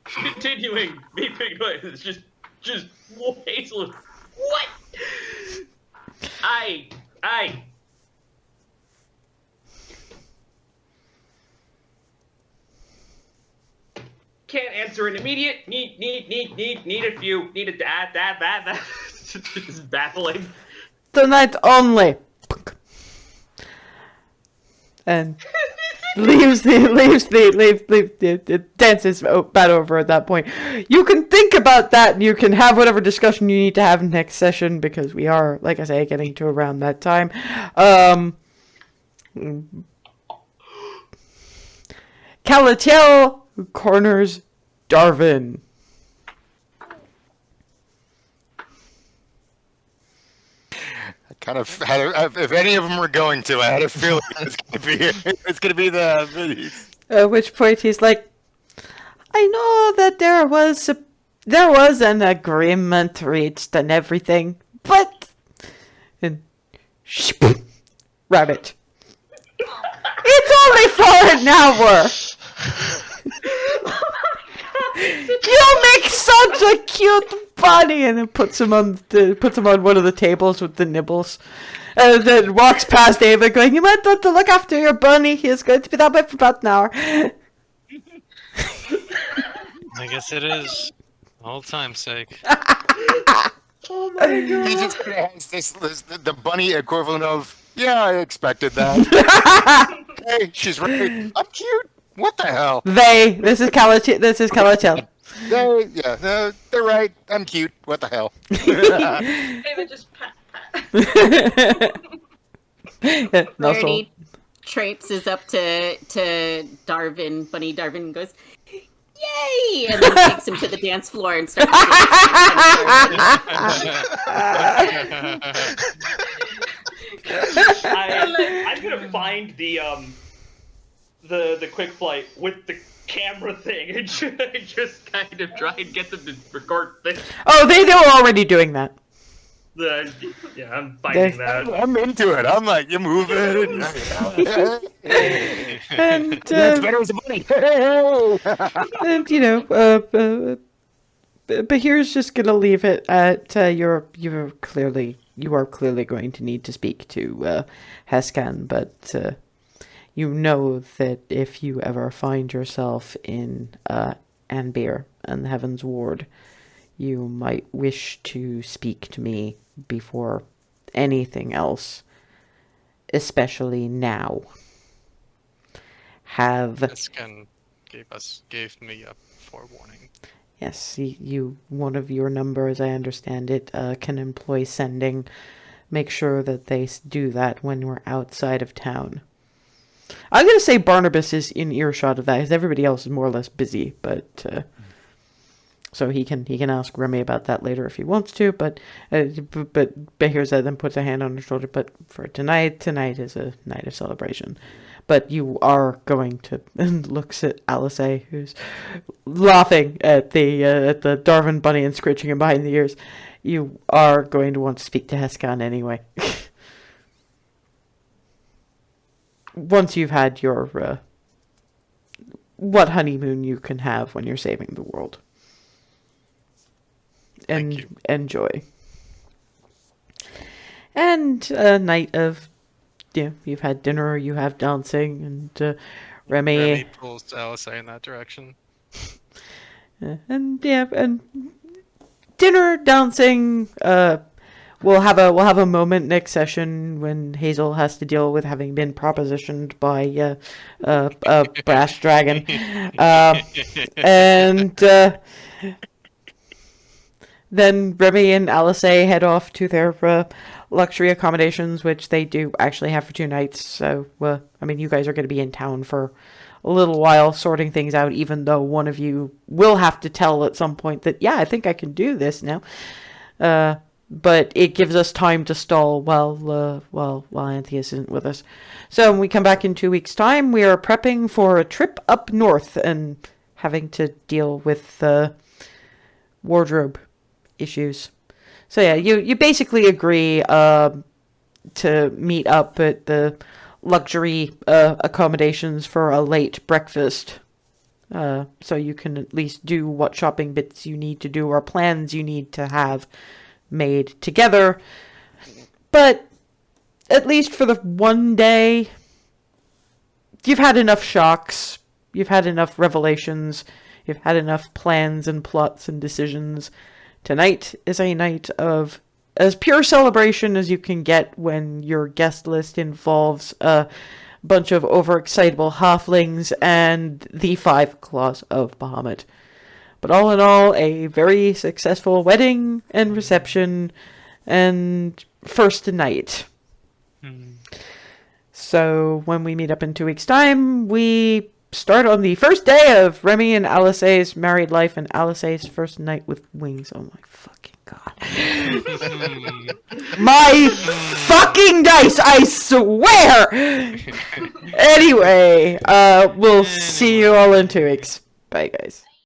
Continuing meeping noises. Just Hazel. What? I can't answer an immediate need a few need a that is baffling. Tonight only. And leaves the dances about over at that point. You can think about that and you can have whatever discussion you need to have next session, because we are, like I say, getting to around that time. Calatiel corners Darvin. Kind of had if any of them were going to, I had a feeling it's gonna be the. At which point he's like, I know that there was an agreement reached and everything, but and rabbit. It's only for an hour. You make such a cute bunny, and it puts him on one of the tables with the nibbles, and then walks past Ava, going, "You might want to look after your bunny. He is going to be that way for about an hour." I guess it is. All time's sake. Oh my god! He just has this the bunny equivalent of I expected that. Hey, she's right. I'm cute. What the hell? This is Calatiel. They're right. I'm cute. What the hell? They would just pat. No soul. traipses up to Darvin, Bunny Darvin, and goes, "Yay!" and then takes him to the dance floor and starts dancing. I'm gonna find the quick flight with the camera thing and just kind of try and get them to record things. Oh, they were already doing that. Yeah, I'm finding that. I'm into it. I'm like, you move it. And That's better as a bunny. and Bahir's just gonna leave it at you are clearly going to need to speak to Heskan, but you know that if you ever find yourself in Anbir and the Heavens Ward, you might wish to speak to me before anything else, especially now. Esken gave me a forewarning. Yes, one of your numbers, I understand it, can employ sending. Make sure that they do that when we're outside of town. I'm going to say Barnabas is in earshot of that, because everybody else is more or less busy, but so he can ask Remi about that later if he wants to, but Behir then puts a hand on her shoulder, but for tonight is a night of celebration. But you are going to, and looks at Alisaie, who's laughing at the Darvin bunny and scratching him behind the ears. You are going to want to speak to Heskan anyway. Once you've had your what honeymoon you can have when you're saving the world. And Thank you. Enjoy. And a night of, you've had dinner, you have dancing, and Remi pulls Alisaie in that direction. and dinner, dancing. We'll have a moment next session when Hazel has to deal with having been propositioned by a brass dragon, and then Remi and Alisaie head off to their luxury accommodations, which they do actually have for 2 nights. So, you guys are going to be in town for a little while, sorting things out, even though one of you will have to tell at some point that, yeah, I think I can do this now. But it gives us time to stall while Antheus isn't with us. So when we come back in 2 weeks' time, we are prepping for a trip up north and having to deal with wardrobe issues. So yeah, you basically agree to meet up at the luxury accommodations for a late breakfast. So you can at least do what shopping bits you need to do or plans you need to have made together. But at least for the one day, you've had enough shocks, you've had enough revelations, you've had enough plans and plots and decisions. Tonight is a night of as pure celebration as you can get when your guest list involves a bunch of overexcitable halflings and the 5 claws of Bahamut. But all in all, a very successful wedding and reception and first night. So when we meet up in 2 weeks' time, we start on the first day of Remi and Alisaie's married life and Alisaie's first night with wings. Oh my fucking god. My fucking dice, I swear! Anyway, we'll see you all in 2 weeks. Bye, guys.